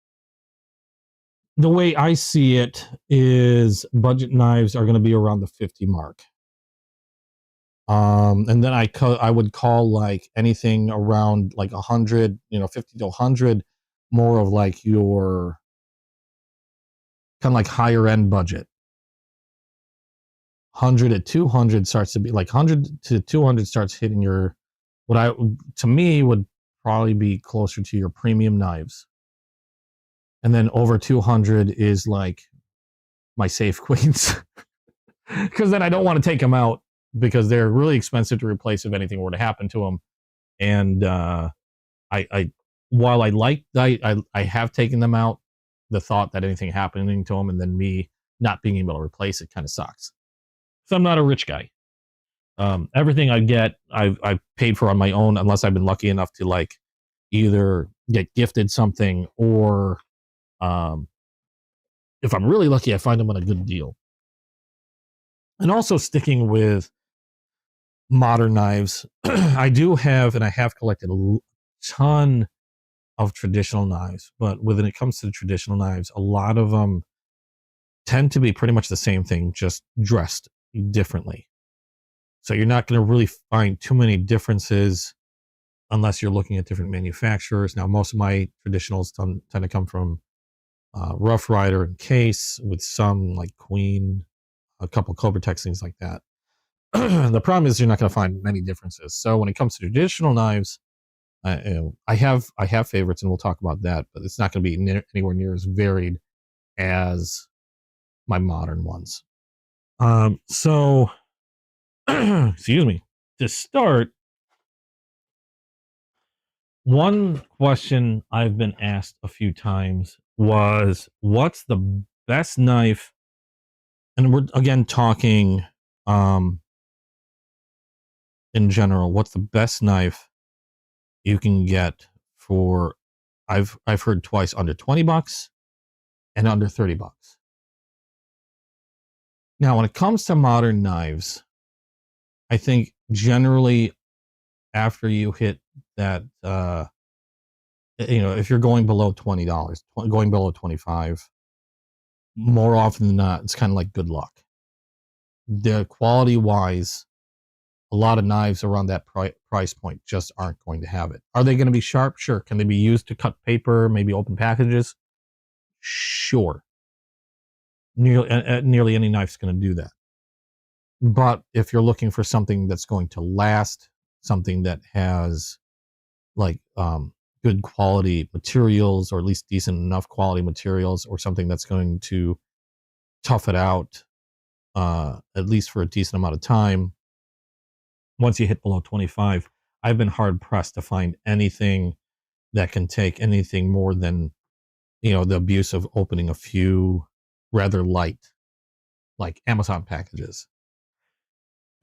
The way I see it is, budget knives are going to be around the 50 mark. And then I would call like anything around like 100, 50 to 100, more of like your kind of like higher end budget. 100 to 200 starts to be like 100 to 200 starts hitting your, to me would probably be closer to your premium knives. And then over 200 is like my safe queens. Because then I don't want to take them out, because they're really expensive to replace if anything were to happen to them. And while I have taken them out, the thought that anything happening to them and then me not being able to replace it kind of sucks. So I'm not a rich guy. Everything I get, I've paid for on my own, unless I've been lucky enough to like either get gifted something, or if I'm really lucky, I find them on a good deal. And also sticking with modern knives, I do have, and I have collected a ton of traditional knives, but when it comes to the traditional knives, a lot of them tend to be pretty much the same thing, just dressed differently. So you're not going to really find too many differences unless you're looking at different manufacturers. Now, most of my traditionals tend to come from Rough Rider and Case with some like Queen, a couple Cobra Tech, things like that. The problem is you're not going to find many differences. So when it comes to traditional knives, I have favorites, and we'll talk about that, but it's not going to be anywhere near as varied as my modern ones. So excuse me. To start, one question I've been asked a few times was, what's the best knife? And we're again talking in general, what's the best knife you can get for, I've heard twice, under $20 and under $30. Now, when it comes to modern knives, I think generally after you hit that if you're going below $20, going below 25, more often than not, it's kind of like good luck. The quality wise, a lot of knives around that price point just aren't going to have it. Are they going to be sharp? Sure. Can they be used to cut paper, maybe open packages? Sure. Nearly any knife's going to do that. But if you're looking for something that's going to last, something that has like good quality materials, or at least decent enough quality materials, or something that's going to tough it out at least for a decent amount of time, once you hit below 25, I've been hard pressed to find anything that can take anything more than, the abuse of opening a few rather light, like Amazon packages.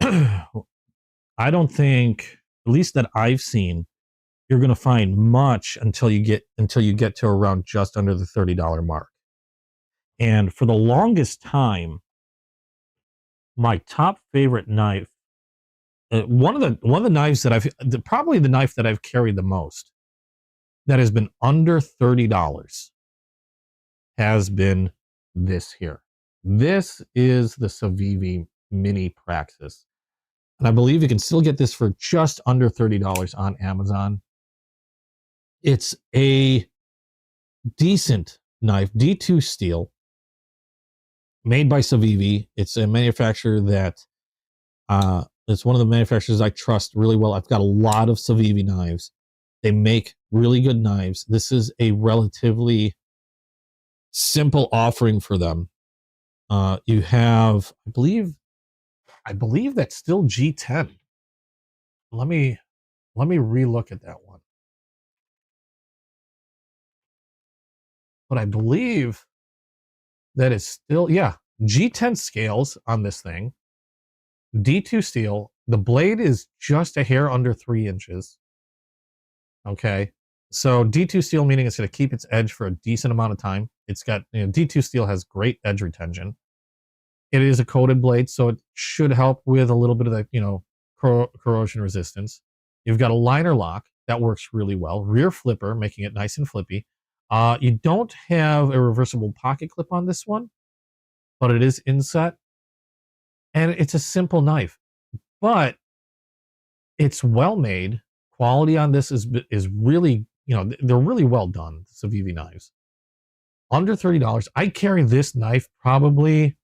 I don't think, at least that I've seen, you're going to find much until you get to around just under the $30 mark. And for the longest time, my top favorite knife, one of the knives that probably the knife that I've carried the most, that has been under $30, has been this here. This is the Civivi Mini Praxis. And I believe you can still get this for just under $30 on Amazon. It's a decent knife, D2 steel, made by Civivi. It's a manufacturer that it's one of the manufacturers I trust really well. I've got a lot of Civivi knives. They make really good knives. This is a relatively simple offering for them. You have, I believe that's still G10. Let me relook at that one. But I believe that is still, yeah, G10 scales on this thing. D2 steel. The blade is just a hair under 3 inches. Okay. So D2 steel, meaning it's going to keep its edge for a decent amount of time. It's got, D2 steel has great edge retention. It is a coated blade, so it should help with a little bit of the, corrosion resistance. You've got a liner lock that works really well. Rear flipper, making it nice and flippy. You don't have a reversible pocket clip on this one, but it is inset. And it's a simple knife, but it's well made. Quality on this is really, they're really well done, Civivi knives. Under $30. I carry this knife probably,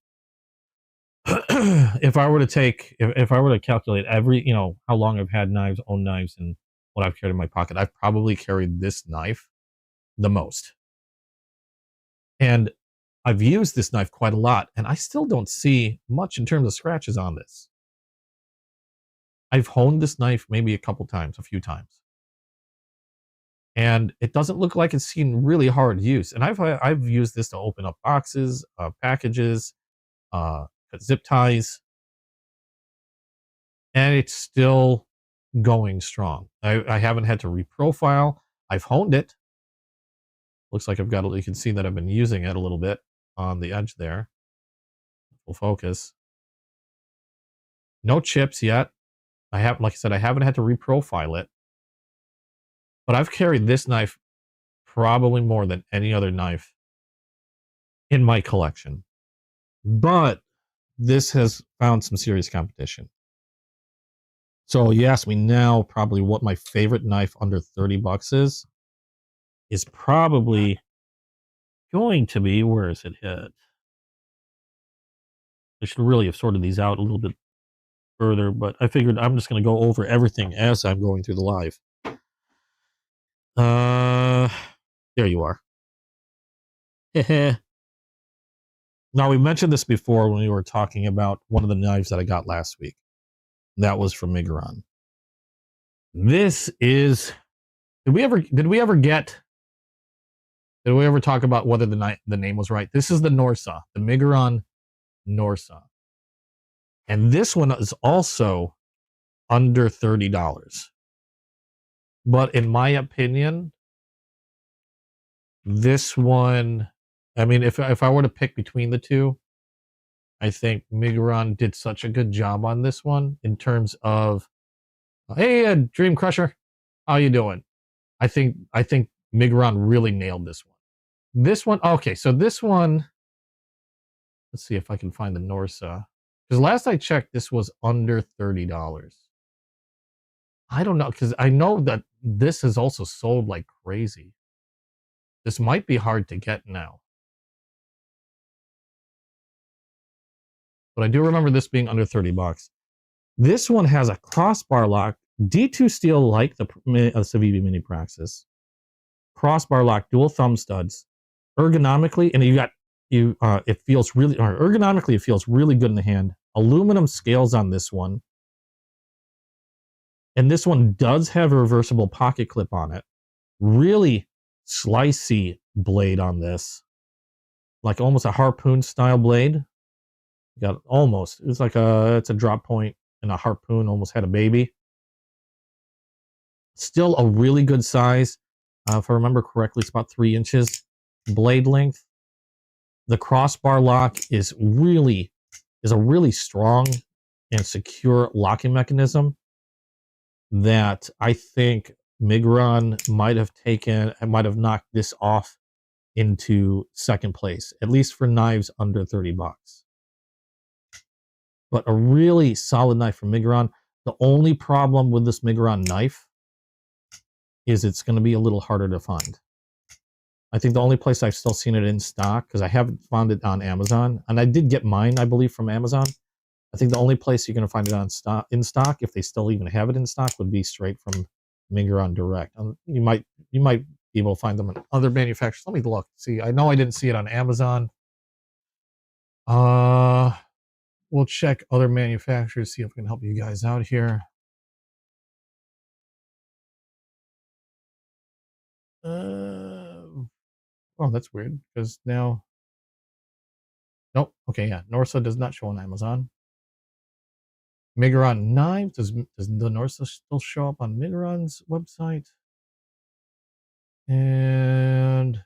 if I were to calculate every, how long I've had knives, owned knives, and what I've carried in my pocket, I've probably carried this knife the most. And I've used this knife quite a lot, and I still don't see much in terms of scratches on this. I've honed this knife maybe a few times. And it doesn't look like it's seen really hard use. And I've used this to open up boxes, packages, zip ties, and it's still going strong. I haven't had to reprofile. I've honed it. Looks like you can see that I've been using it a little bit on the edge there. Full focus. No chips yet. Like I said, I haven't had to reprofile it. But I've carried this knife probably more than any other knife in my collection. But this has found some serious competition. So you ask me now probably what my favorite knife under $30 is probably going to be, where is it hit? I should really have sorted these out a little bit further, but I figured I'm just going to go over everything as I'm going through the live. There you are. Now, we mentioned this before when we were talking about one of the knives that I got last week. That was from Migron. This is... Did we ever talk about whether the name was right? This is the Norsa, the Migron Norsa. And this one is also under $30. But in my opinion, this one, I mean, if I were to pick between the two, I think Migron did such a good job on this one in terms of, hey, Dream Crusher, how you doing? I think Migron really nailed this one. This one, okay, so this one, let's see if I can find the Norsa. Because last I checked, this was under $30. I don't know, because I know that this is also sold like crazy. This might be hard to get now. But I do remember this being under $30. This one has a crossbar lock, D2 steel like the Civivi Mini Praxis. Crossbar lock, dual thumb studs. Ergonomically, and it feels really, or ergonomically, it feels really good in the hand. Aluminum scales on this one. And this one does have a reversible pocket clip on it. Really slicey blade on this. Like almost a harpoon style blade. Got almost, it's like it's a drop point and a harpoon almost had a baby. Still a really good size. If I remember correctly, it's about 3 inches blade length. The crossbar lock is a really strong and secure locking mechanism that I think Migron might have knocked this off into second place, at least for knives under $30. But a really solid knife from Migron. The only problem with this Migron knife is it's going to be a little harder to find. I think the only place I've still seen it in stock, because I haven't found it on Amazon, and I did get mine, I believe, from Amazon. I think the only place you're going to find it in stock, if they still even have it in stock, would be straight from Migron Direct. You might be able to find them in other manufacturers. Let me look. See, I know I didn't see it on Amazon. We'll check other manufacturers, see if we can help you guys out here. Oh, that's weird, because now... Nope. Okay, yeah. Norsa does not show on Amazon. Migron knives. Does the Norsa still show up on Migron's website? And...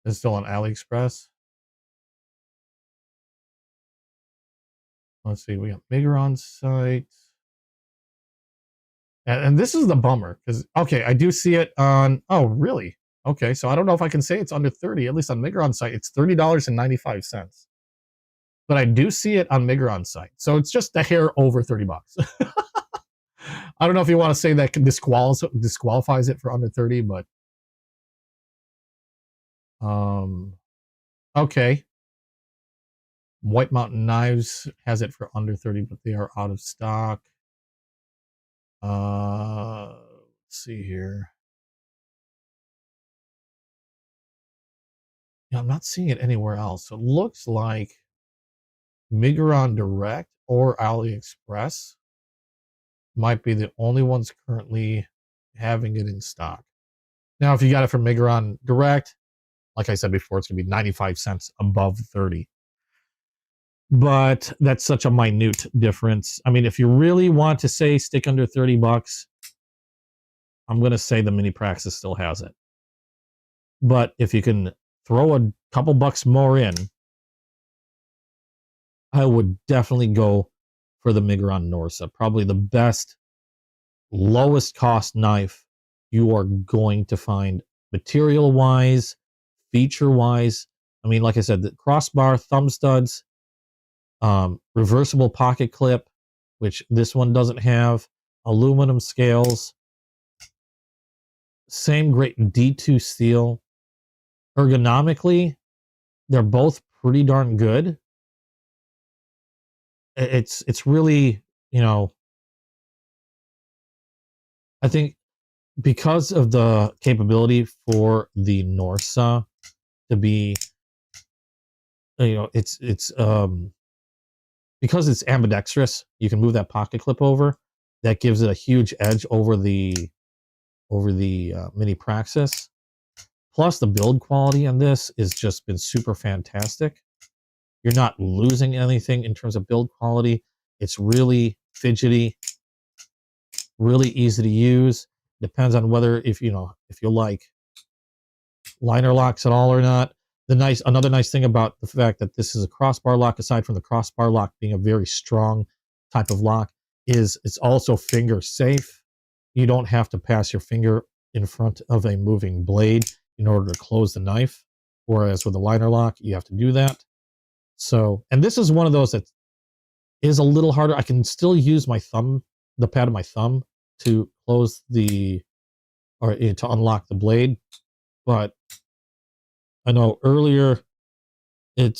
it's still on AliExpress. Let's see. We got Migron's site. And this is the bummer, because, okay, I do see it on... Oh, really? Okay, so I don't know if I can say it's under 30, at least on Migron's site. It's $30.95. But I do see it on Migron's site. So it's just a hair over $30. I don't know if you want to say that disqualifies it for under 30, but... okay. White Mountain Knives has it for under 30, but they are out of stock. Let's see here. Yeah, I'm not seeing it anywhere else. So it looks like Migron Direct or AliExpress might be the only ones currently having it in stock. Now, if you got it from Migron Direct, like I said before, it's going to be 95 cents above 30. But that's such a minute difference. I mean, if you really want to say stick under $30, I'm going to say the Mini Praxis still has it. But if you can throw a couple bucks more in, I would definitely go for the Migron Norsa. Probably the best, lowest cost knife you are going to find, material-wise, feature-wise. I mean, like I said, the crossbar, thumb studs, reversible pocket clip, which this one doesn't have, aluminum scales, same great D2 steel. Ergonomically, they're both pretty darn good. It's really, you know, I think because of the capability for the Norsa to be, you know, it's because it's ambidextrous, you can move that pocket clip over. That gives it a huge edge over the Mini Praxis. Plus, the build quality on this has just been super fantastic. You're not losing anything in terms of build quality. It's really fidgety, really easy to use. Depends on whether if you like liner locks at all or not. Another nice thing about the fact that this is a crossbar lock, aside from the crossbar lock being a very strong type of lock, is it's also finger safe. You don't have to pass your finger in front of a moving blade in order to close the knife, whereas with a liner lock you have to do that. So, and this is one of those that is a little harder. I can still use my thumb, the pad of my thumb, to close or to unlock the blade, but I know earlier I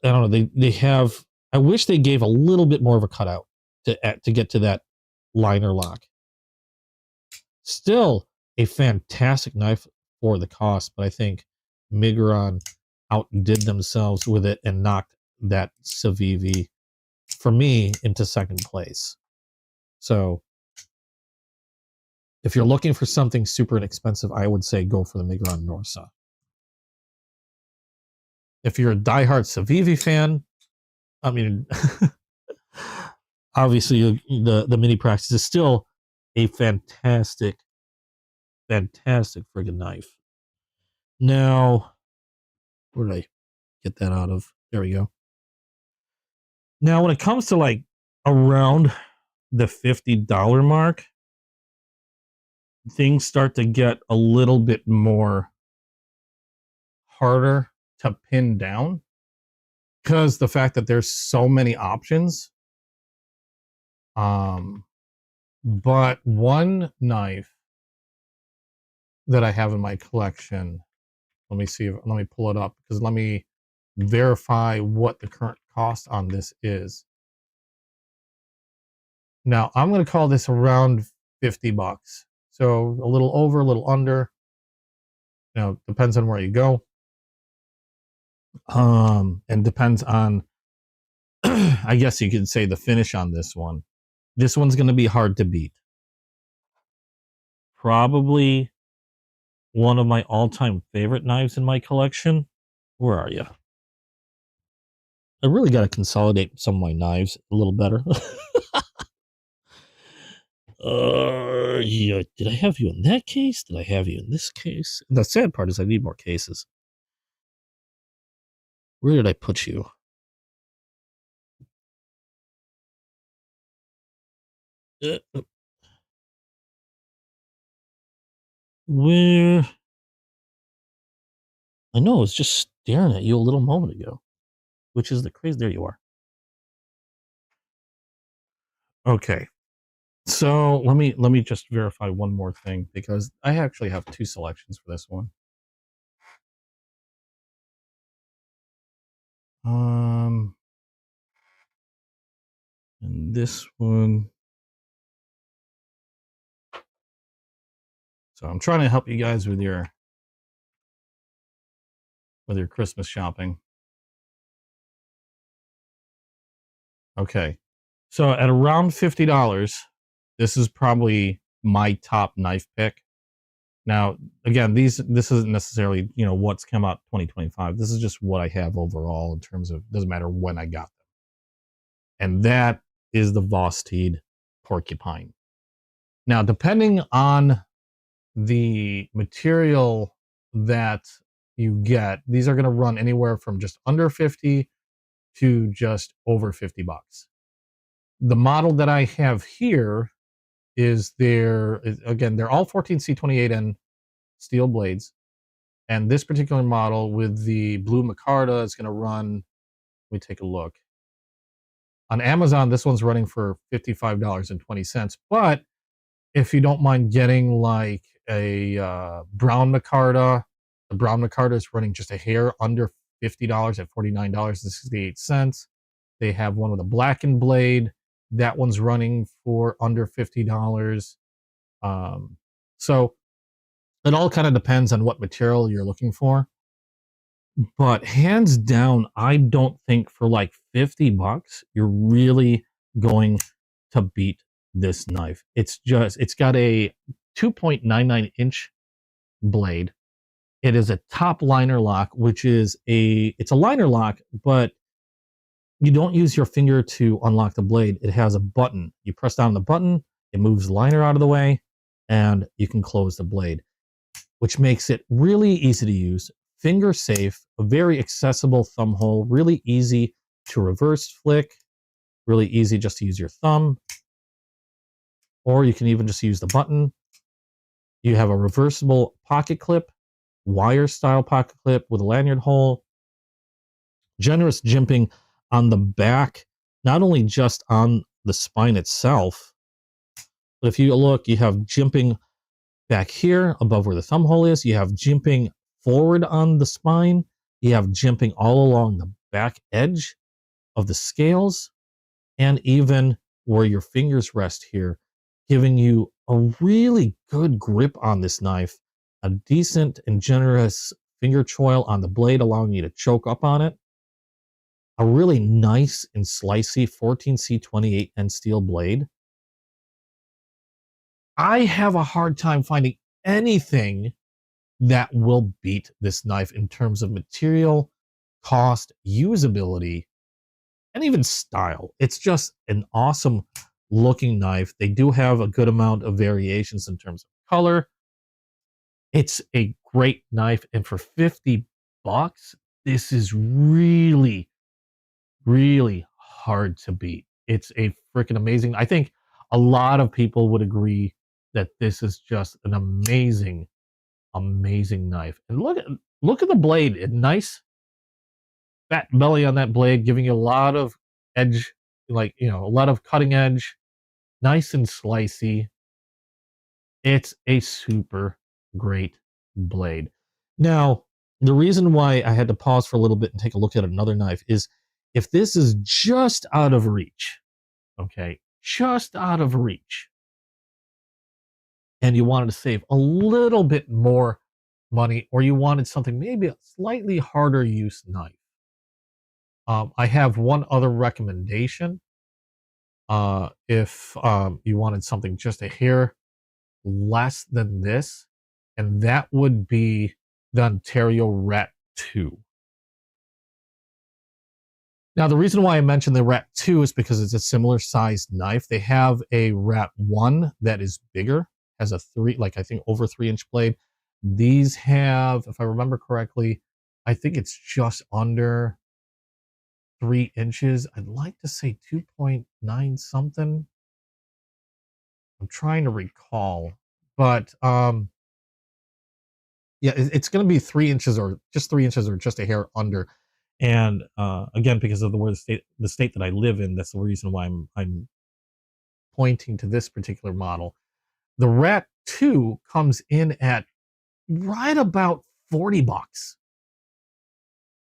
don't know, they have, I wish they gave a little bit more of a cutout to get to that liner lock. Still a fantastic knife for the cost, but I think Migron outdid themselves with it and knocked that Civivi, for me, into second place. So if you're looking for something super inexpensive, I would say go for the Migron Norsa. If you're a diehard Civivi fan, I mean, obviously the Mini Praxis is still a fantastic friggin' knife. Now, where did I get that out of? There we go. Now, when it comes to like around the $50 mark, things start to get a little bit more harder to pin down, because the fact that there's so many options. But one knife that I have in my collection, let me pull it up, because let me verify what the current cost on this is. Now, I'm going to call this around $50. So a little over, a little under. You know, depends on where you go. And depends on, I guess you could say, the finish on this one. This one's going to be hard to beat. Probably one of my all-time favorite knives in my collection. Where are you? I really got to consolidate some of my knives a little better. Yeah. Did I have you in that case? Did I have you in this case? The sad part is I need more cases. Where did I put you? Where? I know, I was just staring at you a little moment ago, which is the crazy. There you are. Okay. So let me just verify one more thing, because I actually have two selections for this one. And this one. So I'm trying to help you guys with your Christmas shopping. Okay. So at around $50, this is probably my top knife pick. Now, again, this isn't necessarily, you know, what's come out 2025. This is just what I have overall in terms of, doesn't matter when I got them. And that is the Vosteed Porcupine. Now, depending on the material that you get, these are going to run anywhere from just under 50 to just over $50. The model that I have here is they're all 14C28N steel blades, and this particular model with the blue micarta is going to run, let me take a look. On Amazon, this one's running for $55.20, but if you don't mind getting like brown micarta. The brown micarta is running just a hair under $50 at $49.68. They have one with a blackened blade. That one's running for under $50. So it all kind of depends on what material you're looking for. But hands down, I don't think for like $50 you're really going to beat this knife. It's got a 2.99-inch blade. It is a top liner lock, which is it's a liner lock, but you don't use your finger to unlock the blade. It has a button. You press down the button, it moves the liner out of the way, and you can close the blade, which makes it really easy to use, finger safe, a very accessible thumb hole, really easy to reverse flick, really easy just to use your thumb, or you can even just use the button. You have a reversible pocket clip, wire style pocket clip with a lanyard hole, generous jimping on the back, not only just on the spine itself, but if you look, you have jimping back here above where the thumb hole is. You have jimping forward on the spine. You have jimping all along the back edge of the scales, and even where your fingers rest here, giving you a really good grip on this knife, a decent and generous finger choil on the blade, allowing you to choke up on it. A really nice and slicey 14C28 end steel blade. I have a hard time finding anything that will beat this knife in terms of material, cost, usability, and even style. It's just an awesome looking knife. They do have a good amount of variations in terms of color. It's a great knife, and for $50, this is really, really hard to beat. It's a freaking amazing. I think a lot of people would agree that this is just an amazing, amazing knife. And look at the blade. A nice fat belly on that blade, giving you a lot of edge, like, a lot of cutting edge, nice and slicey. It's a super great blade. Now, the reason why I had to pause for a little bit and take a look at another knife is if this is just out of reach, okay, just out of reach, and you wanted to save a little bit more money, or you wanted something maybe a slightly harder use knife, I have one other recommendation. If you wanted something just a hair less than this, and that would be the Ontario Rat 2. Now, the reason why I mentioned the Rat 2 is because it's a similar sized knife. They have a Rat 1 that is bigger, has a I think over 3-inch blade. These have, if I remember correctly, I think it's just under 3 inches. I'd like to say 2.9 something. I'm trying to recall, but yeah, it's going to be 3 inches or just 3 inches or just a hair under. And again, because of the state that I live in, that's the reason why I'm pointing to this particular model. The Rat 2 comes in at right about $40.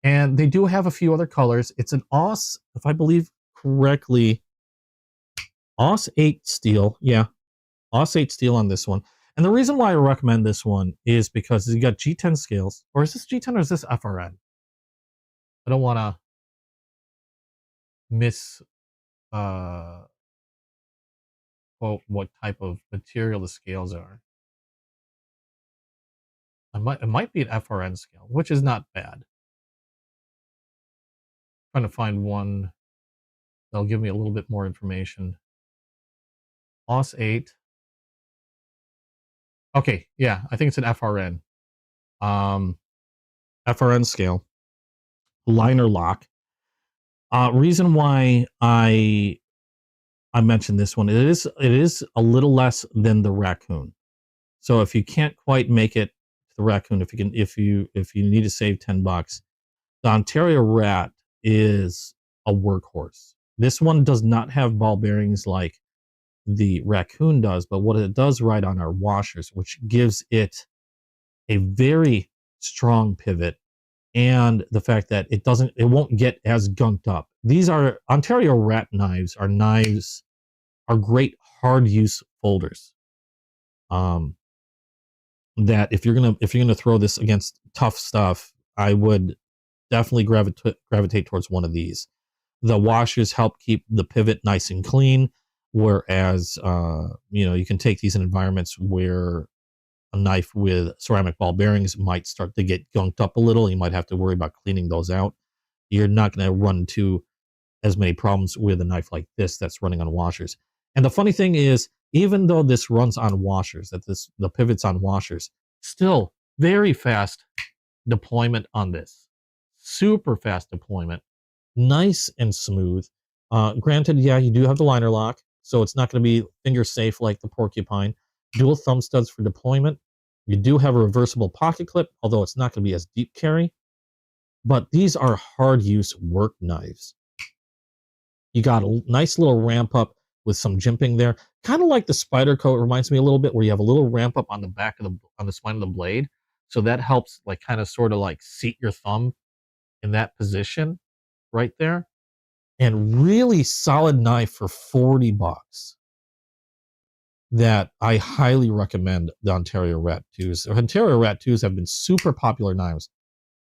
And they do have a few other colors. It's an AUS, if I believe correctly, AUS 8 steel. Yeah, AUS 8 steel on this one. And the reason why I recommend this one is because you got G10 scales. Or is this G10 or is this FRN? I don't want to miss quote what type of material the scales are. It might be an FRN scale, which is not bad. Trying to find one that'll give me a little bit more information. AUS 8. Okay, yeah, I think it's an FRN. FRN scale. Liner lock. Reason why I mentioned this one, it is a little less than the Raccoon. So if you can't quite make it to the Raccoon, if you need to save $10, the Ontario Rat is a workhorse. This one does not have ball bearings like the raccoon does, but what it does right on our washers, which gives it a very strong pivot, and the fact that it won't get as gunked up. These are Ontario rat knives. Are great hard use folders. That if you're gonna throw this against tough stuff, I would definitely gravitate towards one of these. The washers help keep the pivot nice and clean, whereas you can take these in environments where a knife with ceramic ball bearings might start to get gunked up a little. You might have to worry about cleaning those out. You're not going to run into as many problems with a knife like this that's running on washers. And the funny thing is, even though this runs on washers, the pivot's on washers, still very fast deployment on this. Super fast deployment. Nice and smooth. Granted, yeah, you do have the liner lock, so it's not going to be finger safe like the Porcupine. Dual thumb studs for deployment. You do have a reversible pocket clip, although it's not going to be as deep carry. But these are hard use work knives. You got a nice little ramp up with some jimping there, kind of like the Spider Coat. Reminds me a little bit where you have a little ramp up on the back of on the spine of the blade, so that helps like kind of sort of like seat your thumb in that position right there. And really solid knife for $40 that I highly recommend the Ontario Rat 2s. Ontario Rat 2s have been super popular knives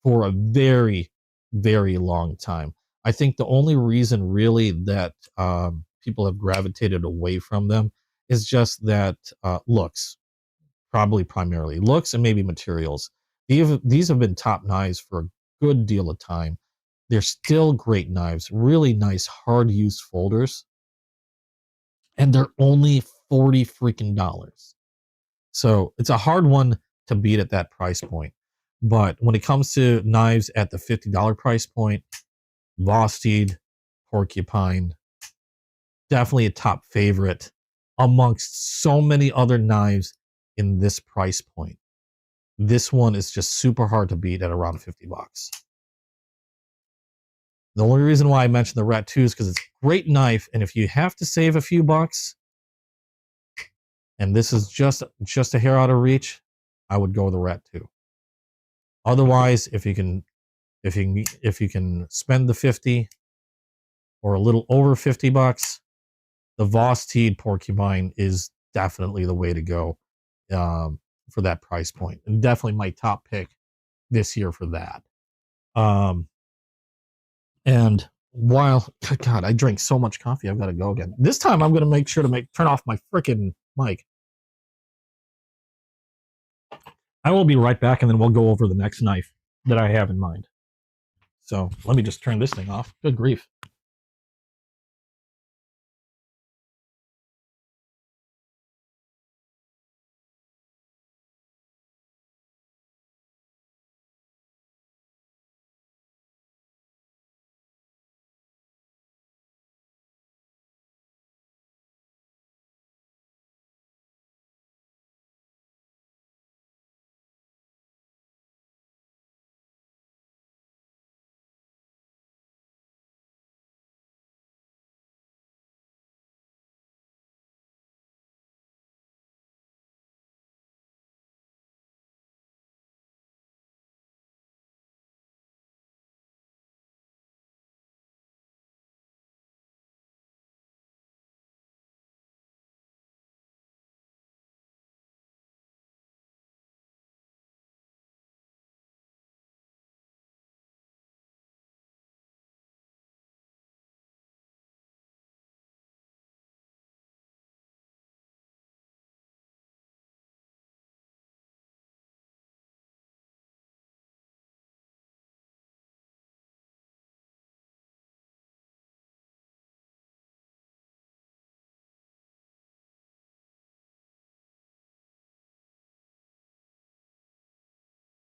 for a very, very long time. I think the only reason really that people have gravitated away from them is just that looks, probably primarily looks, and maybe materials. These have been top knives for a good deal of time. They're still great knives, really nice hard use folders, and they're only $40 freaking dollars. So it's a hard one to beat at that price point. But when it comes to knives at the $50 price point, Vosteed, Porcupine, definitely a top favorite amongst so many other knives in this price point. This one is just super hard to beat at around $50. The only reason why I mentioned the Rat 2 is because it's a great knife, and if you have to save a few bucks, and this is just a hair out of reach, I would go with the Rat 2. Otherwise, if you can spend the 50 or a little over $50, the Vosteed Porcupine is definitely the way to go for that price point, and definitely my top pick this year for that. And while, God, I drink so much coffee, I've got to go again. This time I'm going to make sure to turn off my freaking mic. I will be right back, and then we'll go over the next knife that I have in mind. So let me just turn this thing off. Good grief.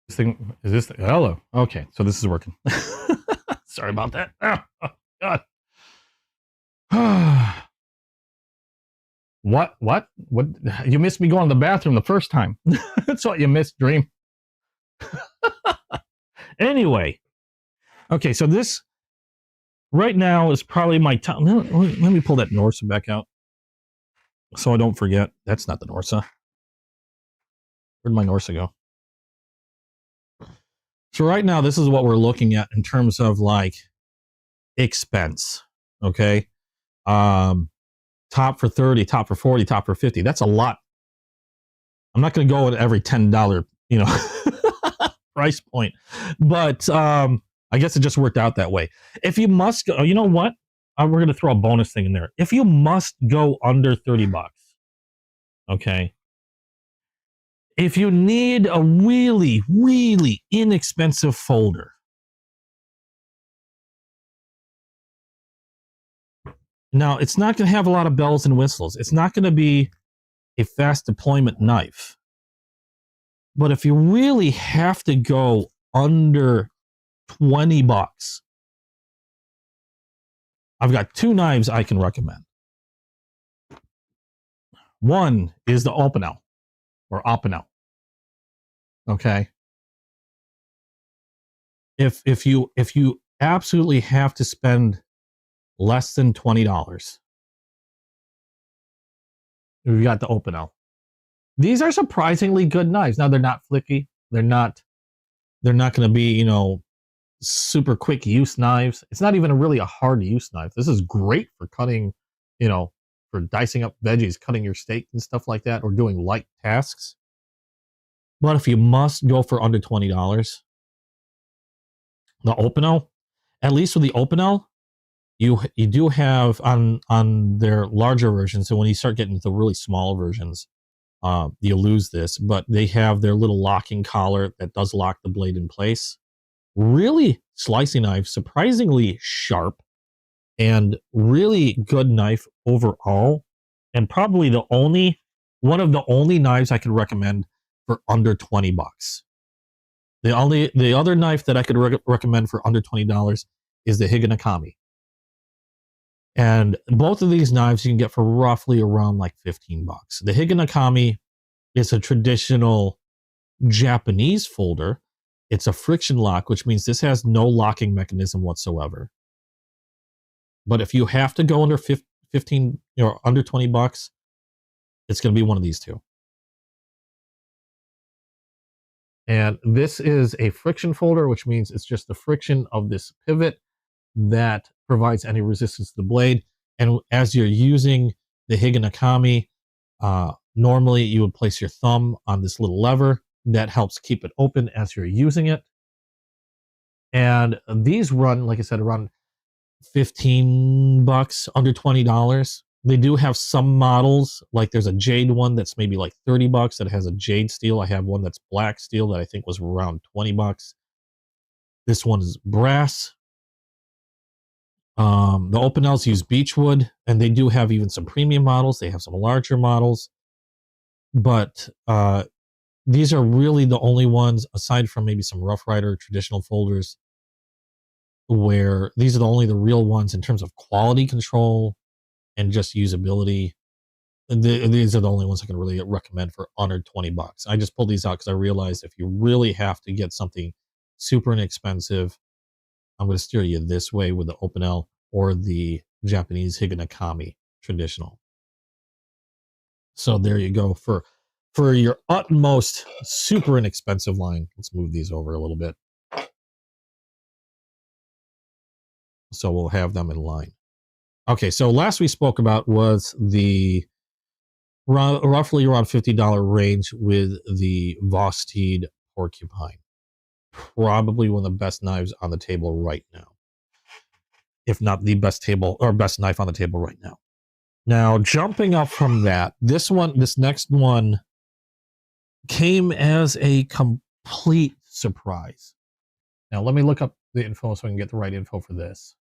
This thing is this. Hello. Okay, so this is working. Sorry about that. Oh, God. What? You missed me going to the bathroom the first time. That's what you missed, Dream. Anyway, okay, so this right now is probably my top. Let me pull that Norsa back out. so I don't forget. That's not the Norsa. Where'd my Norsa go? So right now, this is what we're looking at in terms of like expense. Okay. Top for 30, top for 40, top for 50. That's a lot. I'm not going to go at every $10, price point, but I guess it just worked out that way. If you must go, you know what? We're going to throw a bonus thing in there. If you must go under 30 bucks, okay. If you need a really, really inexpensive folder, now it's not going to have a lot of bells and whistles. It's not going to be a fast deployment knife. But if you really have to go under 20 bucks, I've got two knives I can recommend. One is the Opinel or Opinel. Okay. If you absolutely have to spend less than $20, we've got the Opinel. These are surprisingly good knives. Now they're not flicky. They're not going to be, super quick use knives. It's not even really a hard use knife. This is great for cutting, for dicing up veggies, cutting your steak and stuff like that, or doing light tasks. But if you must go for under $20, the Opinel, at least with the Opinel, you do have on their larger versions. So when you start getting to the really small versions, you lose this. But they have their little locking collar that does lock the blade in place. Really slicing knife, surprisingly sharp, and really good knife overall. And probably one of the only knives I could recommend for under 20 bucks. The other knife that I could recommend for under $20 is the Higanakami. And both of these knives you can get for roughly around like 15 bucks. The Higanakami is a traditional Japanese folder. It's a friction lock, which means this has no locking mechanism whatsoever. But if you have to go under 15, under 20 bucks, it's going to be one of these two. And this is a friction folder, which means it's just the friction of this pivot that provides any resistance to the blade. And as you're using the Higanakami, normally you would place your thumb on this little lever that helps keep it open as you're using it. And these run, like I said, around 15 bucks, under $20. They do have some models, like there's a jade one that's maybe like 30 bucks that has a jade steel. I have one that's black steel that I think was around 20 bucks. This one is brass. The Opinels use beechwood, and they do have even some premium models. They have some larger models, but these are really the only ones, aside from maybe some Rough Rider traditional folders, where these are the real ones in terms of quality control and just usability. These are the only ones I can really recommend for under 20 bucks. I just pulled these out because I realized if you really have to get something super inexpensive, I'm going to steer you this way with the Opinel or the Japanese Higanakami traditional. So there you go. For your utmost super inexpensive line, let's move these over a little bit. So we'll have them in line. Okay, so last we spoke about was the roughly around $50 range with the Vosteed Porcupine. Probably one of the best knives on the table right now, if not the best knife on the table right now. Now, jumping up from that, this next one came as a complete surprise. Now, let me look up the info so I can get the right info for this.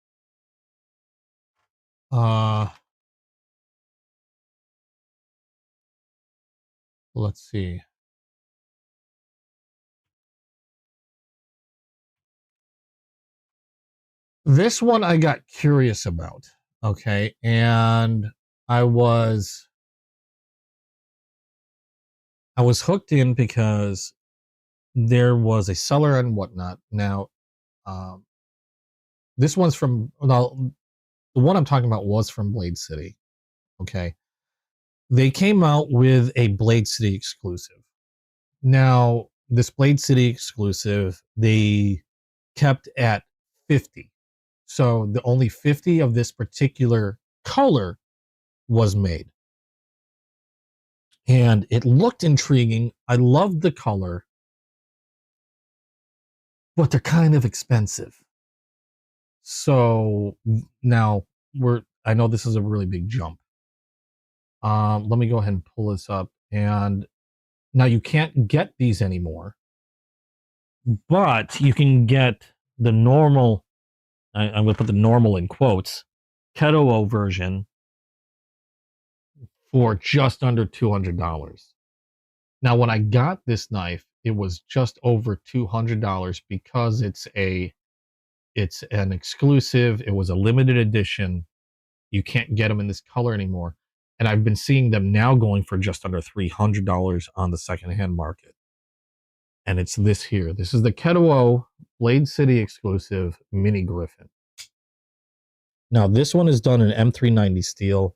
Let's see. This one I got curious about, okay, and I was hooked in because there was a seller and whatnot. Now, this one's from, the one I'm talking about was from Blade City, okay. They came out with a Blade City exclusive. Now, this Blade City exclusive, they kept at 50. So the only 50 of this particular color was made. And it looked intriguing. I loved the color, but they're kind of expensive. So now I know this is a really big jump. Let me go ahead and pull this up. And now you can't get these anymore, but you can get the normal, I'm going to put the normal in quotes, Keto version for just under $200. Now, when I got this knife, it was just over $200 because it's an exclusive. It was a limited edition. You can't get them in this color anymore. And I've been seeing them now going for just under $300 on the secondhand market. And it's this here. This is the Keto Blade City exclusive Mini Griffin. Now, this one is done in M390 steel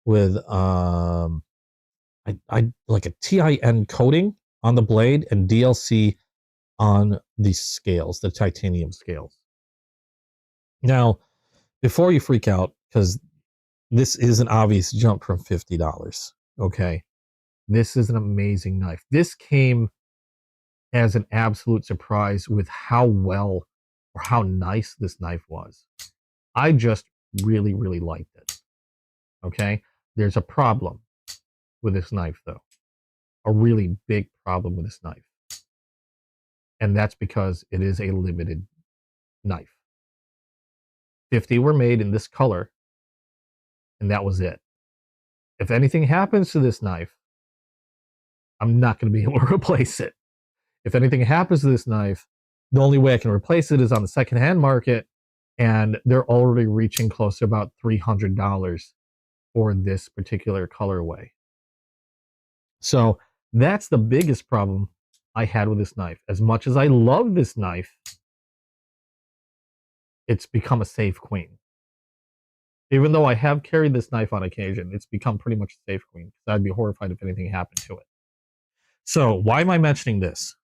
with I like a TIN coating on the blade and DLC on the scales, the titanium scales. Now, before you freak out, because this is an obvious jump from $50, okay? This is an amazing knife. This came as an absolute surprise with how well or how nice this knife was. I just really, really liked it, okay? There's a problem with this knife, though. A really big problem with this knife. And that's because it is a limited knife. 50 were made in this color, and that was it. If anything happens to this knife, I'm not going to be able to replace it. If anything happens to this knife, the only way I can replace it is on the secondhand market, and they're already reaching close to about $300 for this particular colorway. So that's the biggest problem I had with this knife. As much as I love this knife, it's become a safe queen. Even though I have carried this knife on occasion, it's become pretty much a safe queen. I'd be horrified if anything happened to it. So why am I mentioning this?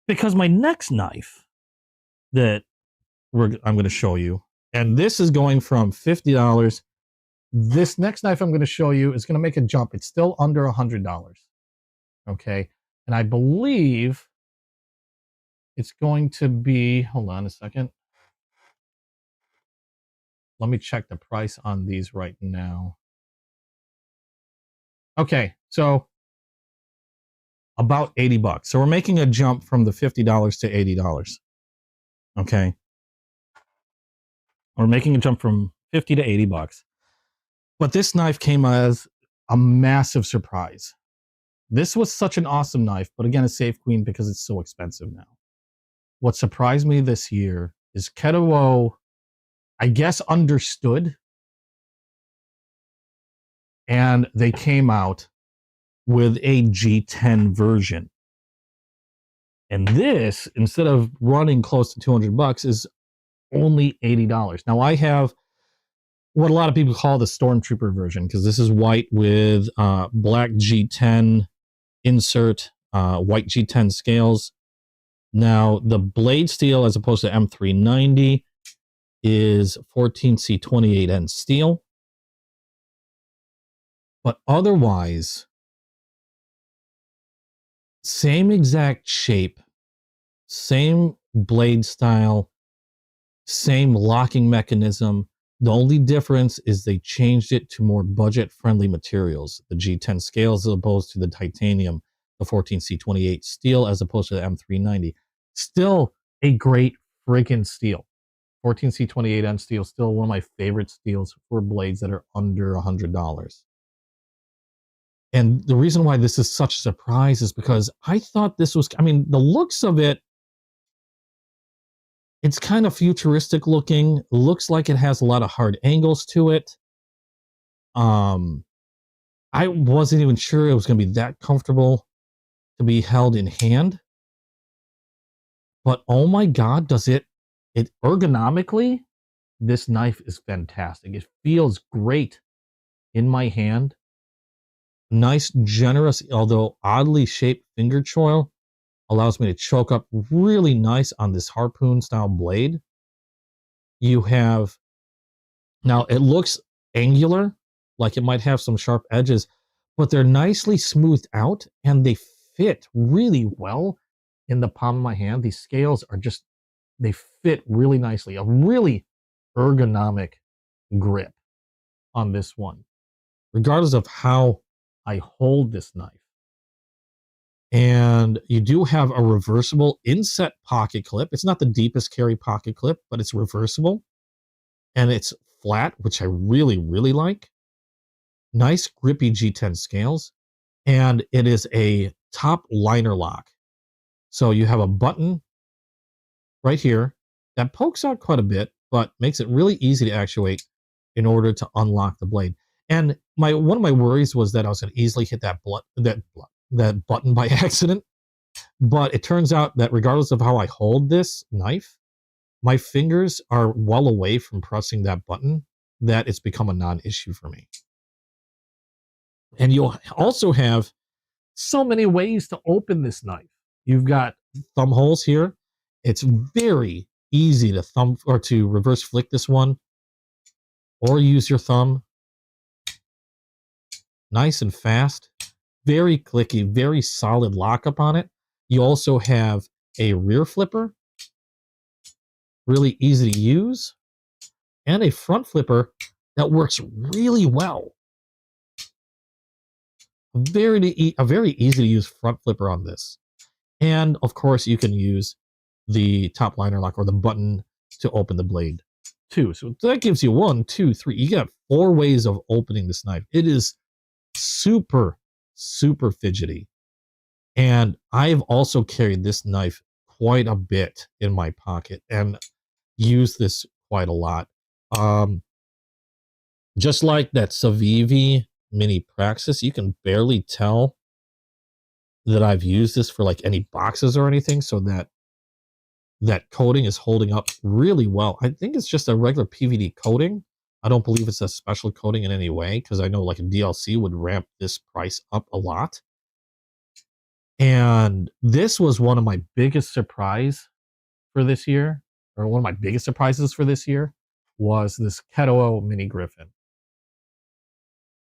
Because my next knife that I'm going to show you, and this is going from $50. This next knife I'm going to show you is going to make a jump. It's still under $100. Okay. And I believe it's going to be, hold on a second. Let me check the price on these right now. Okay. So about $80. So we're making a jump from the $50 to $80. Okay. We're making a jump from $50 to $80. But this knife came as a massive surprise. This was such an awesome knife, but again, a safe queen because it's so expensive now. What surprised me this year is Keto, I guess, understood, and they came out with a G10 version. And this, instead of running close to $200, is only $80. Now, I have what a lot of people call the Stormtrooper version, because this is white with black G10 insert, white G10 scales. Now, the blade steel, as opposed to M390, is 14C28N steel. But otherwise, same exact shape, same blade style, same locking mechanism. The only difference is they changed it to more budget-friendly materials. The G10 scales as opposed to the titanium, the 14C28 steel as opposed to the M390. Still a great freaking steel. 14C28N steel, still one of my favorite steels for blades that are under $100. And the reason why this is such a surprise is because I thought this was, I mean, the looks of it, it's kind of futuristic looking. Looks like it has a lot of hard angles to it. I wasn't even sure it was going to be that comfortable to be held in hand. But oh my God, does it ergonomically, this knife is fantastic. It feels great in my hand. Nice, generous, although oddly shaped finger choil allows me to choke up really nice on this harpoon style blade. You have, now it looks angular, like it might have some sharp edges, but they're nicely smoothed out and they fit really well in the palm of my hand. These scales are just, they fit really nicely. A really ergonomic grip on this one, regardless of how I hold this knife. And you do have a reversible inset pocket clip. It's not the deepest carry pocket clip, but it's reversible. And it's flat, which I really, really like. Nice grippy G10 scales. And it is a top liner lock. So you have a button right here that pokes out quite a bit, but makes it really easy to actuate in order to unlock the blade. And one of my worries was that I was going to easily hit that button by accident. But it turns out that regardless of how I hold this knife, my fingers are well away from pressing that button, that it's become a non-issue for me. And you'll also have so many ways to open this knife. You've got thumb holes here. It's very easy to thumb or to reverse flick this one, or use your thumb. Nice and fast, very clicky, very solid lockup on it. You also have a rear flipper, really easy to use, and a front flipper that works really well. A very easy to use front flipper on this. And of course, you can use the top liner lock or the button to open the blade too. So that gives you 1, 2, 3. You got 4 ways of opening this knife. It is super, super fidgety. And I've also carried this knife quite a bit in my pocket and used this quite a lot. Just like that Savivi Mini Praxis, you can barely tell that I've used this for like any boxes or anything, so that coating is holding up really well. I think it's just a regular PVD coating. I don't believe it's a special coating in any way, because I know like a DLC would ramp this price up a lot. And this was one of my biggest surprise for this year, or one of my biggest surprises for this year, was this Keto Mini Griffin.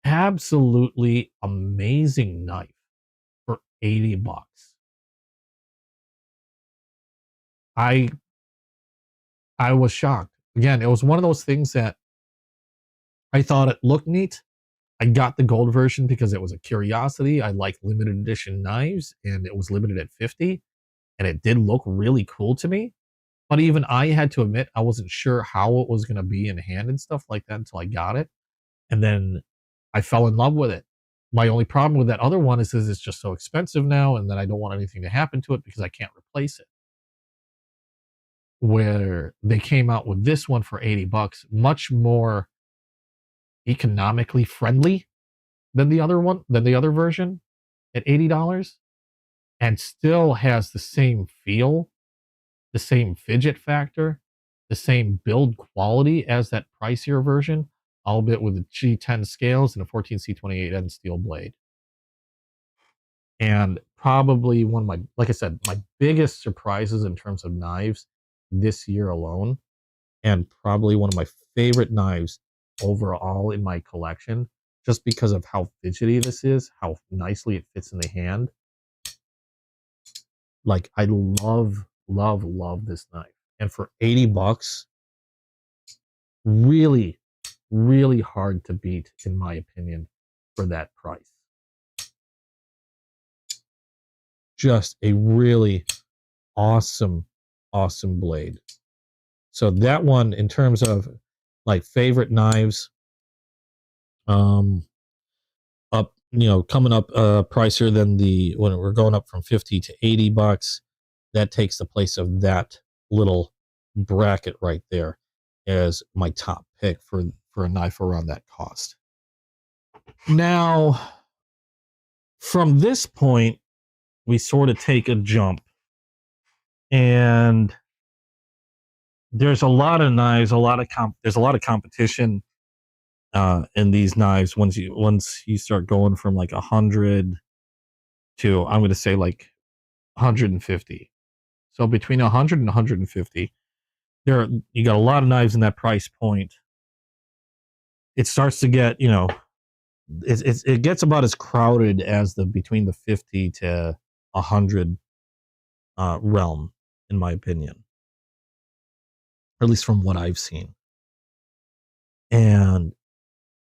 Absolutely amazing knife for 80 bucks. I was shocked. Again, it was one of those things that I thought it looked neat. I got the gold version because it was a curiosity. I like limited edition knives, and it was limited at 50, and it did look really cool to me. But even I had to admit, I wasn't sure how it was going to be in hand and stuff like that until I got it. And then I fell in love with it. My only problem with that other one is it's just so expensive now, and then I don't want anything to happen to it because I can't replace it. Where they came out with this one for 80 bucks, much more economically friendly than the other one, than the other version at $80, and still has the same feel, the same fidget factor, the same build quality as that pricier version, albeit with the G10 scales and a 14C28N steel blade. And probably one of my, like I said, my biggest surprises in terms of knives this year alone, and probably one of my favorite knives overall in my collection, just because of how fidgety this is, how nicely it fits in the hand. Like, I love, love, love this knife. And for 80 bucks, really, really hard to beat, in my opinion, for that price. Just a really awesome, awesome blade. So that one, in terms of like favorite knives, up, coming up pricier than when we're going up from 50 to 80 bucks, that takes the place of that little bracket right there as my top pick for a knife around that cost. Now, from this point, we sort of take a jump, and there's a lot of knives, there's a lot of competition in these knives, once you start going from like 100 to, I'm going to say like 150. So between 100 and 150, you got a lot of knives in that price point. It starts to get, it gets about as crowded as the between the 50 to 100 realm, in my opinion, or at least from what I've seen. And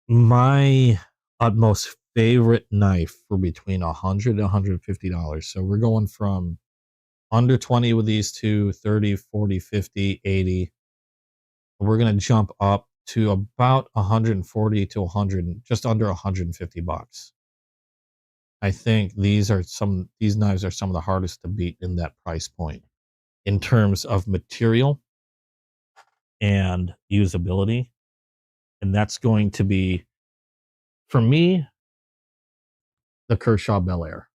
my utmost favorite knife for between $100 to $150. So we're going from under 20 with these two, 30, 40, 50, 80. We're going to jump up to about 140 to 100, just under 150 bucks. I think these knives are some of the hardest to beat in that price point in terms of material and usability. And that's going to be, for me, the Kershaw Bel Air.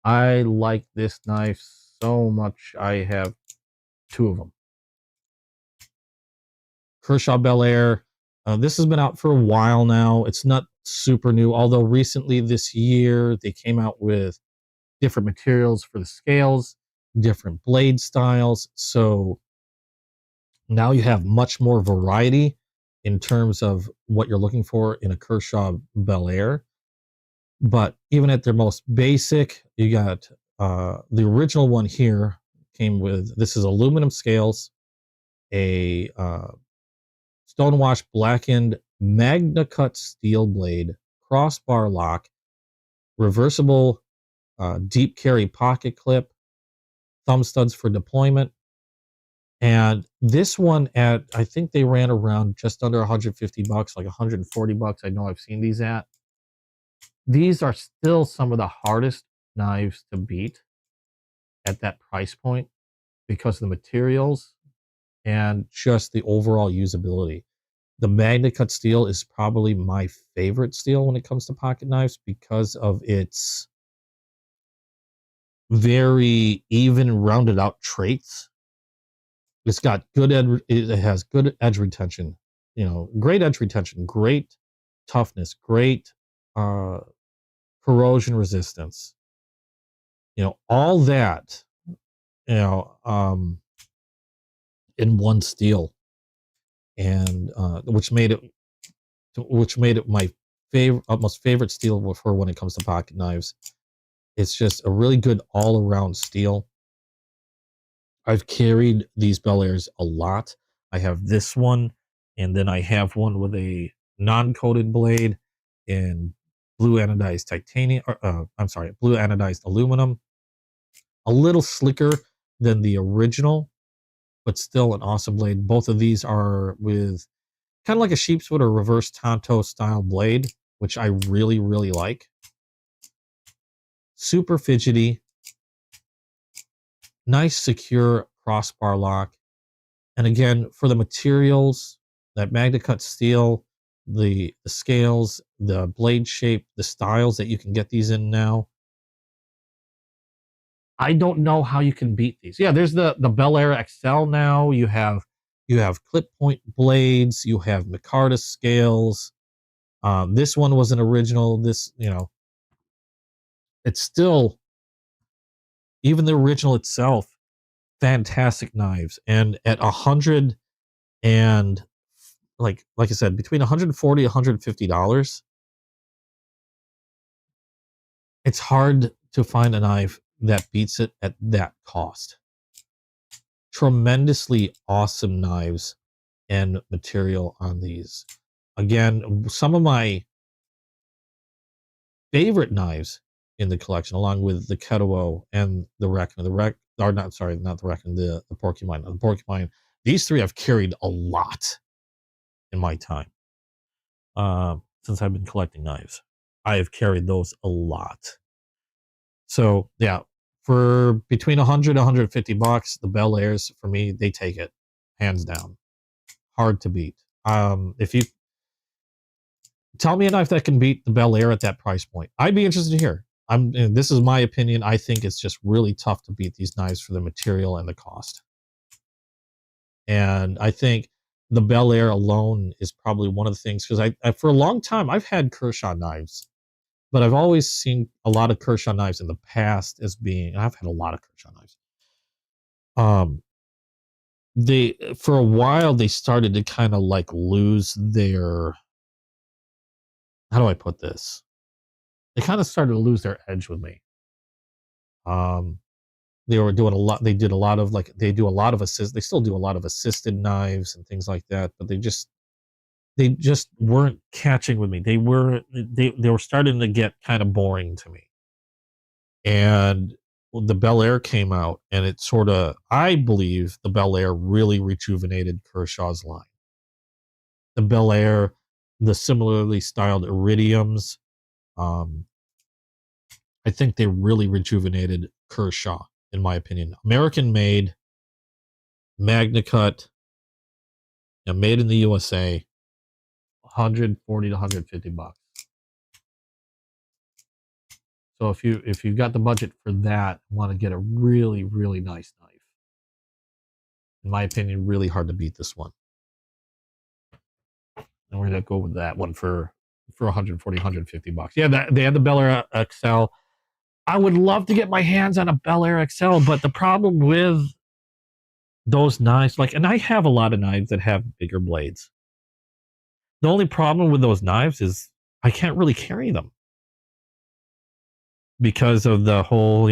I like this knife so much. I have two of them. Kershaw Bel Air. This has been out for a while now. It's not super new, although recently this year they came out with different materials for the scales, different blade styles. So now you have much more variety in terms of what you're looking for in a Kershaw Bel Air. But even at their most basic, you got the original one here came with, this is aluminum scales, a stonewashed blackened Magna Cut steel blade, crossbar lock, reversible deep carry pocket clip, thumb studs for deployment. And this one I think they ran around just under 150 bucks, like 140 bucks. I know I've seen these at. These are still some of the hardest knives to beat at that price point because of the materials and just the overall usability. The Magna Cut steel is probably my favorite steel when it comes to pocket knives because of its very even, rounded out traits. It's got it has good edge retention, great edge retention, great toughness, great corrosion resistance, all that, in one steel, and which made it my most favorite steel for when it comes to pocket knives. It's just a really good all-around steel. I've carried these Bel Airs a lot. I have this one, and then I have one with a non-coated blade in blue anodized titanium. Blue anodized aluminum. A little slicker than the original, but still an awesome blade. Both of these are with kind of like a sheepswood or reverse Tonto style blade, which I really, really like. Super fidgety. Nice, secure crossbar lock. And again, for the materials, that Magna Cut steel, the scales, the blade shape, the styles that you can get these in now, I don't know how you can beat these. Yeah, there's the Bel Air XL now. You have clip point blades. You have micarta scales. This one was an original. It's still, even the original itself, fantastic knives. And at 100 and like I said, between 140 $150, it's hard to find a knife that beats it at that cost. Tremendously awesome knives and material on these. Again, some of my favorite knives in the collection, along with the Kettlewell and the Reckoner. Not the Reckoner, the Porcupine. The Porcupine. These three I've carried a lot in my time. Since I've been collecting knives, I have carried those a lot. So yeah, for between 100 150 bucks, the Bel Airs, for me, they take it hands down. Hard to beat. If you tell me a knife that can beat the Bel Air at that price point, I'd be interested to hear. This is my opinion. I think it's just really tough to beat these knives for the material and the cost. And I think the Bel Air alone is probably one of the things, because I for a long time I've had Kershaw knives, but I've always seen a lot of Kershaw knives in the past as being. I've had a lot of Kershaw knives. They, for a while, they started to kind of like lose their. How do I put this? They kind of started to lose their edge with me. They were doing a lot. They did a lot of they do a lot of assist. They still do a lot of assisted knives and things like that, but they just weren't catching with me. They were starting to get kind of boring to me. And the Bel Air came out, and it sort of, I believe the Bel Air really rejuvenated Kershaw's line. The Bel Air, the similarly styled Iridiums, I think they really rejuvenated Kershaw, in my opinion. American made, Magna Cut, made in the USA, 140 to 150 bucks. So if you've got the budget for that, want to get a really, really nice knife. In my opinion, really hard to beat this one. And we're gonna go with that one for 140, 150 bucks. Yeah, they had the Bel Air XL. I would love to get my hands on a Bel Air XL, but the problem with those knives, and I have a lot of knives that have bigger blades. The only problem with those knives is I can't really carry them because of the whole,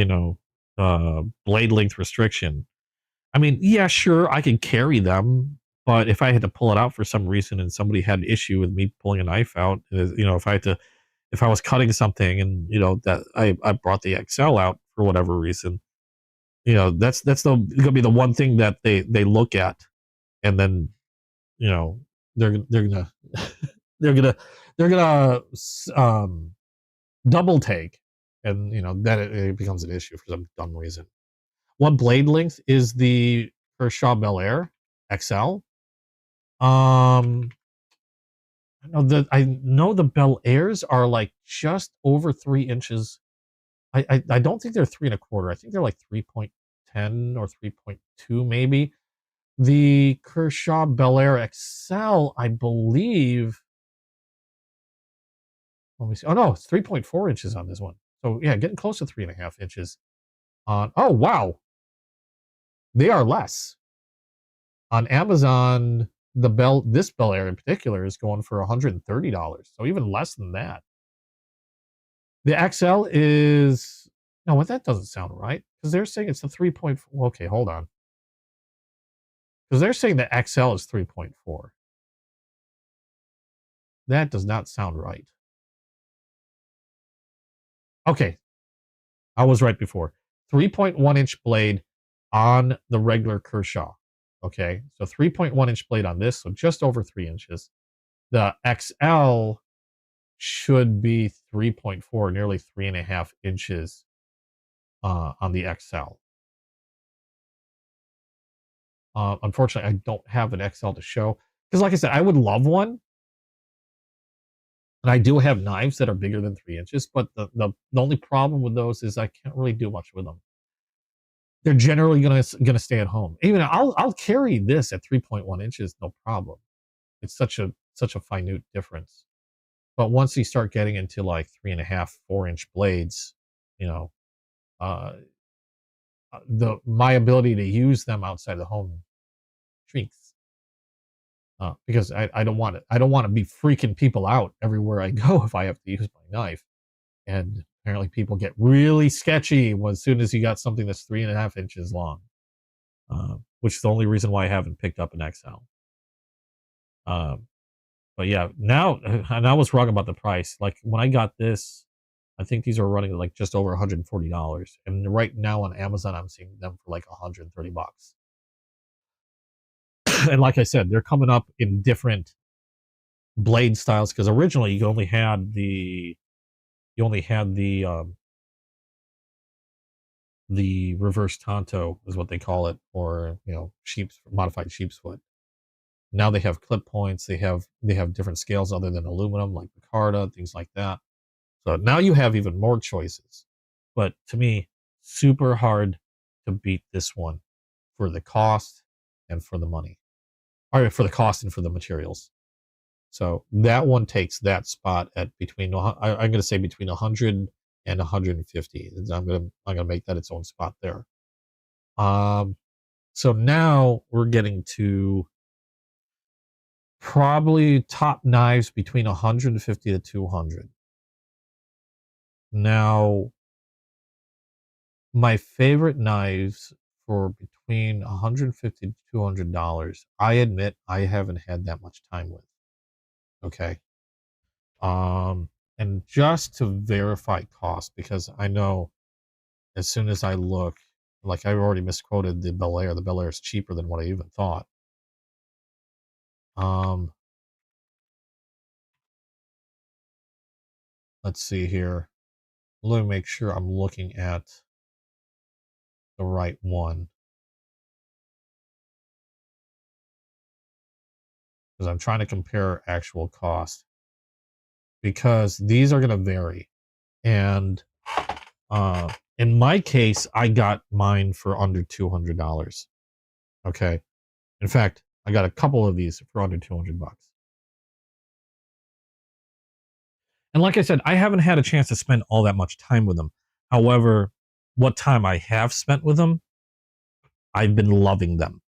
blade length restriction. I mean, yeah, sure, I can carry them, but if I had to pull it out for some reason and somebody had an issue with me pulling a knife out, if I was cutting something and that I brought the XL out for whatever reason, that's gonna be the one thing that they look at, and then they're gonna they're gonna double take, and then it becomes an issue for some dumb reason. What blade length is the Kershaw Bel Air XL? I know the Bel Airs are just over 3 inches. I don't think they're 3.25. I think they're 3.10 or 3.2 maybe. The Kershaw Bel Air XL, I believe. Let me see. Oh no, it's 3.4 inches on this one. So yeah, getting close to 3.5 inches. Oh wow, they are less. On Amazon, this Bel Air in particular is going for $130, so even less than that. The XL is no, that doesn't sound right, because they're saying it's a 3.4. Okay, hold on, because they're saying the XL is 3.4. That does not sound right. Okay, I was right before. 3.1 inch blade on the regular Kershaw. Okay, so 3.1 inch blade on this, so just over 3 inches. The XL should be 3.4, nearly 3.5 inches on the XL. Unfortunately, I don't have an XL to show, because like I said, I would love one. And I do have knives that are bigger than 3 inches, but the only problem with those is I can't really do much with them. They're generally gonna stay at home. Even I'll carry this at 3.1 inches, no problem. It's such a minute difference. But once you start getting into 3.5, 4 inch blades, my ability to use them outside the home shrinks. Because I don't want it. I don't want to be freaking people out everywhere I go if I have to use my knife. And apparently people get really sketchy as soon as you got something that's 3.5 inches long, which is the only reason why I haven't picked up an XL. But yeah, now, and I was wrong about the price. When I got this, I think these are running just over $140, and right now on Amazon I'm seeing them for $130. And like I said, they're coming up in different blade styles, because originally you only had the reverse tanto is what they call it, or modified sheep's foot. Now they have clip points. They have different scales other than aluminum, like micarta, things like that. So now you have even more choices. But to me, super hard to beat this one for the cost and for the money. or for the cost and for the materials. So that one takes that spot at between, I'm going to say between 100 and 150. I'm going to make that its own spot there. So now we're getting to probably top knives between 150 to 200. Now, my favorite knives for between 150 to $200, I admit I haven't had that much time with. Okay. And just to verify cost, because I know as soon as I look, like I've already misquoted the Bel Air. The Bel Air is cheaper than what I even thought. Let's see here. Let me make sure I'm looking at the right one, because I'm trying to compare actual cost, because these are going to vary. And in my case, I got mine for under $200. Okay. In fact, I got a couple of these for under 200 bucks. And like I said, I haven't had a chance to spend all that much time with them. However, what time I have spent with them, I've been loving them.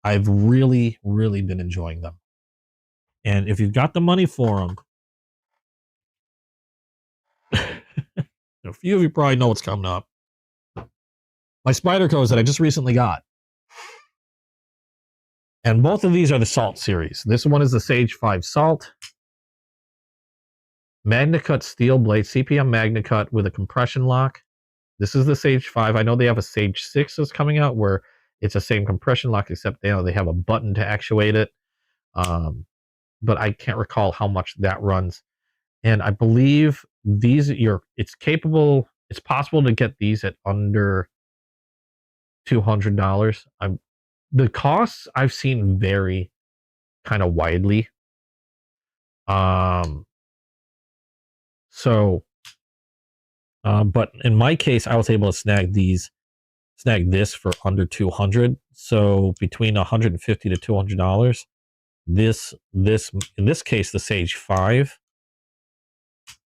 I've really, really been enjoying them. And if you've got the money for them, a few of you probably know what's coming up. My Spydercos that I just recently got. And both of these are the Salt series. This one is the Sage 5 Salt. MagnaCut steel blade, CPM MagnaCut with a compression lock. This is the Sage 5. I know they have a Sage 6 that's coming out where it's the same compression lock, except they have a button to actuate it. But I can't recall how much that runs. And I believe these, it's possible to get these at under $200. The costs I've seen vary kind of widely. But in my case, I was able to snag this for under 200. So between 150 to $200. This in this case, the Sage 5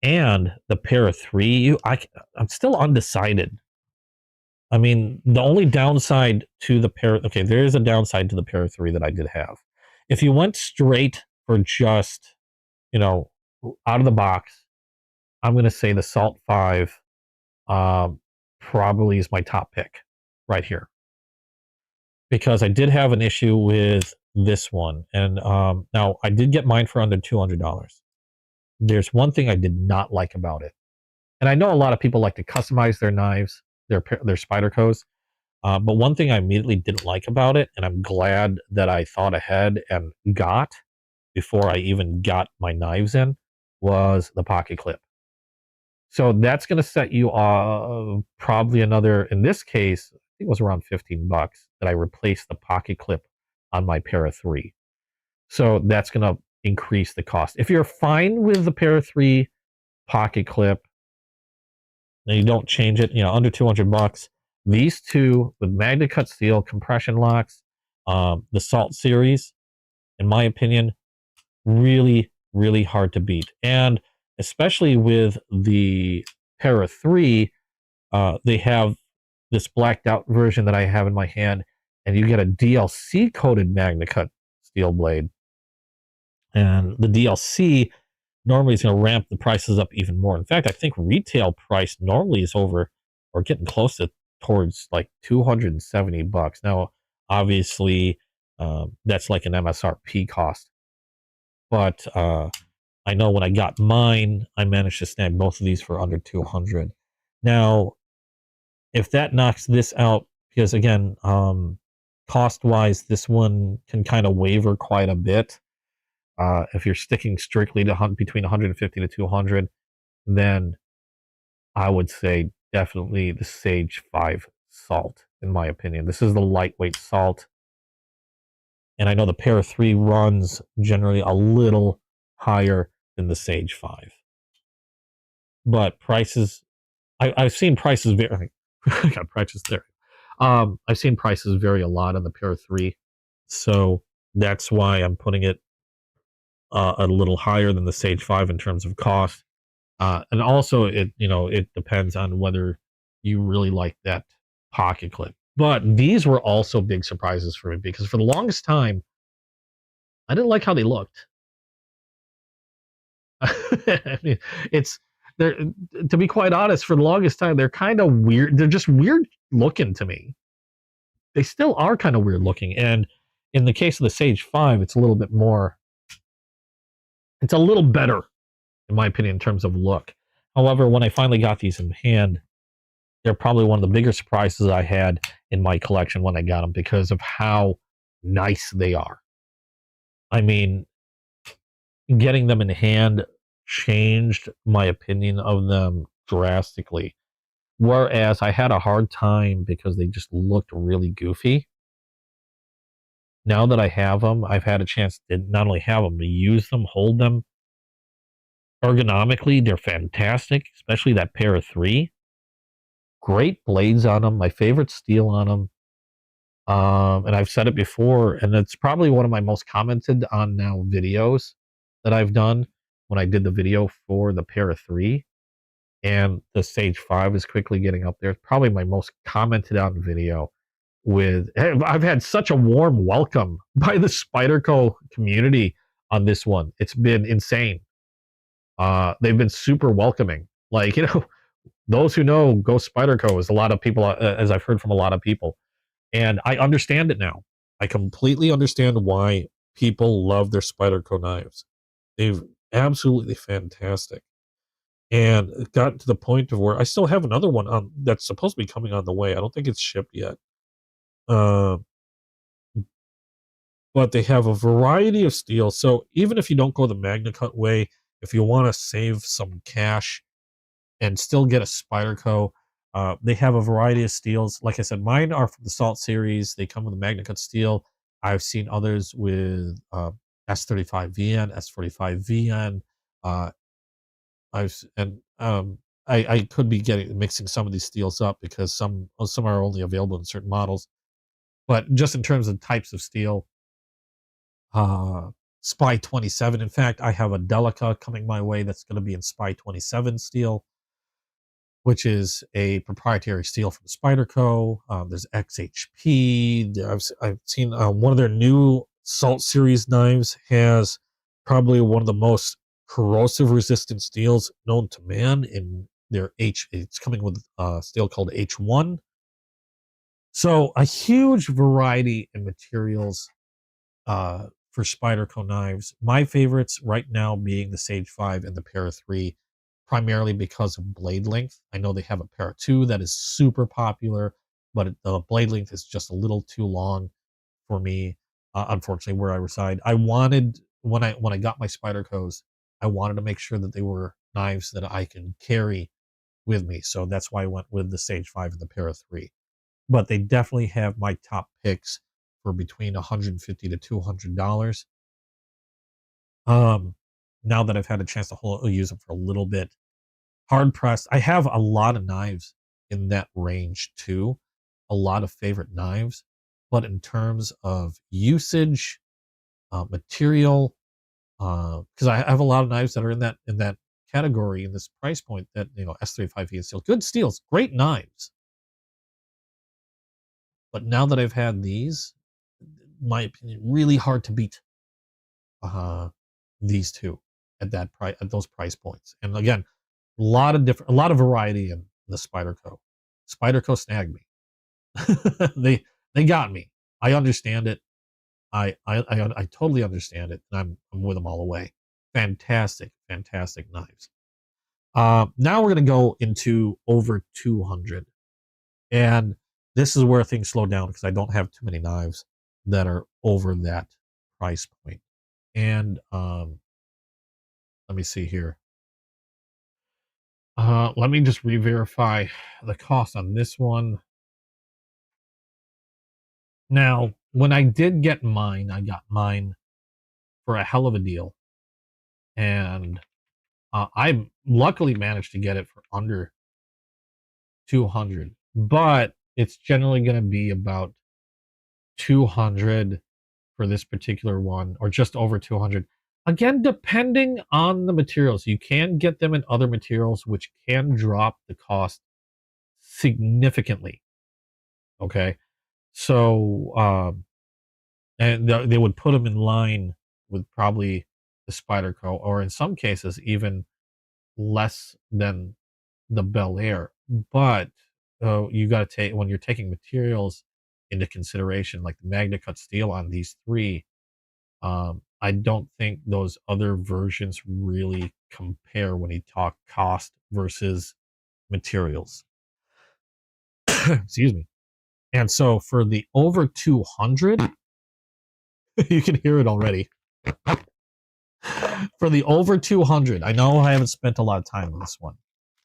and the Para 3. I'm still undecided. I mean, the only downside to the Para, okay, there is a downside to the Para 3 that I did have. If you went straight for just, out of the box, I'm going to say the Salt 5 probably is my top pick right here. Because I did have an issue with this one. And now I did get mine for under $200. There's one thing I did not like about it. And I know a lot of people like to customize their knives, their Spydercos. But one thing I immediately didn't like about it, and I'm glad that I thought ahead and got before I even got my knives in, was the pocket clip. So that's going to set you probably another, in this case, I think it was around 15 bucks that I replaced the pocket clip on my Para 3. So that's going to increase the cost. If you're fine with the Para 3 pocket clip and you don't change it, under 200 bucks, these two with MagnaCut steel, compression locks, the Salt series, in my opinion, really, really hard to beat. And especially with the Para 3, they have this blacked out version that I have in my hand, and you get a DLC coated MagnaCut steel blade. And the DLC normally is going to ramp the prices up even more. In fact, I think retail price normally is over or getting close to towards like 270 bucks. Now, obviously, that's like an MSRP cost. But I know when I got mine, I managed to snag both of these for under 200. Now, if that knocks this out, because again, cost-wise, this one can kind of waver quite a bit. If you're sticking strictly to between 150 to 200, then I would say definitely the Sage 5 Salt, in my opinion. This is the lightweight Salt. And I know the Para 3 runs generally a little higher than the Sage 5. But prices, I've seen prices vary. I got prices there. I've seen prices vary a lot on the Para 3. So That's why I'm putting it a little higher than the Sage 5 in terms of cost. And also, it depends on whether you really like that pocket clip. But these were also big surprises for me because for the longest time, I didn't like how they looked. I mean, it's they're to be quite honest, for the longest time, they're kind of weird. They're just weird looking to me. They still are kind of weird looking. And in the case of the Sage 5, it's a little bit more, it's a little better, in my opinion, in terms of look. However, when I finally got these in hand, they're probably one of the bigger surprises I had in my collection when I got them because of how nice they are. I mean, getting them in hand changed my opinion of them drastically. Whereas I had a hard time because they just looked really goofy. Now that I have them, I've had a chance to not only have them, to use them, hold them. Ergonomically, they're fantastic, especially that pair of 3. Great blades on them, my favorite steel on them. And I've said it before, and it's probably one of my most commented on now videos that I've done when I did the video for the pair of 3. And the Sage 5 is quickly getting up there. It's probably my most commented on video. I've had such a warm welcome by the Spyderco community on this one. It's been insane. They've been super welcoming. Like, those who know Go Spyderco is a lot of people, as I've heard from a lot of people. And I understand it now. I completely understand why people love their Spyderco knives. They've absolutely fantastic. And it got to the point of where I still have another one on that's supposed to be coming on the way. I don't think it's shipped yet. But they have a variety of steels. So even if you don't go the MagnaCut way, if you want to save some cash and still get a Spyderco, they have a variety of steels. Like I said, mine are from the Salt series. They come with a MagnaCut steel. I've seen others with S35VN, S45VN. I could be mixing some of these steels up because some are only available in certain models. But just in terms of types of steel, Spy 27. In fact, I have a Delica coming my way that's going to be in Spy 27 steel, which is a proprietary steel from Spyderco. There's XHP. I've seen one of their new Salt series knives has probably one of the most corrosive resistant steels known to man in their it's coming with a steel called H1. So a huge variety in materials for Spyderco knives. My favorites right now being the Sage 5 and the pair of 3, primarily because of blade length. I know they have a pair of 2 that is super popular, but the blade length is just a little too long for me. Unfortunately, where I reside, I wanted when I got my Spydercos, I wanted to make sure that they were knives that I can carry with me. So that's why I went with the Sage 5 and the pair of 3. But they definitely have my top picks for between $150 to $200. Now that I've had a chance to use them for a little bit, hard pressed. I have a lot of knives in that range too, a lot of favorite knives. But in terms of usage, material, because I have a lot of knives that are in that category in this price point that S35E and steel, good steels, great knives. But now that I've had these, my opinion, really hard to beat these two at that price, at those price points. And again, a lot of variety in the Spyderco. Spyderco snagged me. they got me. I understand it. I totally understand it, and I'm with them all the way. Fantastic knives. Now we're gonna go into over 200, and this is where things slow down because I don't have too many knives that are over that price point. And let me see here. Let me just re-verify the cost on this one. Now, when I did get mine, I got mine for a hell of a deal, and I luckily managed to get it for under 200. But it's generally going to be about 200 for this particular one, or just over 200. Again, depending on the materials, you can get them in other materials, which can drop the cost significantly. Okay, so and they would put them in line with probably the Spyderco, or in some cases even less than the Bel Air. But you got to take, when you're taking materials into consideration, like the Magna Cut steel on these three, I don't think those other versions really compare when you talk cost versus materials. Excuse me. And so for the over 200, you can hear it already. For the over 200, I know I haven't spent a lot of time on this one,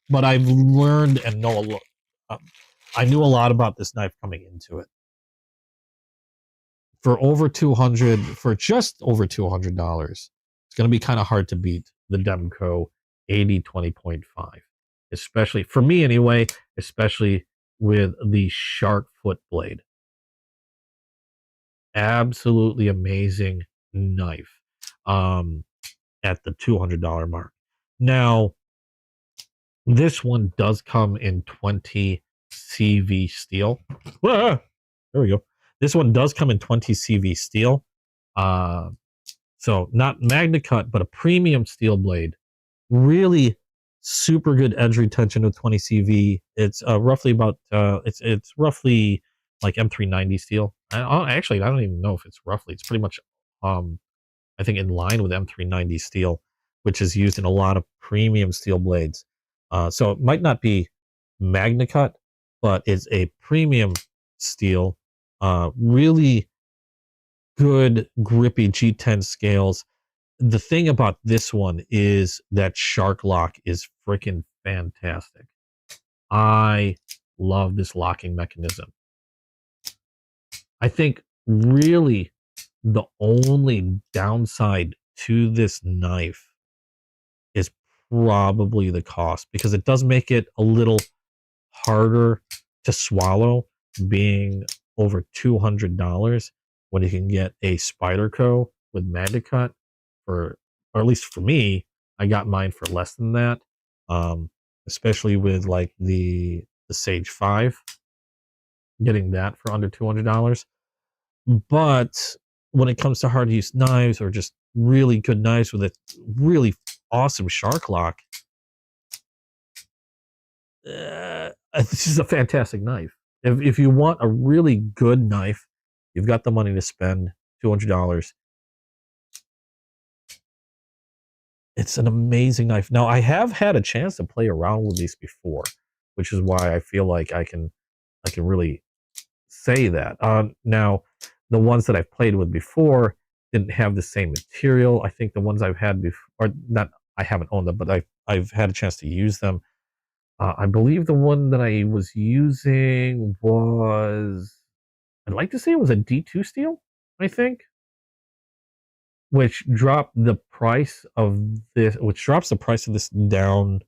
but I've learned and know a lot. I knew a lot about this knife coming into it. For over 200, for just over $200, it's going to be kind of hard to beat the Demco 80-20.5, especially for me anyway, especially with the shark foot blade. Absolutely amazing knife at the $200 mark. Now, this one does come in 20 CV steel. Ah, there we go. This one does come in 20 CV steel. So not Magna Cut, but a premium steel blade. Really super good edge retention with 20 CV. It's roughly about it's roughly like M390 steel. Actually, I don't even know if it's roughly. It's pretty much I think in line with M390 steel, which is used in a lot of premium steel blades. So it might not be Magna Cut, but it's a premium steel. Really good grippy G10 scales. The thing about this one is that shark lock is freaking fantastic. I love this locking mechanism. I think really the only downside to this knife is probably the cost, because it does make it a little harder to swallow being over $200 when you can get a Spyderco with Magna Cut for, or at least for me, I got mine for less than that. Especially with like the Sage 5, getting that for under $200. But when it comes to hard to use knives, or just really good knives with a really awesome shark lock, this is a fantastic knife. If you want a really good knife, you've got the money to spend, $200. It's an amazing knife. Now, I have had a chance to play around with these before, which is why I feel like I can really say that. Now, the ones that I've played with before didn't have the same material. I think the ones I've had before, or not, I haven't owned them, but I've had a chance to use them. I believe the one that I was using was, I'd like to say it was a D2 steel, I think, which dropped the price of this, which drops the price of this down.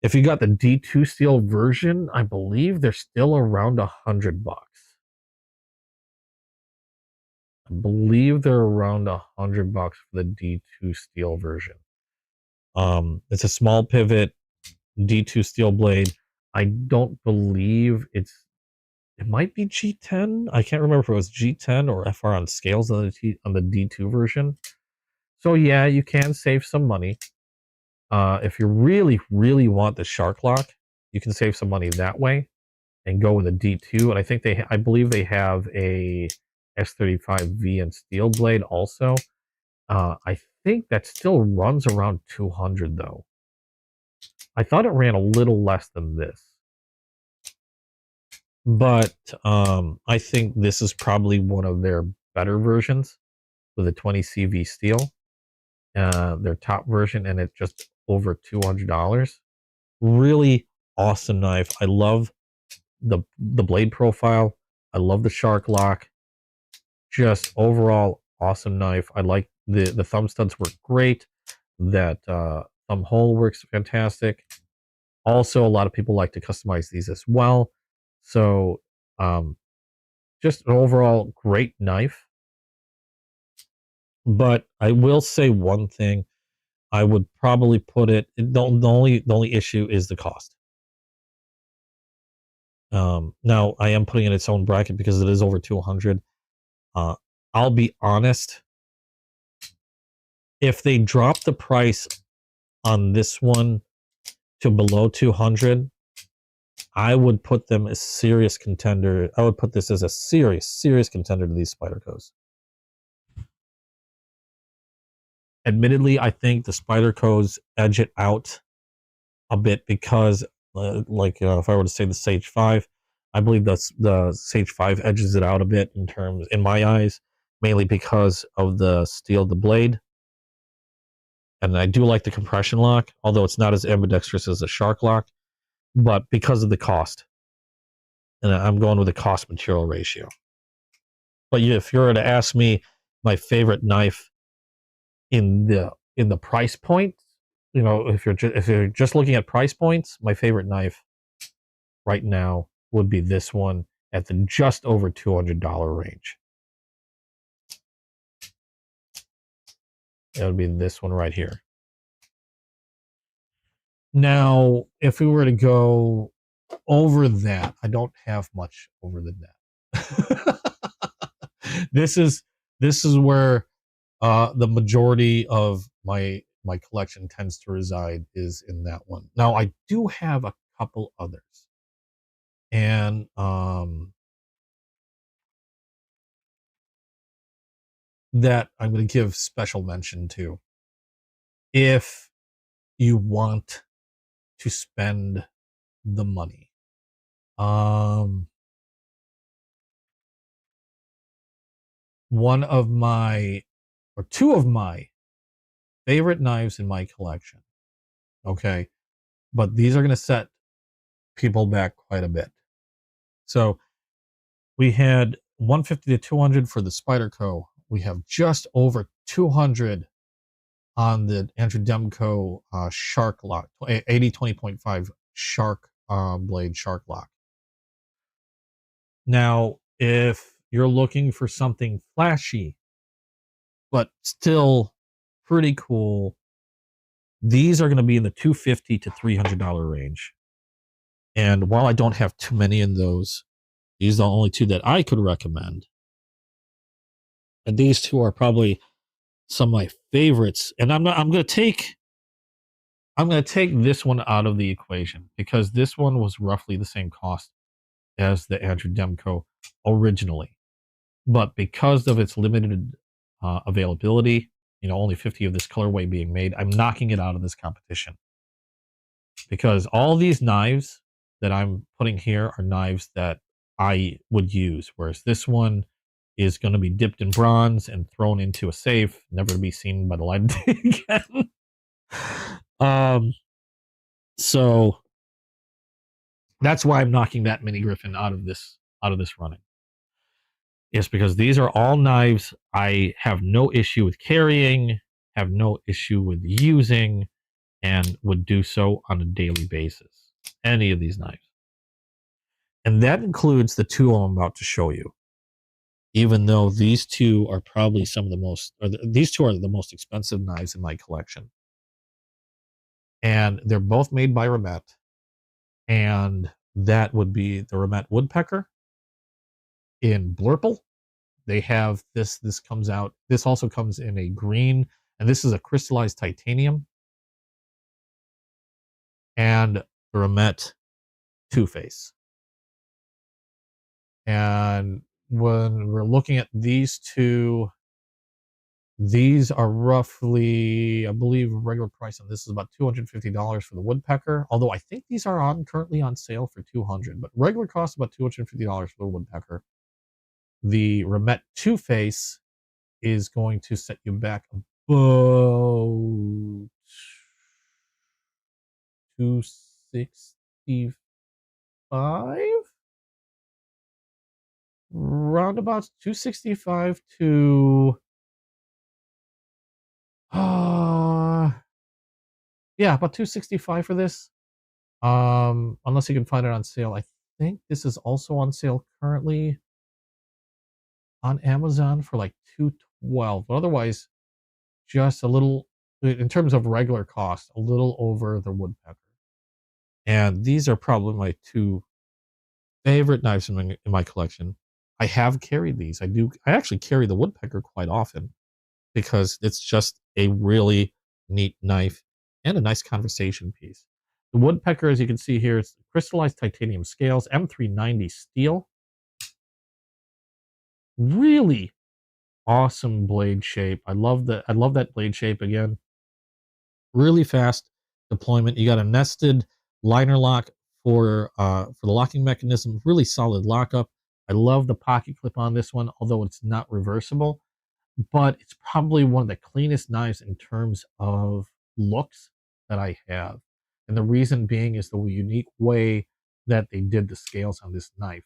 If you got the D2 steel version, I believe they're still around $100. I believe they're around $100 for the D2 steel version. It's a small pivot D2 steel blade. I don't believe it might be G10. I can't remember if it was G10 or FR on scales on the D2 version. So yeah, you can save some money. If you really, really want the shark lock, you can save some money that way and go with a D2. And I think I believe they have a S35V and steel blade also. I think that still runs around 200 though. I thought it ran a little less than this. But I think this is probably one of their better versions with a 20 CV steel. Their top version, and it's just over $200. Really awesome knife. I love the blade profile. I love the shark lock. Just overall awesome knife. I like the thumb studs work great. That thumb hole works fantastic. Also, a lot of people like to customize these as well. So just an overall great knife. But I will say one thing. I would probably put it. The only issue is the cost. Now I am putting in its own bracket because it is over 200. I'll be honest. If they drop the price on this one to below 200, I would put them as serious contender. I would put this as a serious contender to these Spydercos. Admittedly, I think the Spydercos edge it out a bit because, if I were to say the Sage 5, I believe the Sage 5 edges it out a bit in my eyes, mainly because of the steel of the blade. And I do like the compression lock, although it's not as ambidextrous as the Shark lock, but because of the cost. And I'm going with the cost material ratio. But if you were to ask me my favorite knife in the price point, if you're just looking at price points, my favorite knife right now would be this one at the just over $200 range. It would be this one right here. Now, if we were to go over that, I don't have much over the net. This is where the majority of my collection tends to reside, is in that one. Now, I do have a couple others, and that I'm going to give special mention to. If you want to spend the money, one of my, or two of my favorite knives in my collection. Okay, but these are going to set people back quite a bit. So we had 150 to 200 for the Spyderco. We have just over 200 on the Andrew Demko Shark Lock, 80-20.5 Shark blade Shark Lock. Now, if you're looking for something flashy, but still pretty cool, these are going to be in the $250 to $300 range. And while I don't have too many in those, these are the only two that I could recommend. And these two are probably some of my favorites. And I'm going to take this one out of the equation because this one was roughly the same cost as the Andrew Demko originally. But because of its limited availability, only 50 of this colorway being made, I'm knocking it out of this competition. Because all these knives that I'm putting here are knives that I would use, whereas this one is going to be dipped in bronze and thrown into a safe, never to be seen by the light of day again. So that's why I'm knocking that Mini Griffin out of this running. Yes, because these are all knives I have no issue with carrying, have no issue with using, and would do so on a daily basis. Any of these knives. And that includes the two I'm about to show you. Even though these two are probably these two are the most expensive knives in my collection. And they're both made by Remet. And that would be the Remet Woodpecker in Blurple. They have this comes out. This also comes in a green, and this is a crystallized titanium. And the Remet Two-Face. And when we're looking at these two, these are roughly, I believe, regular price on this is about $250 for the Woodpecker. Although I think these are currently on sale for $200, but regular cost about $250 for the Woodpecker. The Remet Two-Face is going to set you back about $265, roundabouts $265 to yeah, about $265 for this. Unless you can find it on sale. I think this is also on sale currently on Amazon for like 12, but otherwise just a little, in terms of regular cost, a little over the woodpecker. And these are probably my two favorite knives in my collection. I have carried these. I actually carry the woodpecker quite often because it's just a really neat knife and a nice conversation piece. The woodpecker, as you can see here, is crystallized titanium scales, M390 steel. Really awesome blade shape. I love that blade shape again. Really fast deployment. You got a nested liner lock for the locking mechanism. Really solid lockup. I love the pocket clip on this one, although it's not reversible, but it's probably one of the cleanest knives in terms of looks that I have. And the reason being is the unique way that they did the scales on this knife.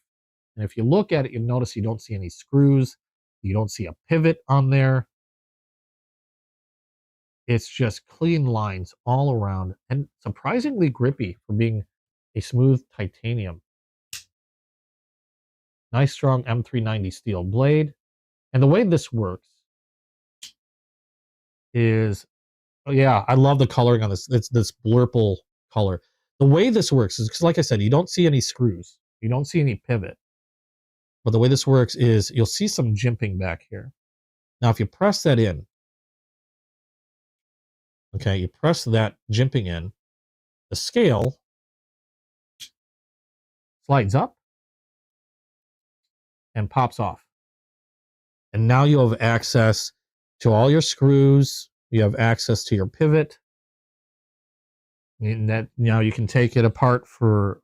And if you look at it, you'll notice you don't see any screws. You don't see a pivot on there. It's just clean lines all around and surprisingly grippy for being a smooth titanium. Nice strong M390 steel blade. And the way this works is, oh yeah, I love the coloring on this. It's this blurple color. The way this works is, because like I said, you don't see any screws. You don't see any pivot. But the way this works is you'll see some jimping back here. Now, if you press that in, okay, you press that jimping in, the scale slides up and pops off. And now you have access to all your screws. You have access to your pivot. And that now you can take it apart for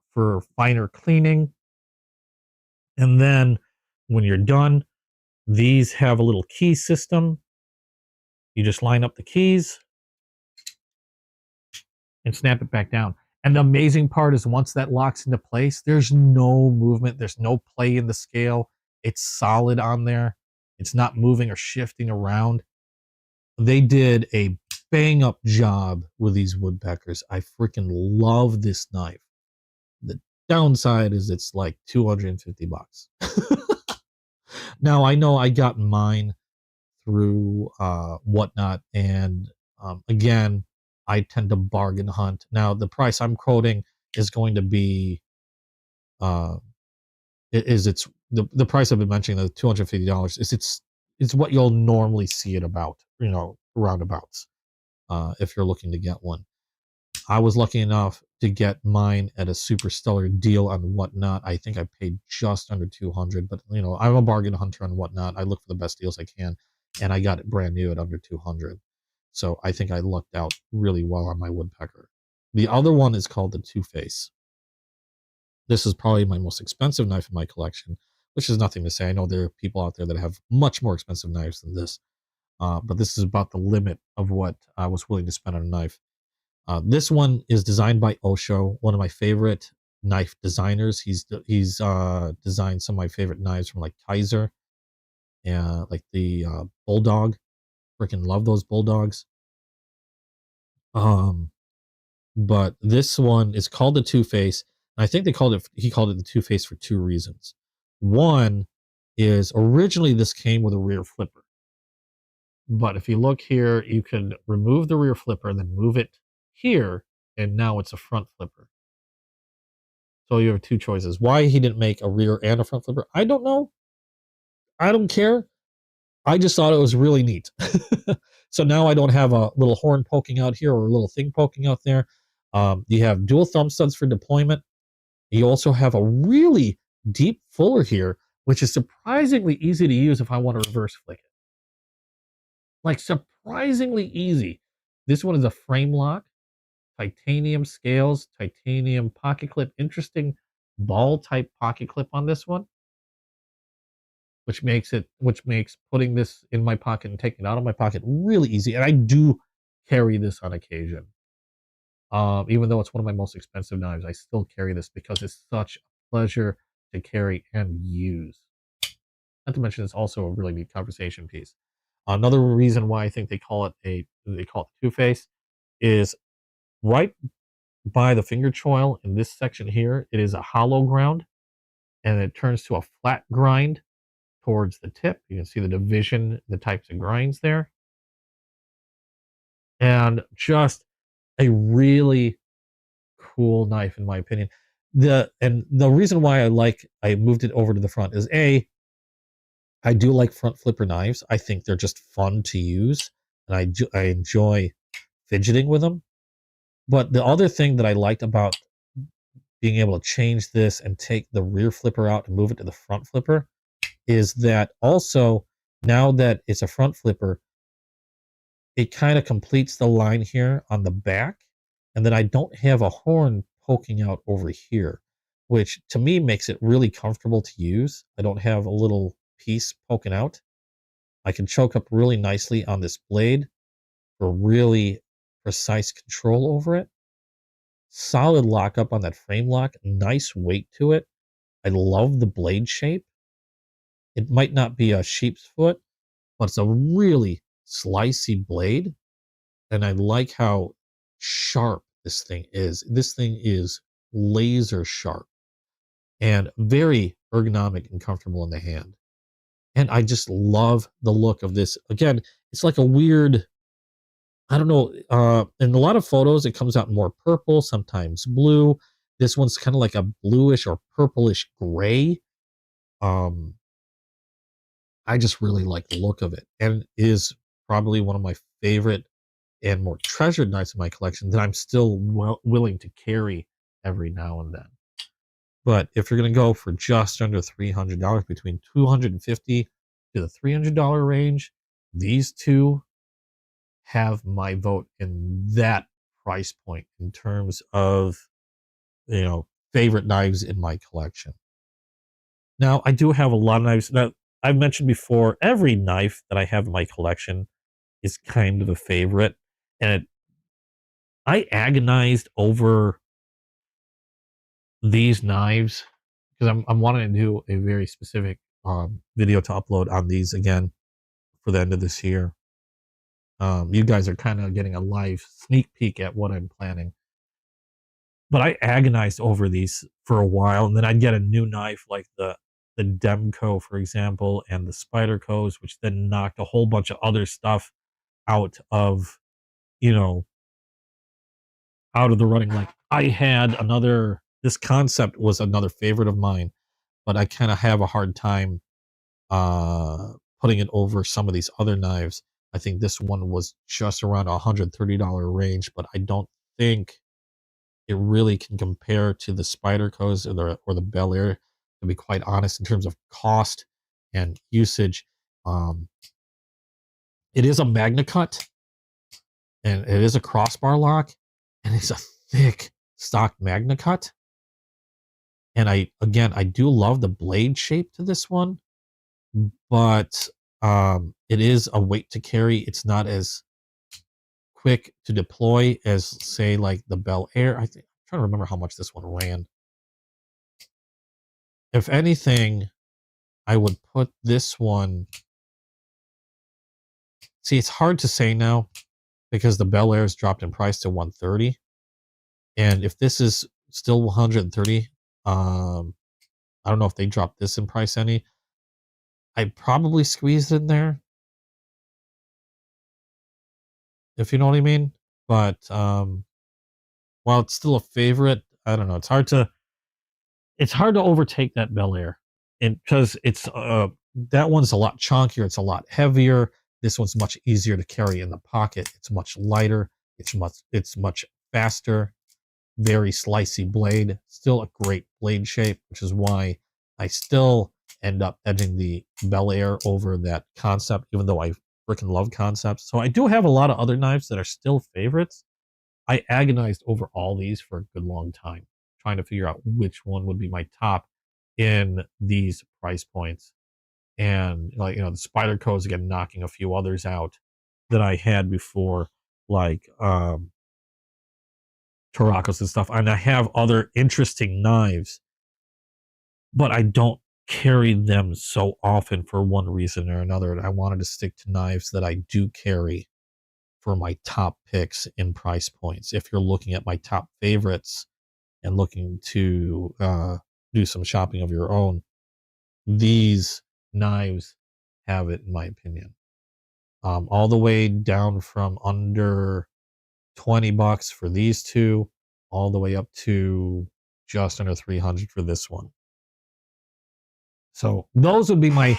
finer cleaning. And then when you're done, these have a little key system. You just line up the keys and snap it back down. And the amazing part is once that locks into place, there's no movement. There's no play in the scale. It's solid on there. It's not moving or shifting around. They did a bang up job with these woodpeckers. I freaking love this knife. The downside is it's like 250 bucks. Now I know I got mine through whatnot, and again, I tend to bargain hunt. Now the price I'm quoting is going to be it's the price I've been mentioning, the $250, is it's what you'll normally see it about, roundabouts, if you're looking to get one. I was lucky enough to get mine at a super stellar deal on whatnot. I think I paid just under 200, but I'm a bargain hunter on whatnot. I look for the best deals I can, and I got it brand new at under 200. So I think I lucked out really well on my woodpecker. The other one is called the Two-Face. This is probably my most expensive knife in my collection, which is nothing to say. I know there are people out there that have much more expensive knives than this, but this is about the limit of what I was willing to spend on a knife. This one is designed by Osho, one of my favorite knife designers. He's designed some of my favorite knives from like Kaiser and like the Bulldog. Freaking love those Bulldogs. But this one is called the Two-Face. And I think he called it the Two-Face for two reasons. One is originally this came with a rear flipper. But if you look here, you can remove the rear flipper and then move it here, and now it's a front flipper. So you have two choices. Why he didn't make a rear and a front flipper, I don't know. I don't care. I just thought it was really neat. So now I don't have a little horn poking out here or a little thing poking out there. You have dual thumb studs for deployment. You also have a really deep fuller here, which is surprisingly easy to use if I want to reverse flick it. Like surprisingly easy. This one is a frame lock, titanium scales, titanium pocket clip. Interesting ball type pocket clip on this one, which makes putting this in my pocket and taking it out of my pocket really easy. And I do carry this on occasion. Even though it's one of my most expensive knives, I still carry this because it's such a pleasure to carry and use. Not to mention, it's also a really neat conversation piece. Another reason why I think they call it Two-Face is right by the finger choil in this section here. It is a hollow ground, and it turns to a flat grind towards the tip. You can see the division, the types of grinds there. And just a really cool knife, in my opinion. The reason why I moved it over to the front is I do like front flipper knives. I think they're just fun to use, and I enjoy fidgeting with them. But the other thing that I liked about being able to change this and take the rear flipper out and move it to the front flipper is that also, now that it's a front flipper, it kind of completes the line here on the back, and then I don't have a horn poking out over here, which to me makes it really comfortable to use. I don't have a little piece poking out. I can choke up really nicely on this blade for really precise control over it. Solid lockup on that frame lock, nice weight to it. I love the blade shape. It might not be a sheep's foot, but it's a really slicey blade. And I like how sharp this thing is. This thing is laser sharp and very ergonomic and comfortable in the hand. And I just love the look of this. Again, it's like a weird, I don't know, in a lot of photos, it comes out more purple, sometimes blue. This one's kind of like a bluish or purplish gray. Um, I just really like the look of it, and is probably one of my favorite and more treasured knives in my collection that I'm still willing to carry every now and then. But if you're going to go for just under $300, between $250 to the $300 range, these two have my vote in that price point in terms of, favorite knives in my collection. Now, I do have a lot of knives. Now, I've mentioned before, every knife that I have in my collection is kind of a favorite. And I agonized over these knives because I'm wanting to do a very specific video to upload on these again for the end of this year. You guys are kind of getting a live sneak peek at what I'm planning. But I agonized over these for a while, and then I'd get a new knife like the Demco, for example, and the Spyderco's, which then knocked a whole bunch of other stuff out of, out of the running. Like I had this concept was another favorite of mine, but I kind of have a hard time putting it over some of these other knives. I think this one was just around $130 range, but I don't think it really can compare to the Spyderco's or the Bel Air, to be quite honest, in terms of cost and usage. It is a Magna Cut, and it is a crossbar lock, and it's a thick stock Magna Cut. And I do love the blade shape to this one, but it is a weight to carry. It's not as quick to deploy as, say, like the Bel Air. I'm trying to remember how much this one ran. If anything, I would put this one. See, it's hard to say now because the Bel Air's dropped in price to $130, and if this is still $130, I don't know if they dropped this in price any. I'd probably squeeze it in there, if you know what I mean. But while it's still a favorite, I don't know. It's hard to overtake that Bel Air, and because it's that one's a lot chunkier, it's a lot heavier. This one's much easier to carry in the pocket. It's much lighter. It's much faster. Very slicey blade. Still a great blade shape, which is why I still end up edging the Bel Air over that Concept, even though I freaking love Concepts. So I do have a lot of other knives that are still favorites. I agonized over all these for a good long time, trying to figure out which one would be my top in these price points. And the Spyderco's, again, knocking a few others out that I had before, like Taracos and stuff. And I have other interesting knives, but I don't carry them so often for one reason or another. And I wanted to stick to knives that I do carry for my top picks in price points. If you're looking at my top favorites and looking to do some shopping of your own, these knives have it, in my opinion. All the way down from under $20 for these two, all the way up to just under 300 for this one. So those would be my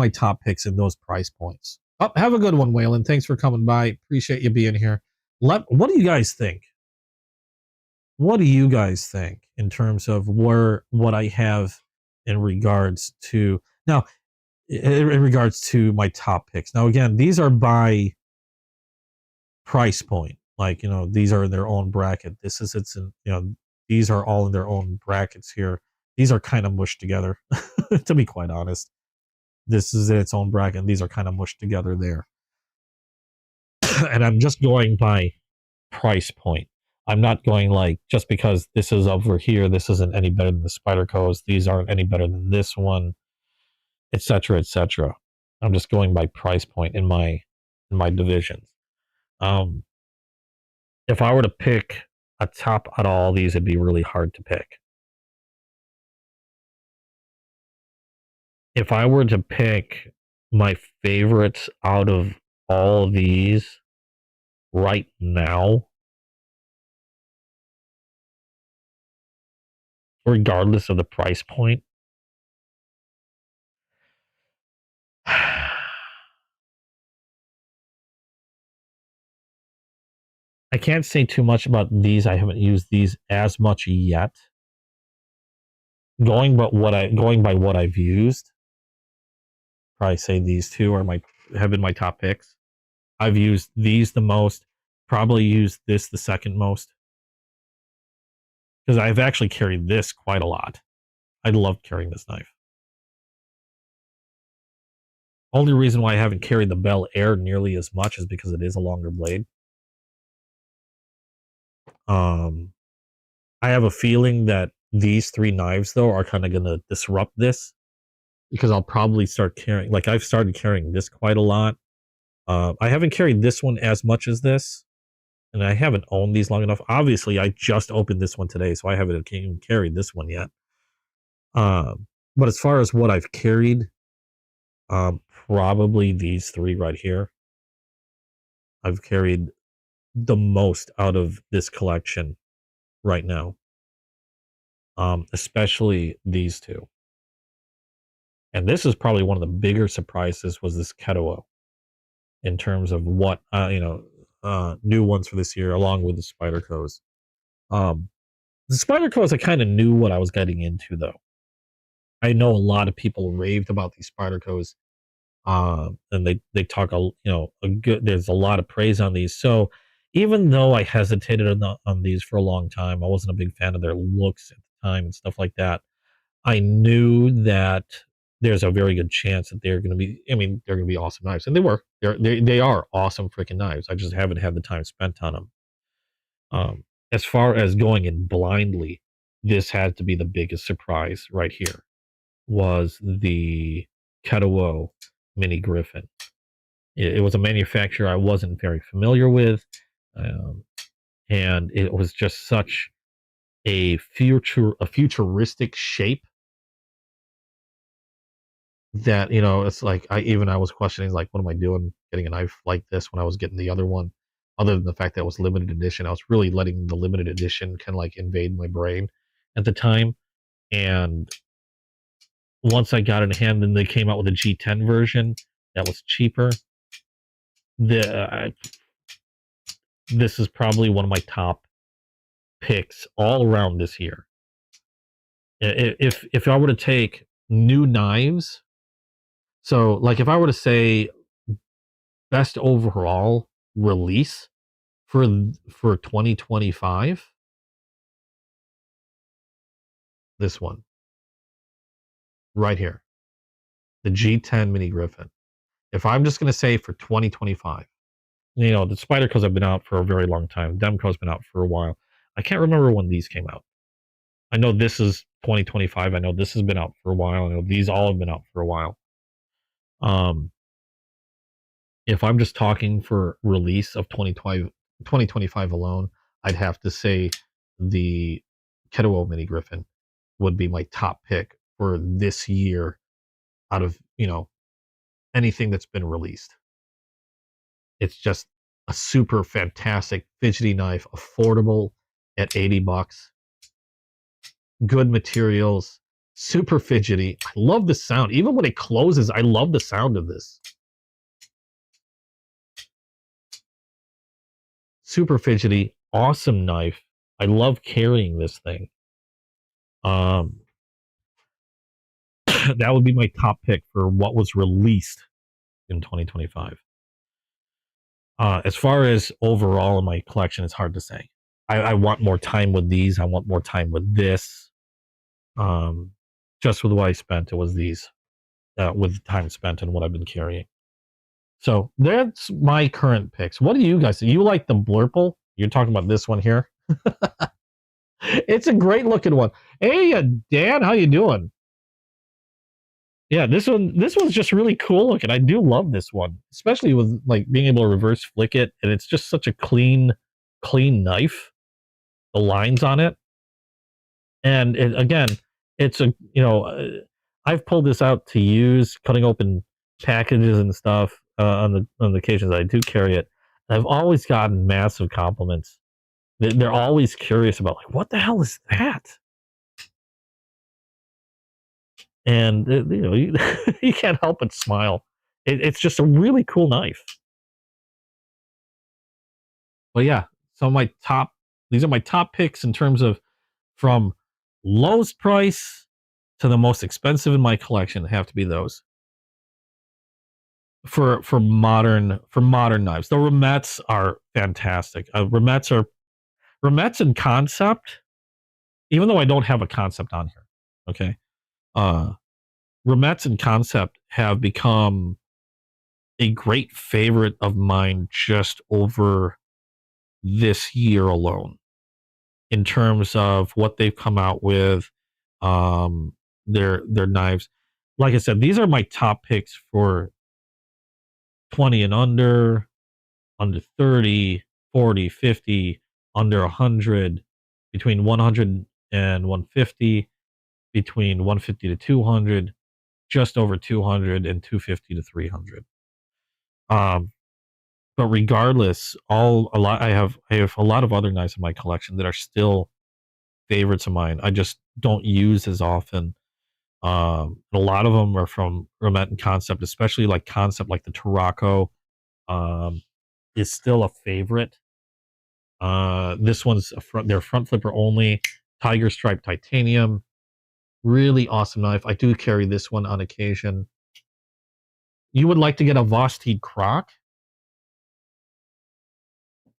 top picks in those price points. Oh, have a good one, Waylon. Thanks for coming by. Appreciate you being here. What do you guys think? What do you guys think in terms of what I have in regards to now? In regards to my top picks. Now, again, these are by price point. Like, these are in their own bracket. This is these are all in their own brackets here. These are kind of mushed together, to be quite honest. This is its own bracket, and these are kind of mushed together there. And I'm just going by price point. I'm not going like, just because this is over here, this isn't any better than the Spyderco's. These aren't any better than this one, etc., etc. I'm just going by price point in my divisions. If I were to pick a top out of all these, it'd be really hard to pick. If I were to pick my favorites out of all of these right now, regardless of the price point, I can't say too much about these. I haven't used these as much yet. Going by what I've used, probably say these two have been my top picks. I've used these the most. Probably used this the second most, because I've actually carried this quite a lot. I love carrying this knife. Only reason why I haven't carried the Bel Air nearly as much is because it is a longer blade. I have a feeling that these three knives, though, are kind of going to disrupt this, because I'll probably start carrying, like, I've started carrying this quite a lot. I haven't carried this one as much as this, and I haven't owned these long enough. Obviously, I just opened this one today, so I haven't even carried this one yet. But as far as what I've carried, probably these three right here. I've carried the most out of this collection right now, especially these two. And this is probably one of the bigger surprises, was this Keto, in terms of what new ones for this year, along with the Spyderco's. The Spyderco's, I kind of knew what I was getting into, though. I know a lot of people raved about these Spyderco's, and they talk there's a lot of praise on these. So even though I hesitated on these for a long time, I wasn't a big fan of their looks at the time and stuff like that. I knew that there's a very good chance that they're going to be, they're going to be awesome knives. And they were. They are awesome freaking knives. I just haven't had the time spent on them. As far as going in blindly, this had to be the biggest surprise right here, was the Keto Mini Griffin. It was a manufacturer I wasn't very familiar with, and it was just such a futuristic shape that, it's like I was questioning, like, what am I doing getting a knife like this when I was getting the other one? Other than the fact that it was limited edition, I was really letting the limited edition kind of like invade my brain at the time. And once I got it in hand, then they came out with a G10 version that was cheaper. This is probably one of my top picks all around this year. If I were to take new knives, so like if I were to say best overall release for 2025, this one right here, the G10 Mini Griffin. If I'm just going to say for 2025, the Spyderco's have been out for a very long time. Demco's been out for a while. I can't remember when these came out. I know this is 2025. I know this has been out for a while. I know these all have been out for a while. If I'm just talking for release of 2025 alone, I'd have to say the Keto Mini Griffin would be my top pick for this year out of, anything that's been released. It's just a super fantastic fidgety knife, affordable at $80. Good materials, super fidgety. I love the sound. Even when it closes, I love the sound of this. Super fidgety, awesome knife. I love carrying this thing. That would be my top pick for what was released in 2025. As far as overall in my collection, it's hard to say. I want more time with these. I want more time with this. Just with what I spent, it was these. With time spent and what I've been carrying. So that's my current picks. What do you guys think? You like the Blurple? You're talking about this one here. It's a great looking one. Hey, Dan, how you doing? Yeah, this one's just really cool looking. I do love this one, especially with like being able to reverse flick it, and it's just such a clean knife. The lines on it, and again, it's a I've pulled this out to use cutting open packages and stuff on the occasions I do carry it. I've always gotten massive compliments. They're always curious about like, what the hell is that? And you can't help but smile. It's just a really cool knife. But yeah, so these are my top picks in terms of from lowest price to the most expensive in my collection. Have to be those for modern knives. The Remettes are fantastic. Remettes in concept, even though I don't have a concept on here. Okay. Remettes and concept have become a great favorite of mine just over this year alone in terms of what they've come out with, their knives. Like I said, these are my top picks for 20 and under 30, 40, 50, under 100, between 100 and 150, between 150 to 200, just over 200, and 250 to 300. But regardless, I have a lot of other knives in my collection that are still favorites of mine. I just don't use as often. A lot of them are from Remette and Concept, especially like Concept, like the Tarraco, is still a favorite. This one's their front flipper only, Tiger Stripe Titanium. Really awesome knife. I do carry this one on occasion. You would like to get a Vosteed Croc?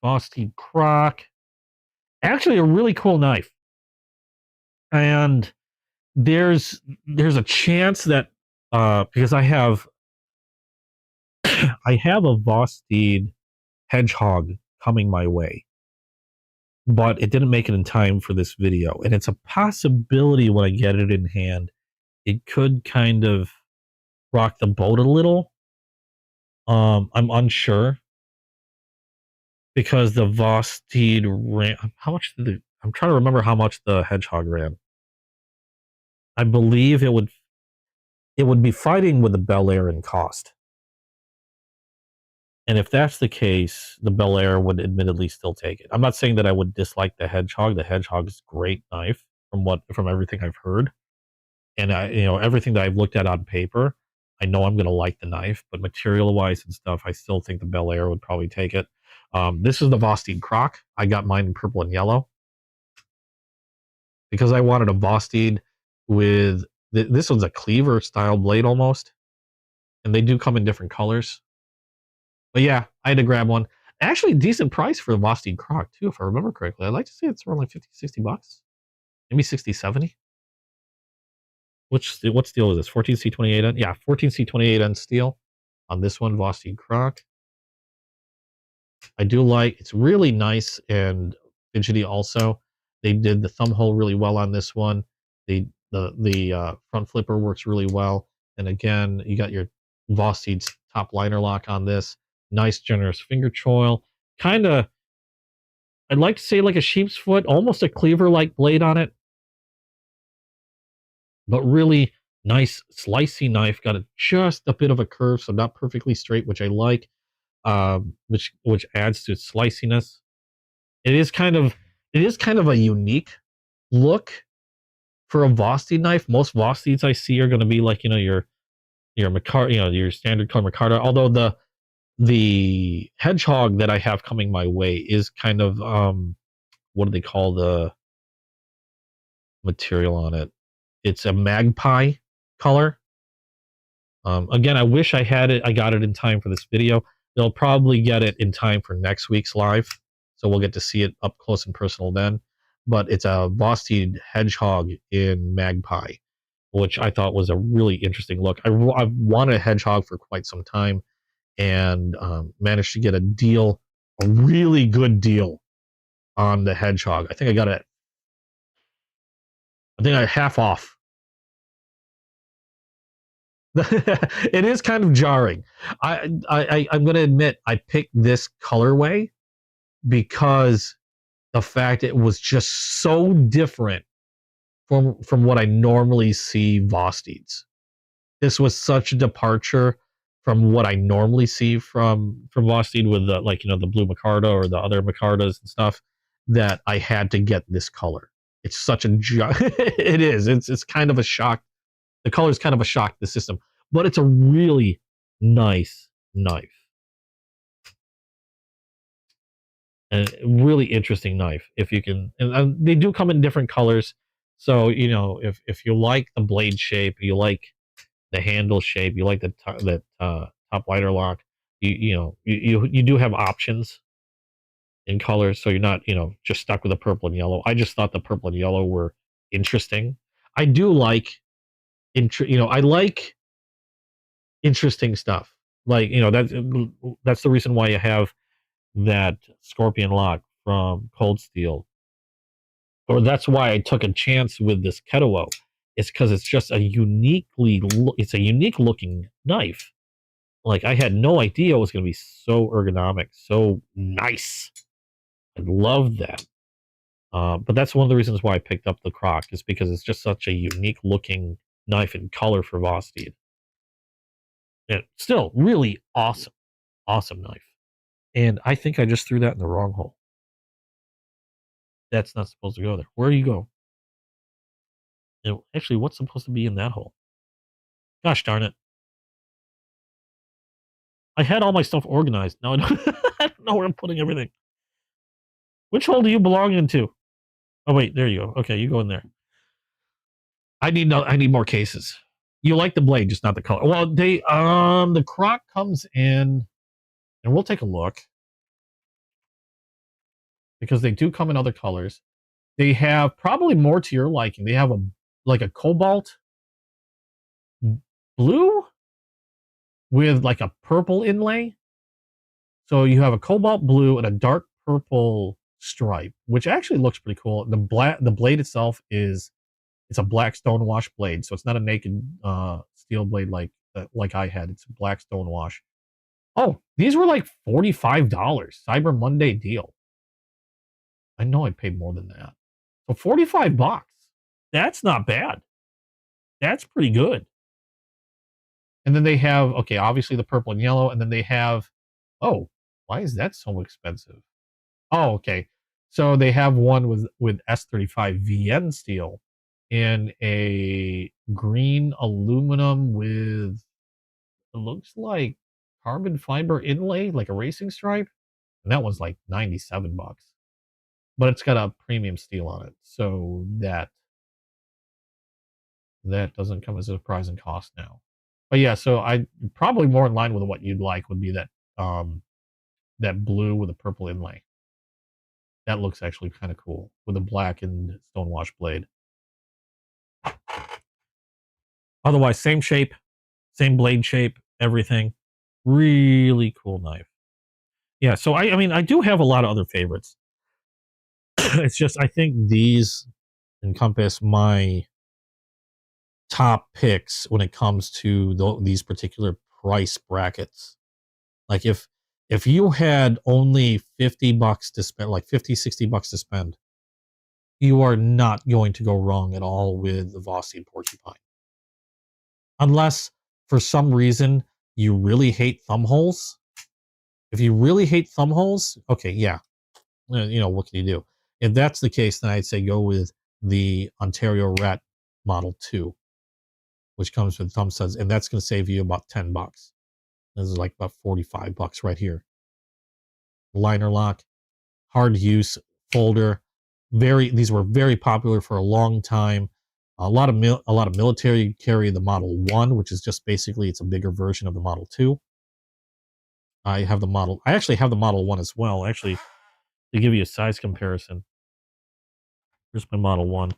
Vosteed Croc. Actually, a really cool knife. And there's a chance that because I have a Vosteed Hedgehog coming my way, but it didn't make it in time for this video, and it's a possibility when I get it in hand, it could kind of rock the boat a little. I'm unsure because the Vosteed ran. How much did I'm trying to remember how much the Hedgehog ran. I believe it would be fighting with the Bel Air in cost. And if that's the case, the Bel Air would admittedly still take it. I'm not saying that I would dislike the Hedgehog. The Hedgehog is a great knife from everything I've heard. And everything that I've looked at on paper, I know I'm going to like the knife, but material-wise and stuff, I still think the Bel Air would probably take it. This is the Vosteed Croc. I got mine in purple and yellow because I wanted a Vosteed with this one's a cleaver style blade almost, and they do come in different colors. But yeah, I had to grab one. Actually, decent price for the Vosteed Croc too, if I remember correctly. I'd like to say it's around like 50, 60 bucks, maybe 60, 70. What steel is this? 14C28N? Yeah, 14C28N steel on this one, Vosteed Croc. I do like, it's really nice and fidgety also. They did the thumb hole really well on this one. The front flipper works really well. And again, you got your Vosteed's top liner lock on this. Nice, generous finger choil. Kind of, I'd like to say like a sheep's foot, almost a cleaver-like blade on it. But really, Nice slicey knife, got just a bit of a curve, so not perfectly straight, which I like. Which adds to its sliciness. It is kind of a unique look for a Vosteed knife. Most Vosteeds I see are going to be like your your standard color micarta. Although the hedgehog that I have coming my way is kind of what do they call the material on it? It's a magpie color. Again, I wish I had it. I got it in time for this video. They'll probably get it in time for next week's live, so we'll get to see it up close and personal then. But it's a Vosteed hedgehog in magpie, which I thought was a really interesting look. I've wanted a hedgehog for quite some time, and managed to get a really good deal on the hedgehog. I think I got it. I think I half off. It is kind of jarring. I'm going to admit I picked this colorway because the fact it was just so different from what I normally see Vosteeds. This was such a departure from what I normally see from Vosteed with the the blue micarta or the other micartas and stuff, that I had to get this color. It's such a it is. It's kind of a shock. The color is kind of a shock to the system, but it's a really nice knife. A really interesting knife. If you can, and they do come in different colors. So if you like the blade shape, you like the handle shape, you like the top lighter lock, you do have options in colors. So you're not just stuck with the purple and yellow. I just thought the purple and yellow were interesting. I do like I like interesting stuff. Like that's the reason why you have that Scorpion lock from Cold Steel, or that's why I took a chance with this Keto. It's because it's just a unique looking knife. Like I had no idea it was going to be so ergonomic, so nice. I love that. But that's one of the reasons why I picked up the Croc, is because it's just such a unique looking knife and color for Vosteed. And still really awesome knife. And I think I just threw that in the wrong hole. That's not supposed to go there. Where do you go? Actually, what's supposed to be in that hole? Gosh darn it. I had all my stuff organized. Now I don't know where I'm putting everything. Which hole do you belong into? Oh wait, there you go. Okay, you go in there. I need more cases. You like the blade, just not the color. Well, the Croc comes in, and we'll take a look, because they do come in other colors. They have probably more to your liking. They have a cobalt blue with like a purple inlay. So you have a cobalt blue and a dark purple stripe, which actually looks pretty cool. The blade itself it's a black stonewash blade, so it's not a naked steel blade like I had. It's a black stonewash. Oh, these were like $45. Cyber Monday deal. I know I paid more than that. So $45. That's not bad. That's pretty good. And then they have, okay, obviously the purple and yellow, and then they have, oh, why is that so expensive? Oh, okay. So they have one with S35 VN steel in a green aluminum with, it looks like carbon fiber inlay, like a racing stripe. And that one's like $97. But it's got a premium steel on it. So that doesn't come as a surprise in cost now. But yeah, so I probably more in line with what you'd like would be that blue with a purple inlay. That looks actually kind of cool with a black and stonewash blade. Otherwise, same shape, same blade shape, everything. Really cool knife. Yeah, so I mean, I do have a lot of other favorites. It's just I think these encompass my top picks when it comes to these particular price brackets. Like if you had only $50 to spend, like $50-$60 to spend, you are not going to go wrong at all with the Vosteed Porcupine. unless for some reason you really hate thumb holes. If you really hate thumb holes, okay, yeah, what can you do? If that's the case, then I'd say go with the Ontario Rat Model 2, which comes with thumb studs, and that's going to save you about $10. This is like about $45 right here. Liner lock, hard use folder. These were very popular for a long time. A lot of military carry the Model 1, which is just basically it's a bigger version of the Model 2. I actually have the Model 1 as well. Actually, to give you a size comparison, here's my Model 1.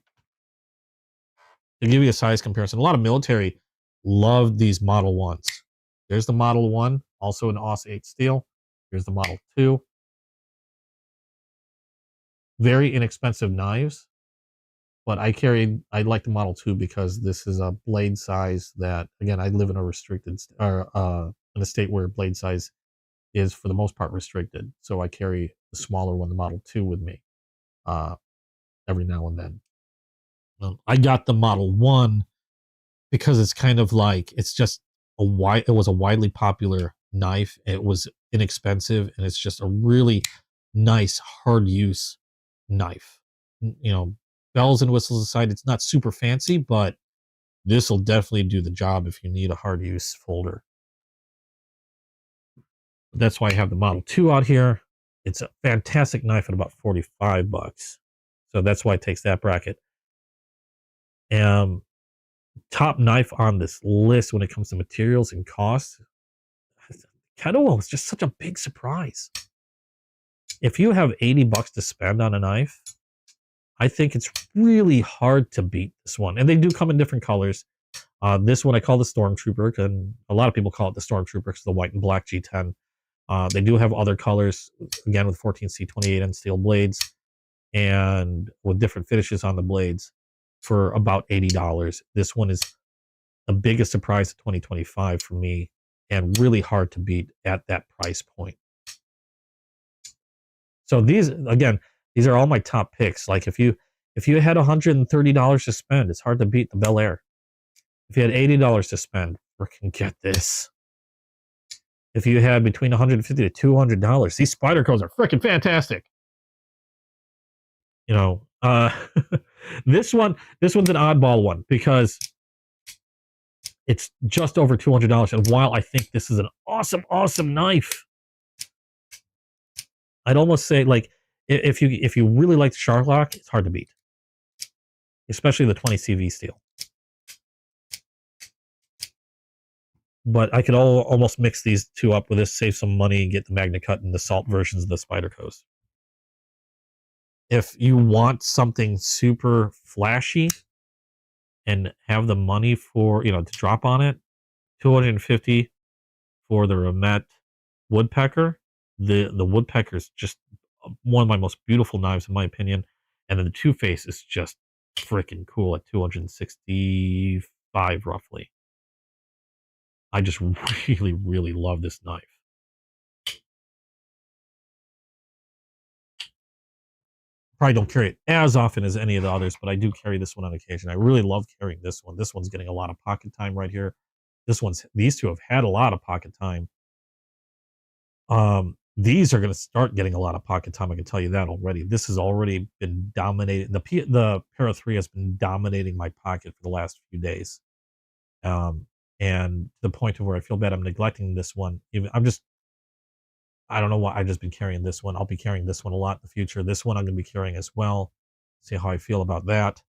To give you a size comparison, a lot of military love these Model 1s. There's the Model 1, also an AUS 8 steel. Here's the Model 2. Very inexpensive knives, but I like the Model 2 because this is a blade size that, again, I live in a restricted, in a state where blade size is for the most part restricted. So I carry the smaller one, the Model 2, with me every now and then. I got the Model 1 because it's kind of like, it's just it was a widely popular knife. It was inexpensive, and it's just a really nice, hard use knife. Bells and whistles aside, it's not super fancy, but this will definitely do the job if you need a hard use folder. That's why I have the Model 2 out here. It's a fantastic knife at about $45. So that's why it takes that bracket. Top knife on this list when it comes to materials and cost. Kettlewell was just such a big surprise. If you have $80 to spend on a knife, I think it's really hard to beat this one. And they do come in different colors. This one I call the Stormtrooper, and a lot of people call it the Stormtrooper because the white and black G10. They do have other colors, again, with 14C 28N steel blades and with different finishes on the blades for about $80. This one is the biggest surprise of 2025 for me and really hard to beat at that price point. So these are all my top picks. Like if you had $130 to spend, it's hard to beat the Bel Air. If you had $80 to spend, freaking get this. If you had between $150 to $200, these Spydercos are freaking fantastic. This one's an oddball one because it's just over $200. And while I think this is an awesome knife, I'd almost say, like, if you really like the Sharlock, it's hard to beat, especially the 20 CV steel. But I could almost mix these two up with this, save some money, and get the Magna Cut and the Salt versions of the Spydercos. If you want something super flashy and have the money for, to drop on it, $250 for the Ramet Woodpecker. The Woodpecker is just one of my most beautiful knives, in my opinion. And then the Two Face is just freaking cool at $265 roughly. I just really love this knife. Probably don't carry it as often as any of the others, but I do carry this one on occasion. I really love carrying this one. This one's getting a lot of pocket time right here. These two have had a lot of pocket time. These are going to start getting a lot of pocket time. I can tell you that already. This has already been dominating. The Para 3 has been dominating my pocket for the last few days. And to the point of where I feel bad I'm neglecting this one. I don't know why I've just been carrying this one. I'll be carrying this one a lot in the future. This one I'm going to be carrying as well. See how I feel about that.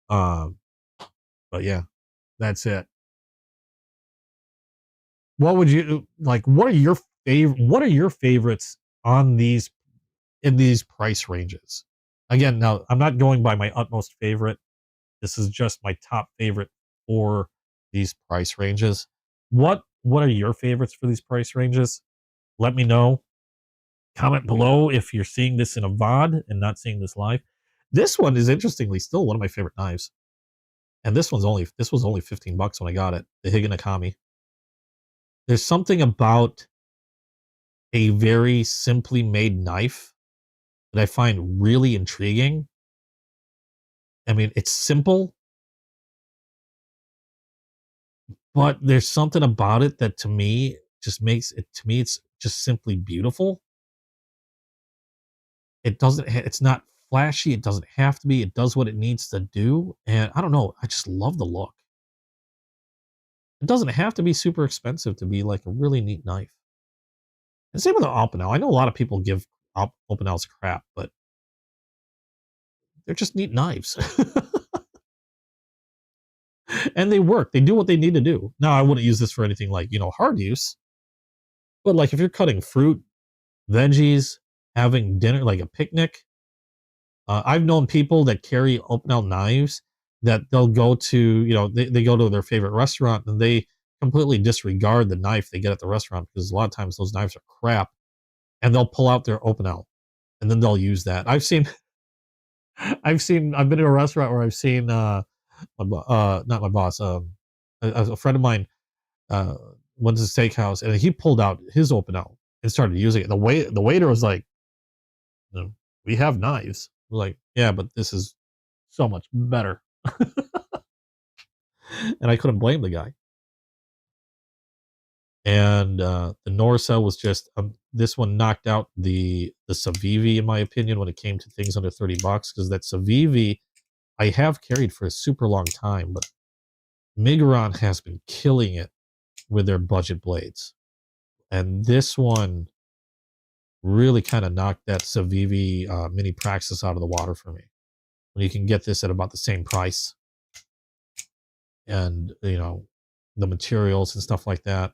But yeah, that's it. What would you like? What are your favorites on these in these price ranges? Again, now I'm not going by my utmost favorite. This is just my top favorite for these price ranges. What are your favorites for these price ranges? Let me know. Comment below if you're seeing this in a VOD and not seeing this live. This one is interestingly still one of my favorite knives. And this was only $15 when I got it. The Higanakami. There's something about a very simply made knife that I find really intriguing. I mean, it's simple, but there's something about it that to me just makes it, to me, it's just simply beautiful. It doesn't, it's not flashy. It doesn't have to be. It does what it needs to do. And I don't know. I just love the look. It doesn't have to be super expensive to be like a really neat knife. And same with the Opinel. I know a lot of people give Opinels crap, but they're just neat knives. And they work. They do what they need to do. Now, I wouldn't use this for anything like, hard use. But like if you're cutting fruit, veggies, having dinner, like a picnic. I've known people that carry Opinel knives that they'll go to, they go to their favorite restaurant and they completely disregard the knife they get at the restaurant because a lot of times those knives are crap, and they'll pull out their Opinel and then they'll use that. I've been in a restaurant where I've seen, not my boss, a friend of mine, uh, went to the steakhouse and he pulled out his Opinel and started using it. The waiter was like, "No, we have knives." We're like, "Yeah, but this is so much better." And I couldn't blame the guy. And the Norsa was just, this one knocked out the Civivi in my opinion when it came to things under $30, because that Civivi I have carried for a super long time, but Migron has been killing it with their budget blades. And this one really kind of knocked that Civivi Mini Praxis out of the water for me. When you can get this at about the same price, and the materials and stuff like that.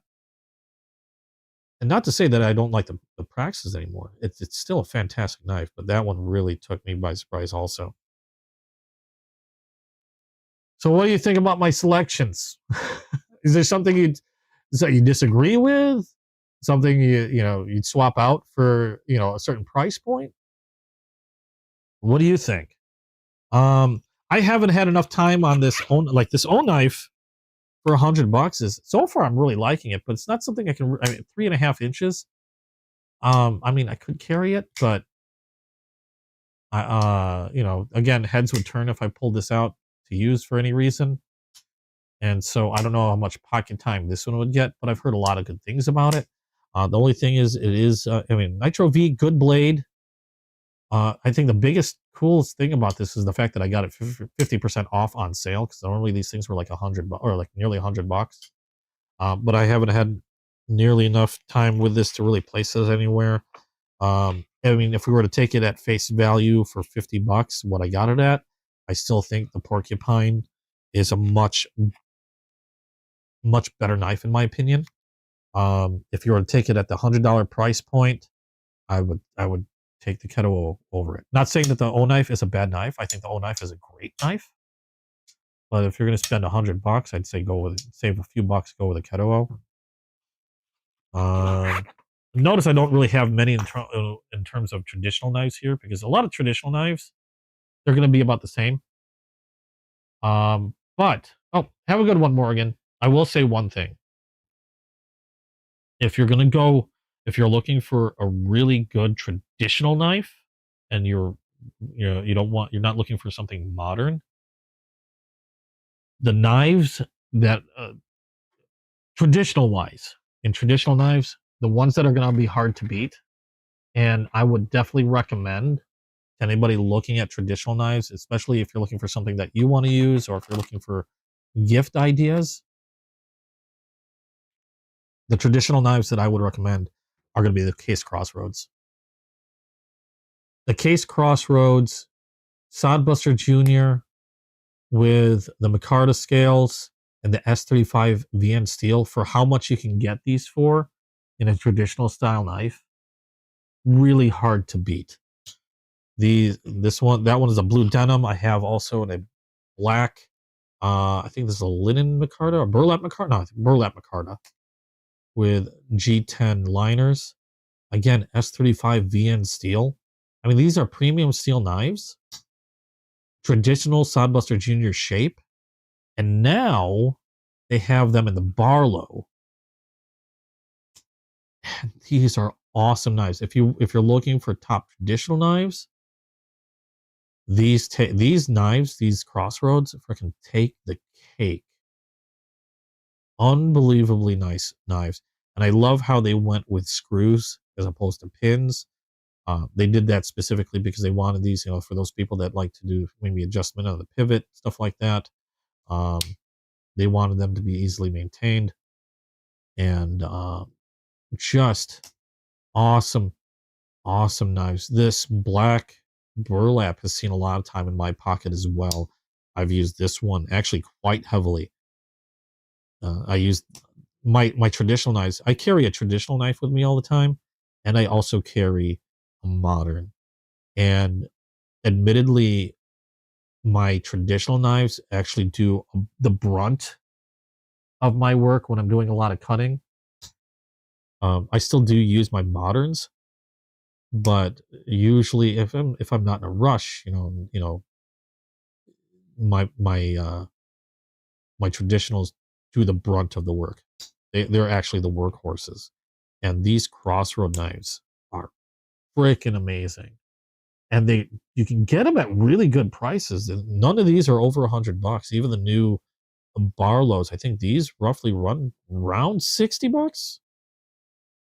And not to say that I don't like the Praxis anymore. It's still a fantastic knife, but that one really took me by surprise also. So what do you think about my selections? Is there something you disagree with? Something you'd swap out for a certain price point? What do you think? I haven't had enough time on this own knife for $100. Is so far I'm really liking it, but it's not something I can. I mean, 3.5 inches. I mean, I could carry it, but again, heads would turn if I pulled this out to use for any reason. And so I don't know how much pocket time this one would get, but I've heard a lot of good things about it. The only thing is, it is, Nitro V, good blade. I think the biggest, coolest thing about this is the fact that I got it 50% off on sale, because normally these things were like $100 or like nearly $100. But I haven't had nearly enough time with this to really place it anywhere. If we were to take it at face value for $50, what I got it at, I still think the Porcupine is a much better knife in my opinion. If you were to take it at the $100 price point, I would take the Keto over it. Not saying that the O knife is a bad knife. I think the O knife is a great knife. But if you're going to spend $100, I'd say save a few bucks, go with a Keto. Notice I don't really have many in terms of traditional knives here, because a lot of traditional knives, they're going to be about the same. But have a good one, Morgan. I will say one thing. If you're looking for a really good traditional knife, and you're not looking for something modern, the knives that traditional knives, the ones that are going to be hard to beat, and I would definitely recommend to anybody looking at traditional knives, especially if you're looking for something that you want to use, or if you're looking for gift ideas, the traditional knives that I would recommend are going to be the Case Crossroads. The Case Crossroads Sodbuster Jr. with the micarta scales and the S35 VN steel, for how much you can get these for in a traditional style knife, really hard to beat. That one is a blue denim. I have also in a black, I think this is a linen micarta or burlap micarta. No, I think burlap micarta with G10 liners. Again, S35 VN steel. I mean, these are premium steel knives, traditional Sodbuster Jr. shape, and now they have them in the Barlow. These are awesome knives. If you're looking for top traditional knives, these knives, these Crossroads, freaking take the cake unbelievably nice knives. And I love how they went with screws as opposed to pins. They did that specifically because they wanted these, for those people that like to do maybe adjustment on the pivot, stuff like that. Um, they wanted them to be easily maintained, and just awesome, awesome knives. This black burlap has seen a lot of time in my pocket as well. I've used this one actually quite heavily. I used my traditional knives. I carry a traditional knife with me all the time, and I also carry a modern. And admittedly, my traditional knives actually do the brunt of my work when I'm doing a lot of cutting. I still do use my moderns, but usually if I'm not in a rush, my my traditionals do the brunt of the work. They're actually the workhorses, and these crossroad knives are freaking amazing. And you can get them at really good prices. And none of these are over $100. Even the new Barlows, I think these roughly run around $60,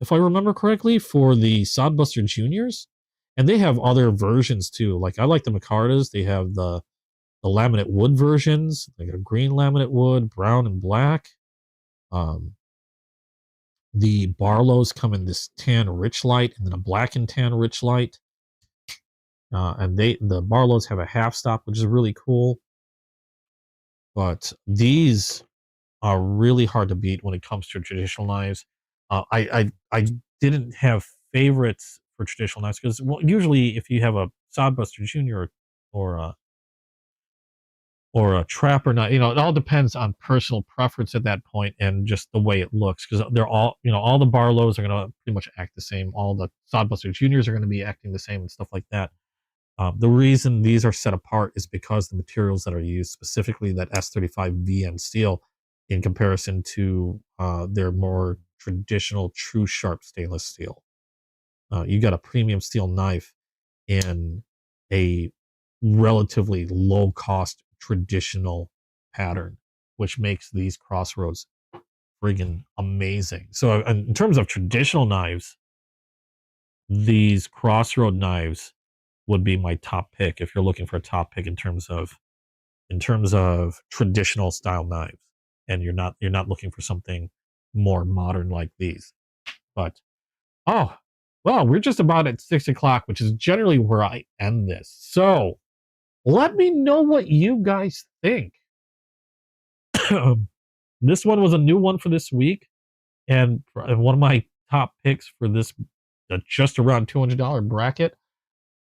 if I remember correctly, for the Sodbuster Juniors. And they have other versions too. Like I like the Micartas. They have the laminate wood versions, like a green laminate wood, brown and black. Um, the Barlows come in this tan rich light and then a black and tan rich light. And the Barlows have a half stop, which is really cool. But these are really hard to beat when it comes to traditional knives. I didn't have favorites for traditional knives because usually if you have a Sodbuster Junior or a trapper knife, it all depends on personal preference at that point and just the way it looks, because they're all all the Barlows are going to pretty much act the same. All the Sodbuster Juniors are going to be acting the same and stuff like that. The reason these are set apart is because the materials that are used, specifically that S35 VN steel, in comparison to their more traditional true sharp stainless steel. You got a premium steel knife in a relatively low cost traditional pattern, which makes these crossroads friggin' amazing. So in terms of traditional knives, these crossroad knives would be my top pick if you're looking for a top pick in terms of traditional style knives, and you're not looking for something more modern like these. But oh well, we're just about at 6 o'clock, which is generally where I end this. So let me know what you guys think. This one was a new one for this week, and one of my top picks for this just around $200 bracket.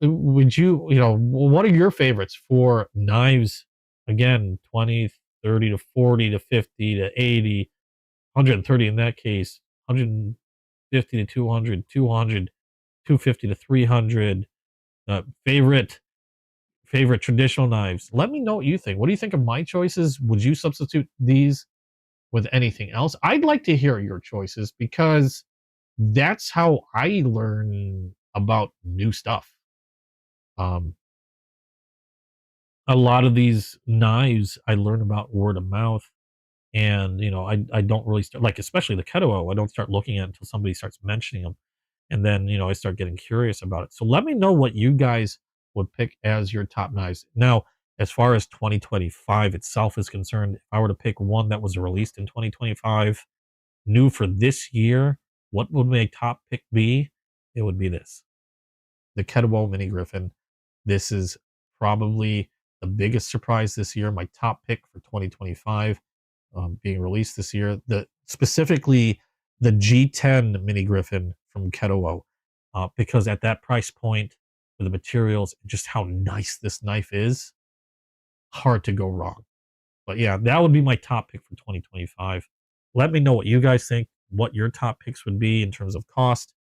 Would what are your favorites for knives? Again, 20, 30 to 40 to 50 to 80, 130 in that case, 150 to 200, 200, 250 to 300. Favorite traditional knives. Let me know what you think. What do you think of my choices? Would you substitute these with anything else? I'd like to hear your choices because that's how I learn about new stuff. Um, a lot of these knives I learn about word of mouth, and I don't really start, like, especially the Keto, I don't start looking at it until somebody starts mentioning them, and then I start getting curious about it. So let me know what you guys would pick as your top knives. Now, as far as 2025 itself is concerned, if I were to pick one that was released in 2025, new for this year, what would my top pick be? It would be this, the Keto Mini Griffin. This is probably the biggest surprise this year. My top pick for 2025, being released this year. Specifically the G10 Mini Griffin from Keto, because at that price point, for the materials, just how nice this knife is, hard to go wrong. But yeah, that would be my top pick for 2025. Let me know what you guys think, what your top picks would be in terms of cost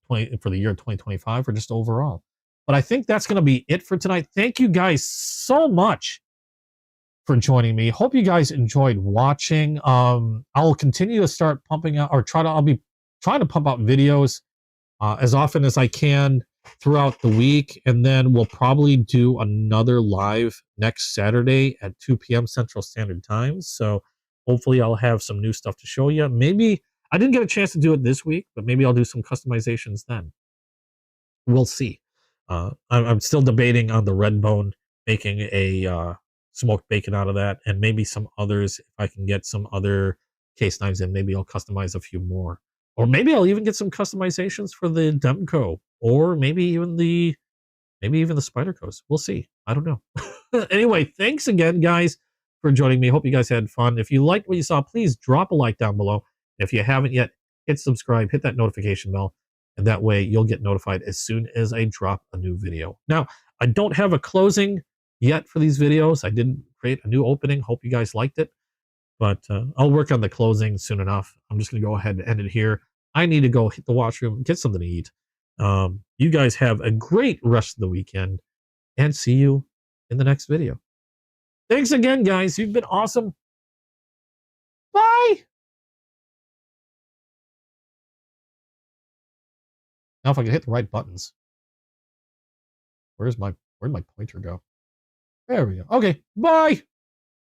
for the year 2025 or just overall. But I think that's going to be it for tonight. Thank you guys so much for joining me. Hope you guys enjoyed watching. I'll continue to start pumping out, or I'll be trying to pump out videos as often as I can throughout the week. And then we'll probably do another live next Saturday at 2 p.m. Central Standard Time. So Hopefully I'll have some new stuff to show you. Maybe I didn't get a chance to do it this week, but maybe I'll do some customizations then. We'll see. I'm still debating on the red bone, making a smoked bacon out of that, and maybe some others. If I can get some other case knives in, maybe I'll customize a few more. Or maybe I'll even get some customizations for the Demco, or maybe even the Spydercos. We'll see. I don't know. Anyway, thanks again, guys, for joining me. Hope you guys had fun. If you liked what you saw, please drop a like down below. If you haven't yet, hit subscribe, hit that notification bell, and that way you'll get notified as soon as I drop a new video. Now, I don't have a closing yet for these videos. I didn't create a new opening. Hope you guys liked it, but I'll work on the closing soon enough. I'm just going to go ahead and end it here. I need to go hit the washroom, get something to eat. You guys have a great rest of the weekend, and see you in the next video. Thanks again, guys. You've been awesome. Bye. Now if I can hit the right buttons. Where'd my pointer go? There we go. Okay, bye.